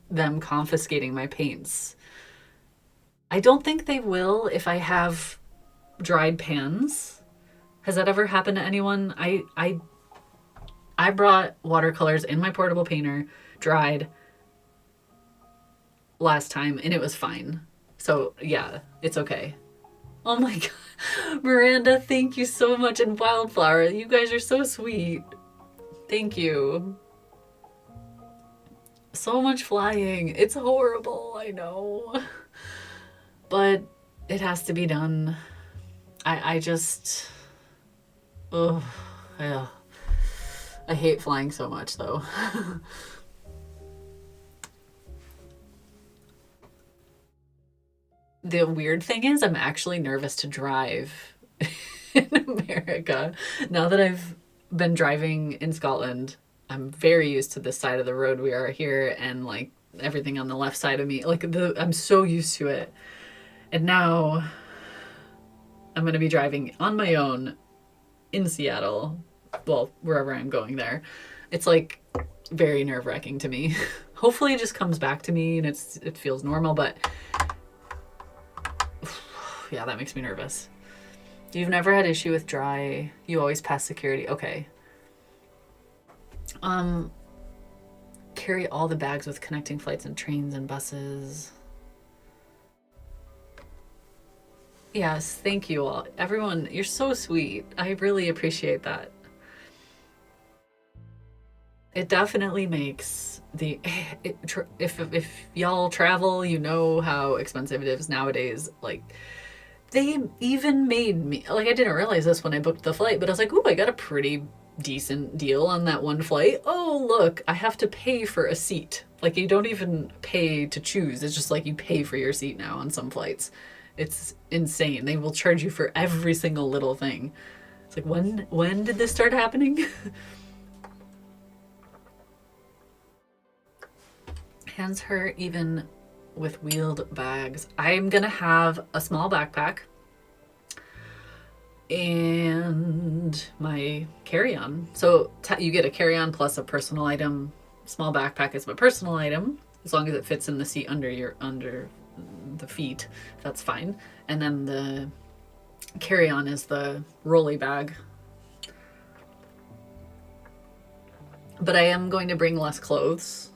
them confiscating my paints. I don't think they will if I have dried pans. Has that ever happened to anyone? I brought watercolors in my portable painter, dried, last time, and it was fine. So yeah, it's okay. Oh my god. Miranda, thank you so much. And Wildflower, you guys are so sweet. Thank you. So much flying. It's horrible, I know. But it has to be done. I just... Oh, yeah. I hate flying so much, though. The weird thing is I'm actually nervous to drive in America. Now that I've been driving in Scotland, I'm very used to this side of the road we are here, and like everything on the left side of me. I'm so used to it. And now I'm going to be driving on my own in Seattle. Well, wherever I'm going there. It's like very nerve-wracking to me. Hopefully it just comes back to me and it feels normal, but yeah, that makes me nervous. You've never had issue with dry. You always pass security. Okay. Carry all the bags with connecting flights and trains and buses. Yes, thank you all. Everyone, you're so sweet. I really appreciate that. It definitely makes if y'all travel, you know how expensive it is nowadays. Like, they even made me, like, I didn't realize this when I booked the flight, but I was like, ooh, I got a pretty decent deal on that one flight. Oh, look, I have to pay for a seat. Like, you don't even pay to choose. It's just like you pay for your seat now on some flights. It's insane. They will charge you for every single little thing. It's like, when did this start happening? Hands hurt even with wheeled bags. I'm gonna have a small backpack and my carry-on. So you get a carry-on plus a personal item. Small backpack is my personal item, as long as it fits in the seat under the feet, that's fine. And then the carry-on is the rolly bag. But I am going to bring less clothes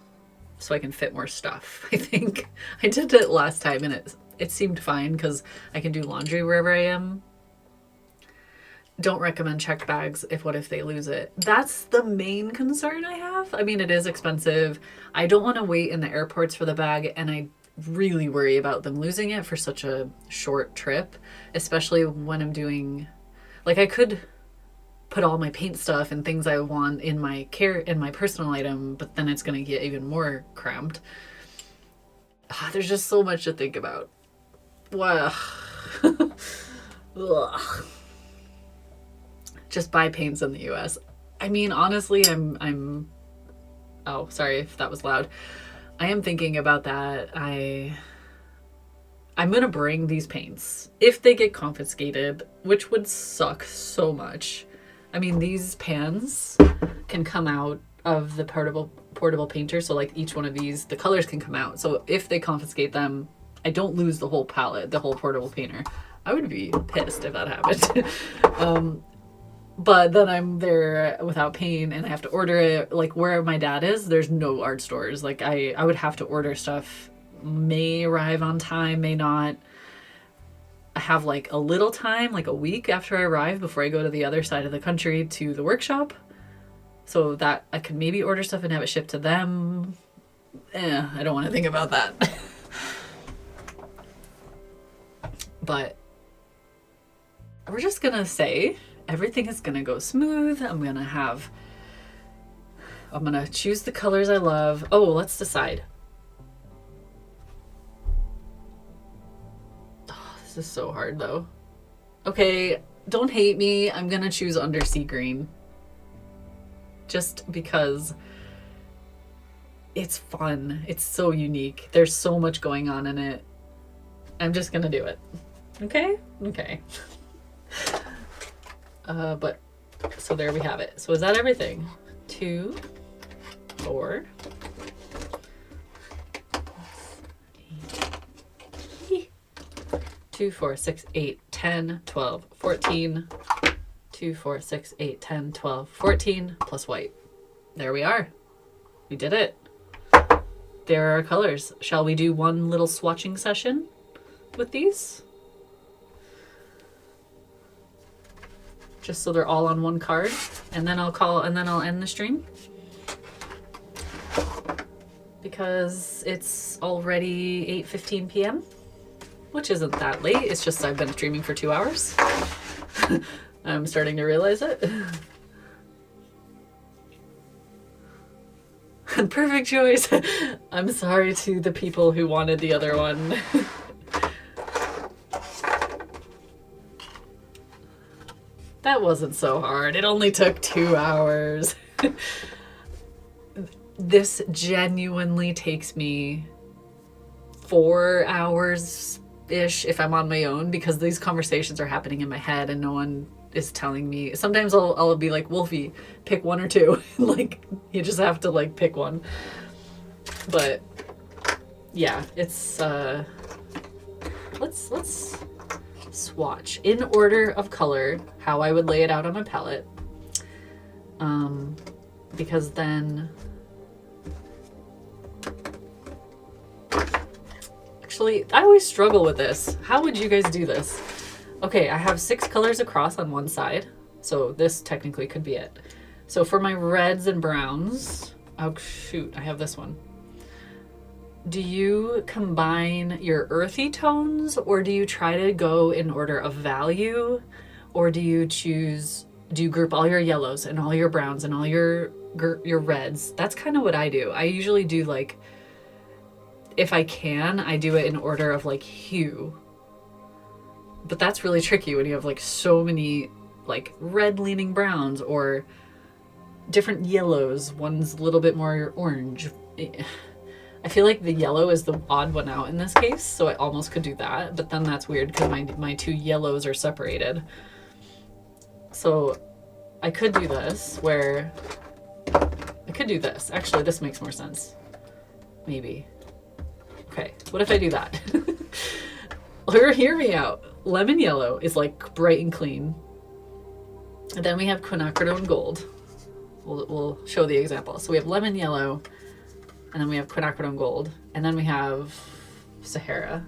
so I can fit more stuff. I think I did it last time and it seemed fine because I can do laundry wherever I am. Don't recommend checked bags what if they lose it. That's the main concern I have. I mean, it is expensive. I don't want to wait in the airports for the bag, and I really worry about them losing it for such a short trip, especially when I'm doing, like, I could put all my paint stuff and things I want in my personal item, but then it's going to get even more cramped. There's just so much to think about. Wow. Just buy paints in the US. I mean, honestly, I'm oh, sorry if that was loud. I am thinking about that. I'm gonna bring these paints if they get confiscated, which would suck so much. I mean, these pans can come out of the portable painter, so like each one of these, the colors can come out. So if they confiscate them, I don't lose the whole palette, the whole portable painter. I would be pissed if that happened. But then I'm there without pain and I have to order it. Like where my dad is, there's no art stores. Like I would have to order stuff. May arrive on time, may not. I have like a little time, like a week after I arrive before I go to the other side of the country to the workshop. So that I could maybe order stuff and have it shipped to them. I don't want to think about that. But we're just gonna say everything is gonna go smooth. I'm gonna choose the colors I love. Oh, let's decide. Oh, this is so hard though. Okay, don't hate me. I'm gonna choose undersea green. Just because it's fun. It's so unique. There's so much going on in it. I'm just gonna do it. Okay? Okay. But so there we have it. So is that everything? 2, 4, 2, 4, 6, 8, 10, 12, 14. 2, 4, 6, 8, 10, 12, 14 plus white. There we are. We did it. There are our colors. Shall we do one little swatching session with these? Just so they're all on one card, and then I'll end the stream. Because it's already 8:15 p.m., which isn't that late. It's just I've been streaming for 2 hours. I'm starting to realize it. Perfect choice. I'm sorry to the people who wanted the other one. That wasn't so hard. It only took 2 hours. This genuinely takes me 4 hours-ish if I'm on my own, because these conversations are happening in my head and no one is telling me. Sometimes I'll be like, Wolfie, pick one or two. Like, you just have to like pick one. But yeah, it's let's swatch in order of color how I would lay it out on a palette. Because then actually I always struggle with this. How would you guys do this? Okay, I have 6 colors across on one side, so this technically could be it. So for my reds and browns, oh shoot, I have this one. Do you combine your earthy tones, or do you try to go in order of value, or do you group all your yellows and all your browns and all your reds? That's kind of what I do. I usually do, like, if I can, I do it in order of like hue. But that's really tricky when you have like so many like red leaning browns or different yellows. One's a little bit more orange. I feel like the yellow is the odd one out in this case, so I almost could do that, but then that's weird because my 2 yellows are separated. So I could do this where I could do this. Actually, this makes more sense. Maybe. Okay, what if I do that? Hear me out. Lemon yellow is like bright and clean. And then we have quinacridone gold. We'll show the example. So we have lemon yellow, and then we have quinacridone gold, and then we have Sahara.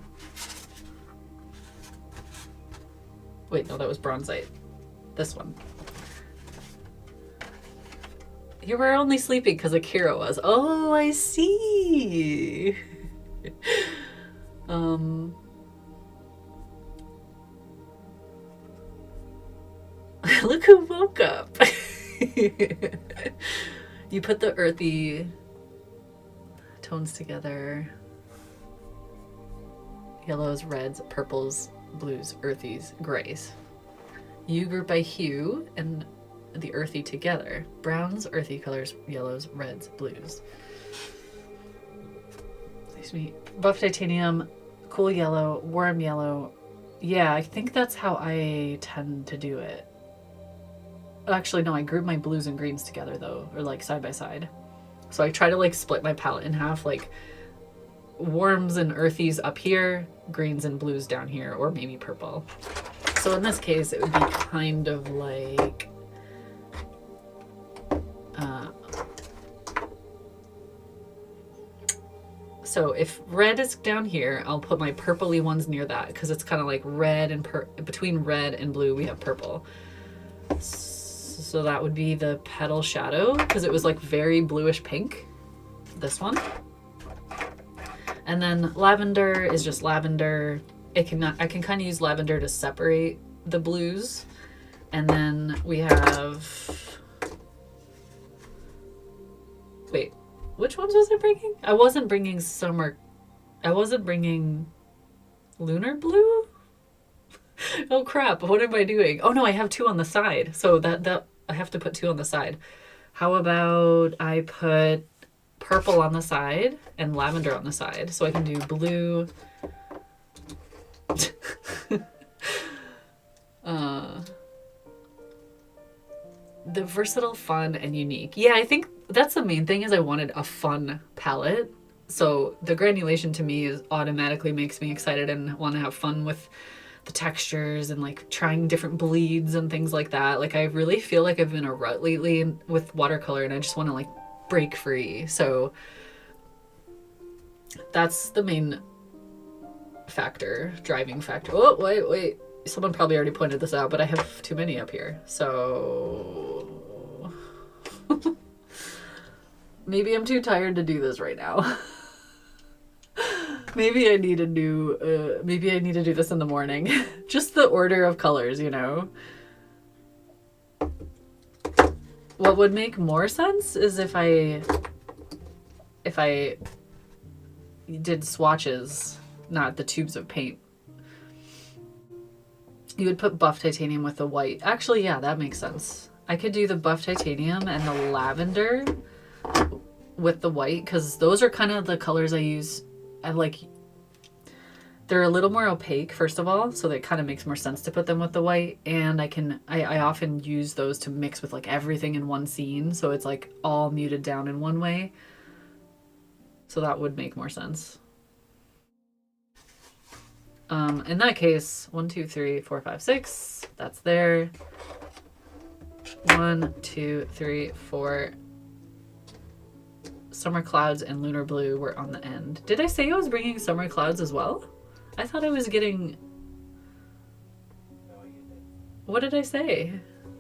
Wait, no, that was bronzite. This one. You were only sleeping because Akira was. Oh, I see. Look who woke up. You put the earthy tones together. Yellows, reds, purples, blues, earthies, grays. You group by hue and the earthy together. Browns, earthy colors, yellows, reds, blues. Excuse me. Buff titanium, cool yellow, warm yellow. Yeah, I think that's how I tend to do it. Actually, no, I group my blues and greens together though, or like side by side. So I try to like split my palette in half. Like warms and earthies up here, greens and blues down here, or maybe purple. So in this case, it would be kind of like so if red is down here, I'll put my purpley ones near that because it's kind of like red and between red and blue we have purple. So that would be the petal shadow because it was like very bluish pink, this one. And then lavender is just lavender. I can kind of use lavender to separate the blues. And then we have, wait, which ones was I bringing? I wasn't bringing lunar blue? Oh crap, what am I doing? Oh no, I have 2 on the side. So that I have to put 2 on the side. How about I put purple on the side and lavender on the side, so I can do blue. The versatile, fun, and unique. Yeah, I think that's the main thing is I wanted a fun palette. So the granulation to me is automatically makes me excited and want to have fun with the textures and like trying different bleeds and things like that. Like I really feel like I've been in a rut lately with watercolor and I just want to like break free. So that's the main factor, driving factor. Oh, wait. Someone probably already pointed this out, but I have too many up here. So maybe I'm too tired to do this right now. Maybe I need to do this in the morning. Just the order of colors, you know. What would make more sense is if I did swatches, not the tubes of paint. You would put buff titanium with the white. Actually, yeah, that makes sense. I could do the buff titanium and the lavender with the white because those are kind of the colors I use. I like, they're a little more opaque, first of all, so that kind of makes more sense to put them with the white. And I often use those to mix with like everything in one scene, so it's like all muted down in one way. So that would make more sense. In that case, 1, 2, 3, 4, 5, 6, that's there. 1, 2, 3, 4. Summer clouds and lunar blue were on the end. Did I say I was bringing summer clouds as well? I thought I was getting... What did I say?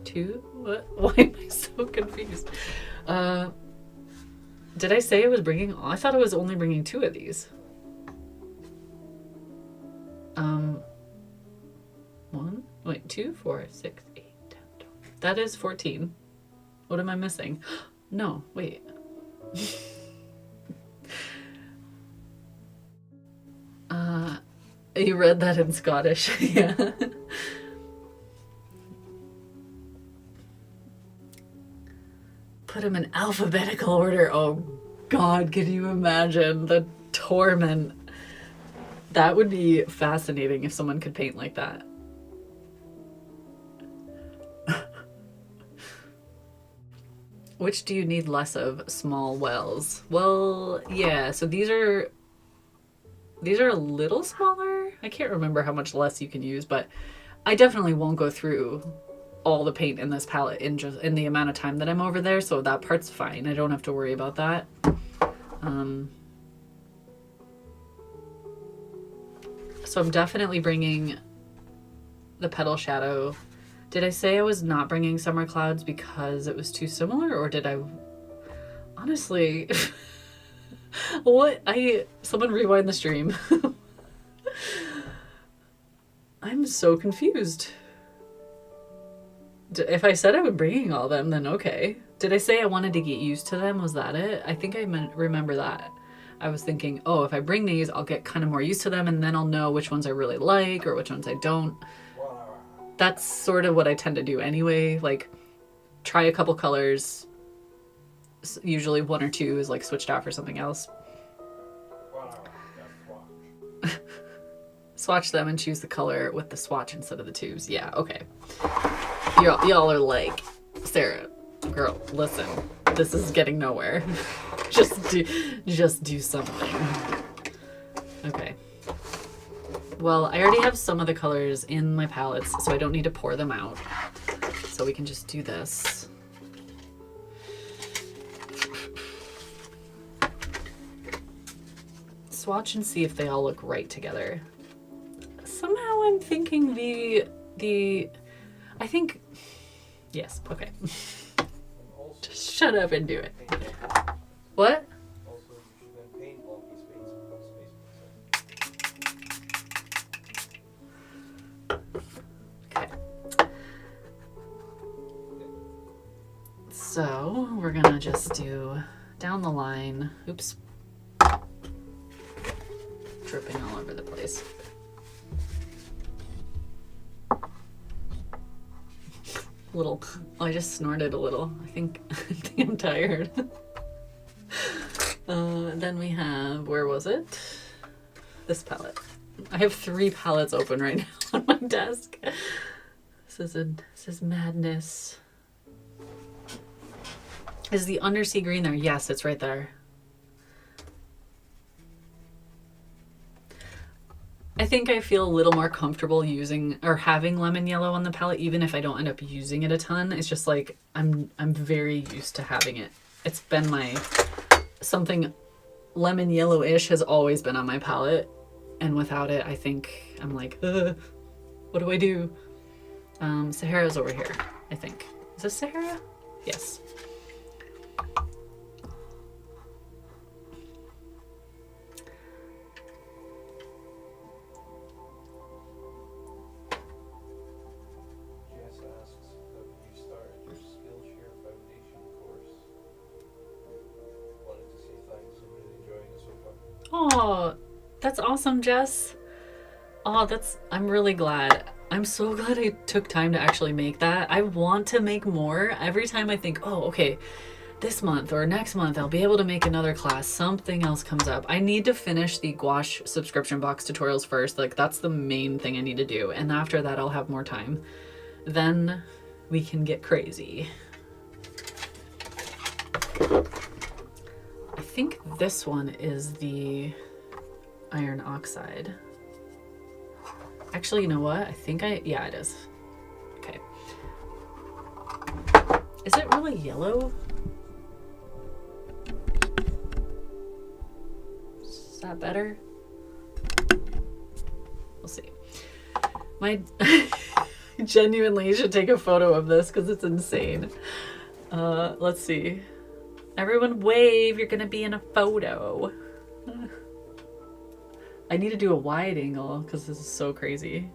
2? What? Why am I so confused? Did I say I was bringing... I thought I was only bringing 2 of these. 1, wait, 2, 4, 6, 8, 10, 12. That is 14. What am I missing? No, wait. You read that in Scottish. Yeah. Put them in alphabetical order. Oh God, can you imagine the torment? That would be fascinating if someone could paint like that. Which do you need less of? Small wells. Well, yeah, so these are a little smaller. I can't remember how much less you can use, but I definitely won't go through all the paint in this palette in the amount of time that I'm over there, so that part's fine. I don't have to worry about that. So I'm definitely bringing the petal shadow. Did I say I was not bringing summer clouds because it was too similar, or did I? Honestly, what? Someone rewind the stream. I'm so confused. If I said I was bringing all them, then okay. Did I say I wanted to get used to them? Was that it? I think I remember that. I was thinking, oh, if I bring these, I'll get kind of more used to them, and then I'll know which ones I really like or which ones I don't. That's sort of what I tend to do anyway. Like, try a couple colors. Usually 1 or 2 is like switched out for something else. Swatch them and choose the color with the swatch instead of the tubes. Yeah, okay. Y'all are like, Sarah, girl, listen, this is getting nowhere. Just do something. Well, I already have some of the colors in my palettes, so I don't need to pour them out. So we can just do this. Swatch and see if they all look right together. Somehow I'm thinking I think, yes, okay. Just shut up and do it. What? Also, you should then paint blocky space. Okay. So we're gonna just do down the line. Oops. Dripping all over the place. Little, I just snorted a little. I think I'm tired. Then we have, where was it? This palette. I have 3 palettes open right now on my desk. This is madness. Is the undersea green there? Yes, it's right there. I think I feel a little more comfortable using or having lemon yellow on the palette, even if I don't end up using it a ton. It's just like I'm very used to having it. It's been something lemon yellow-ish has always been on my palette, and without it, I think I'm like, what do I do? Sahara's over here, I think. Is this Sahara? Yes. Jess asks, have you started your Skillshare Foundation course? Wanted to say thanks, I'm really enjoying it so far. Oh, that's awesome, Jess. Oh, I'm really glad. I'm so glad I took time to actually make that. I want to make more. Every time I think, oh, okay, this month or next month, I'll be able to make another class. Something else comes up. I need to finish the gouache subscription box tutorials first. Like, that's the main thing I need to do. And after that, I'll have more time. Then we can get crazy. I think this one is the iron oxide. Actually, you know what? I think yeah, it is. Okay. Is it really yellow? Is that better? We'll see. I genuinely should take a photo of this because it's insane. Let's see. Everyone wave, you're gonna be in a photo. I need to do a wide angle because this is so crazy.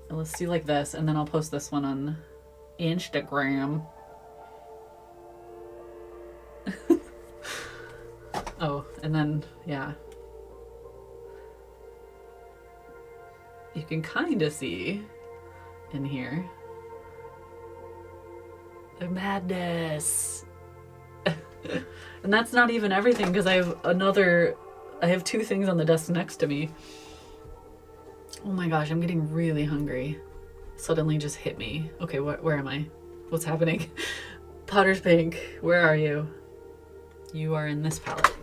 And let's do like this, and then I'll post this one on Instagram. Oh, and then, yeah. You can kind of see in here the madness. And that's not even everything because I have 2 things on the desk next to me. Oh my gosh, I'm getting really hungry. Suddenly just hit me. Okay, where am I? What's happening? Potter's Pink, where are you? You are in this palette.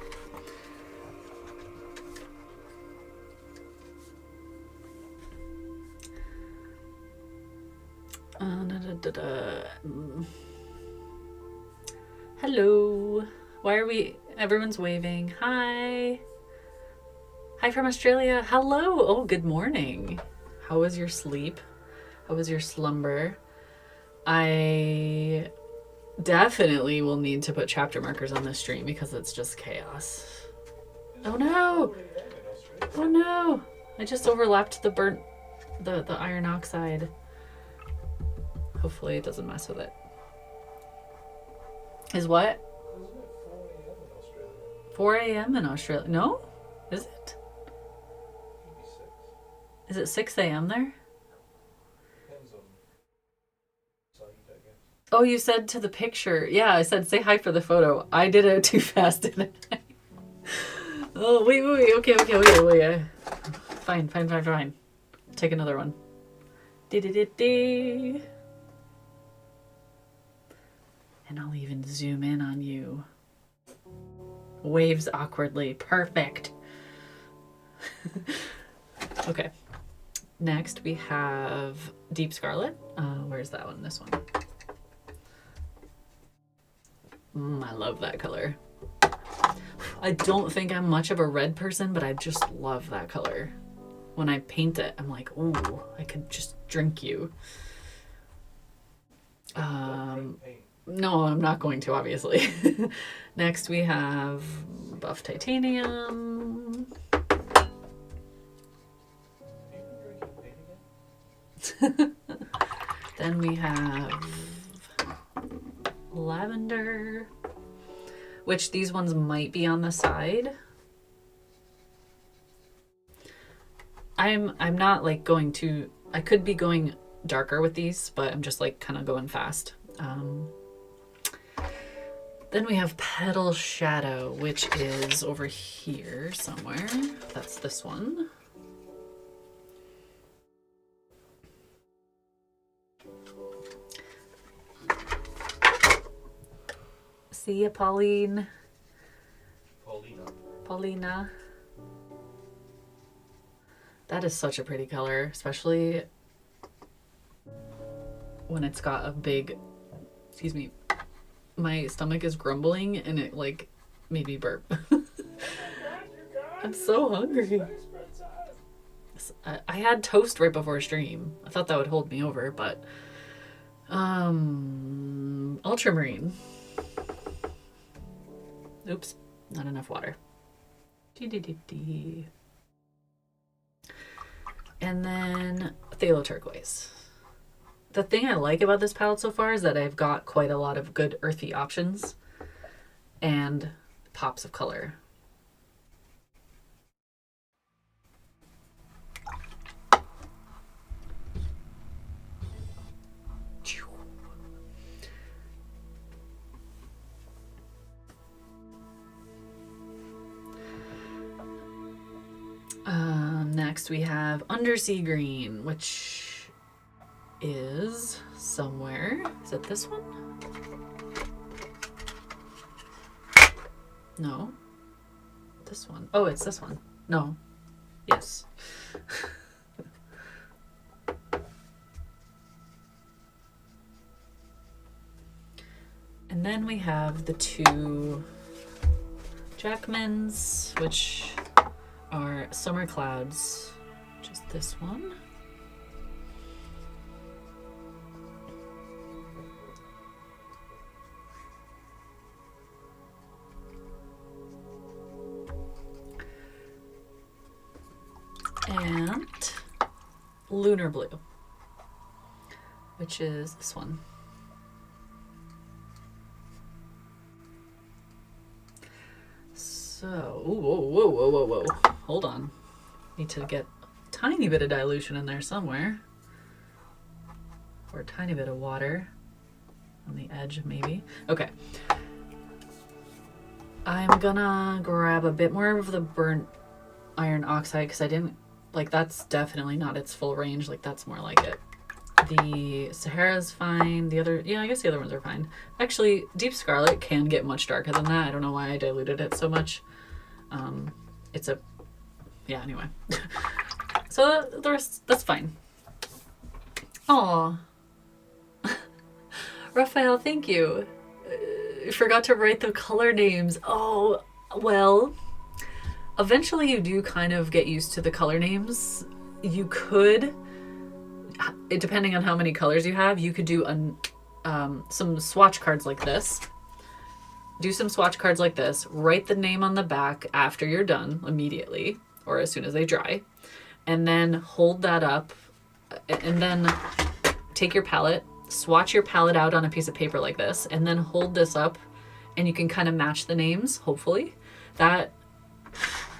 Hello. Why are everyone's waving? Hi. Hi from Australia. Hello. Oh, good morning. How was your sleep? How was your slumber? I definitely will need to put chapter markers on this stream because it's just chaos. Oh no. Oh no. I just overlapped the iron oxide. Hopefully it doesn't mess with it. Is what? 4 a.m. in Australia. No? Is it? Is it 6 a.m. there? Oh, you said to the picture. Yeah, I said say hi for the photo. I did it too fast, didn't I? Oh, wait. Okay, wait. Fine. Take another one. Dee. And I'll even zoom in on you. Waves awkwardly. Perfect. Okay. Next we have Deep Scarlet. Where's that one? This one. I love that color. I don't think I'm much of a red person, but I just love that color. When I paint it, I'm like, ooh, I could just drink you. No, I'm not going to, obviously. Next we have Buff Titanium. Then we have Lavender, which these ones might be on the side. I'm not like going to, I could be going darker with these, but I'm just like kind of going fast. Then we have Petal Shadow, which is over here somewhere. That's this one. See ya, Paulina. That is such a pretty color, especially when it's got a big, excuse me, my stomach is grumbling and it like made me burp. I'm so hungry. I had toast right before stream. I thought that would hold me over, but ultramarine. Oops, not enough water. And then Phthalo Turquoise. The thing I like about this palette so far is that I've got quite a lot of good earthy options and pops of color. Next we have Undersea Green, which is somewhere. Is it this one? No. This one. Oh, it's this one. No. Yes. And then we have the two Jackmans, which are Summer Clouds, just this one. And Lunar Blue, which is this one. So, whoa. Hold on. Need to get a tiny bit of dilution in there somewhere. Or a tiny bit of water on the edge, maybe. Okay. I'm gonna grab a bit more of the burnt iron oxide because I didn't, like, that's definitely not its full range. Like, that's more like it. The Sahara's fine. The other, yeah, I guess the other ones are fine. Actually, Deep Scarlet can get much darker than that. I don't know why I diluted it so much. It's a, yeah, anyway. So the rest, that's fine. Aw. Raphael, thank you. Forgot to write the color names. Oh, well, eventually you do kind of get used to the color names. You could, depending on how many colors you have, you could do some swatch cards like this. Do some swatch cards like this. Write the name on the back after you're done immediately or as soon as they dry. And then hold that up and then take your palette, swatch your palette out on a piece of paper like this, and then hold this up and you can kind of match the names, hopefully.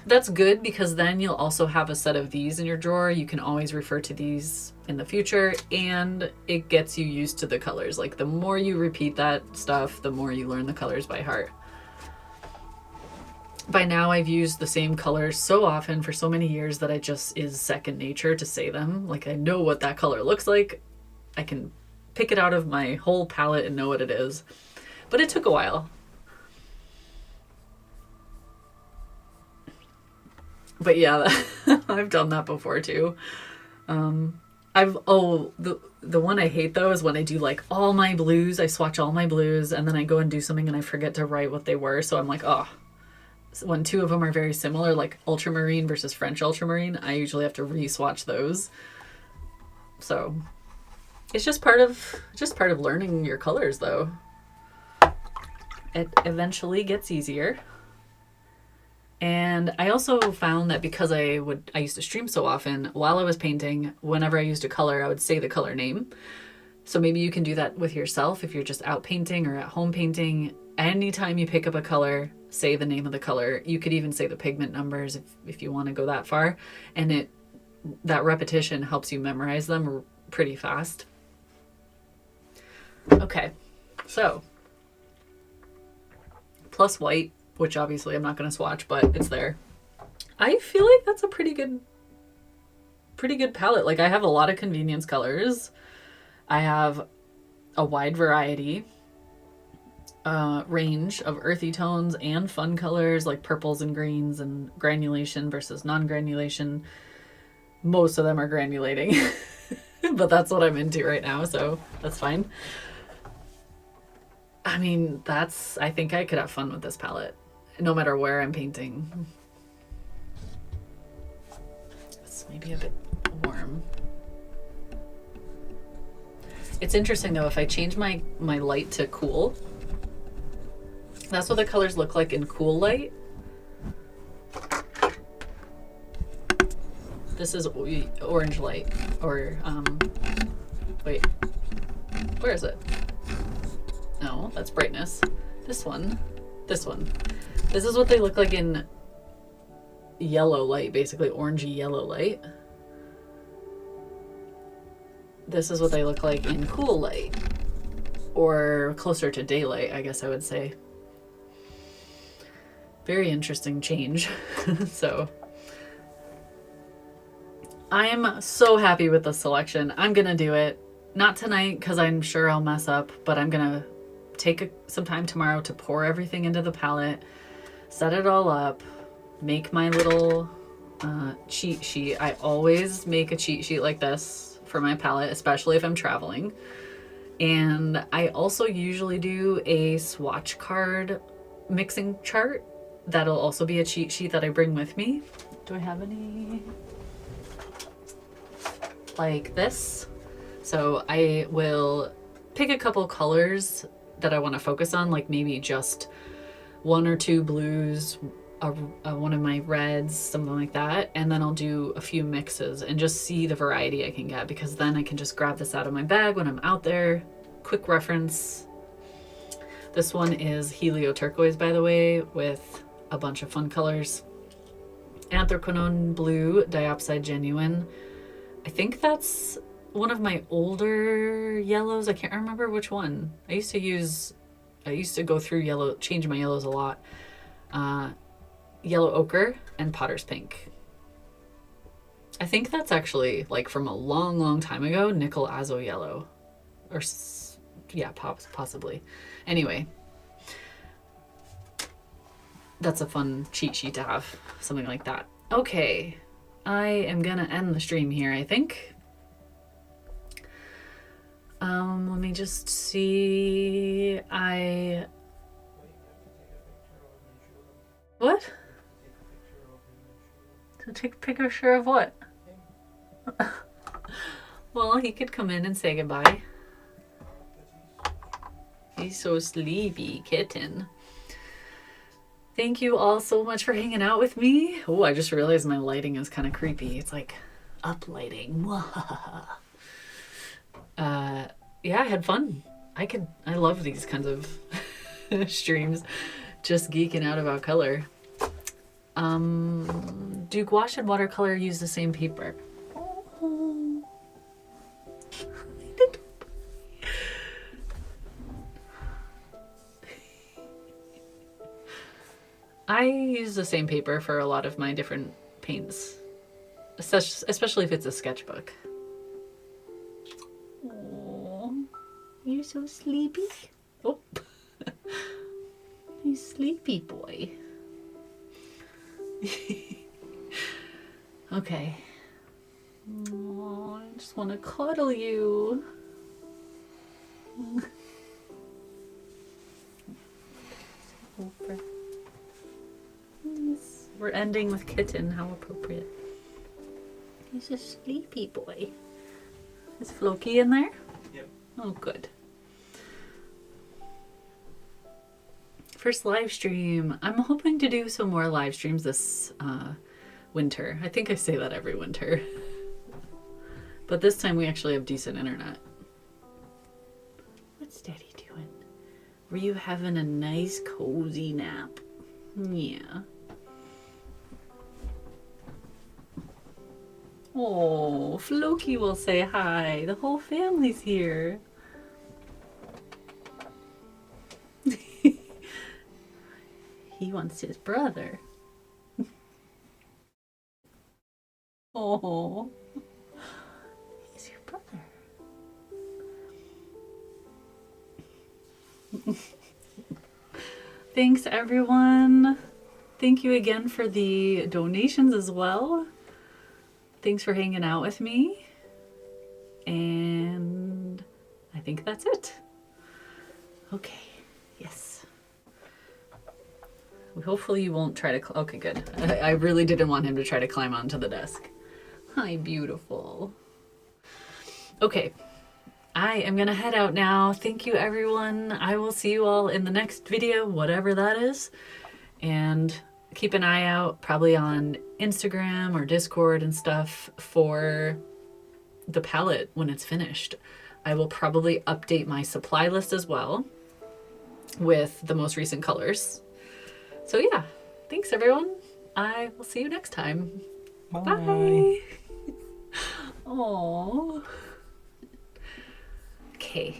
That's good because then you'll also have a set of these in your drawer. You can always refer to these in the future and it gets you used to the colors. Like, the more you repeat that stuff, the more you learn the colors by heart. By now I've used the same colors so often for so many years that it just is second nature to say them. Like, I know what that color looks like. I can pick it out of my whole palette and know what it is. But it took a while. But yeah, I've done that before too. The one I hate though is when I do like all my blues, I swatch all my blues, and then I go and do something and I forget to write what they were. So I'm like, oh, when two of them are very similar, like ultramarine versus French ultramarine, I usually have to re-swatch those. So it's just part of learning your colors though. It eventually gets easier. And I also found that because I used to stream so often, while I was painting, whenever I used a color, I would say the color name. So maybe you can do that with yourself if you're just out painting or at home painting. Anytime you pick up a color, say the name of the color. You could even say the pigment numbers if you want to go that far. And that repetition helps you memorize them pretty fast. Okay, so plus white, which obviously I'm not going to swatch, but it's there. I feel like that's a pretty good palette. Like I have a lot of convenience colors. I have a wide variety range of earthy tones and fun colors like purples and greens and granulation versus non-granulation. Most of them are granulating, but that's what I'm into right now, so that's fine. I mean, I think I could have fun with this palette no matter where I'm painting. It's maybe a bit warm. It's interesting though, if I change my light to cool, that's what the colors look like in cool light. This is orange light, or wait, where is it? No, that's brightness. This one. This is what they look like in yellow light, basically orangey yellow light. This is what they look like in cool light, or closer to daylight, I guess I would say. Very interesting change. So I am so happy with the selection. I'm gonna do it. Not tonight, because I'm sure I'll mess up, but I'm gonna take some time tomorrow to pour everything into the palette, set it all up, make my little cheat sheet. I always make a cheat sheet like this for my palette, especially if I'm traveling. And I also usually do a swatch card mixing chart. That'll also be a cheat sheet that I bring with me. Do I have any? Like this. So I will pick a couple colors that I want to focus on, like maybe just one or two blues, one of my reds, something like that, and then I'll do a few mixes and just see the variety I can get, because then I can just grab this out of my bag when I'm out there. Quick reference. This one is Helio Turquoise, by the way, with a bunch of fun colors. Anthraquinone Blue, Diopside Genuine. I think that's one of my older yellows. I can't remember which one. I used to go through yellow, change my yellows a lot. Yellow Ochre and Potter's Pink. I think that's actually like from a long, long time ago, Nickel Azo Yellow. Or yeah, possibly. Anyway, that's a fun cheat sheet to have, something like that. Okay, I am gonna end the stream here, I think. Let me just see. What? To take a picture of what? Well, he could come in and say goodbye. He's so sleepy, kitten. Thank you all so much for hanging out with me. Oh, I just realized my lighting is kind of creepy. It's like up lighting. Yeah, I had fun. I love these kinds of streams. Just geeking out about color. Do gouache and watercolor use the same paper? Oh. I use the same paper for a lot of my different paints, especially if it's a sketchbook. Oh, you're so sleepy. Oh, you sleepy boy. Okay. Oh, I just want to cuddle you. We're ending with Kitten. How appropriate. He's a sleepy boy. Is Floki in there? Yep. Oh, good. First live stream. I'm hoping to do some more live streams this winter. I think I say that every winter. But this time we actually have decent internet. What's Daddy doing? Were you having a nice cozy nap? Yeah. Oh, Floki will say hi. The whole family's here. He wants his brother. Oh, he's your brother. Thanks, everyone. Thank you again for the donations as well. Thanks for hanging out with me. And I think that's it. Okay, yes. Hopefully you won't try to, okay, good. I really didn't want him to try to climb onto the desk. Hi, beautiful. Okay, I am gonna head out now. Thank you, everyone. I will see you all in the next video, whatever that is. And keep an eye out probably on Instagram or Discord and stuff for the palette when it's finished. I will probably update my supply list as well with the most recent colors. So yeah, thanks everyone. I will see you next time. Bye. Bye. Aww. Okay.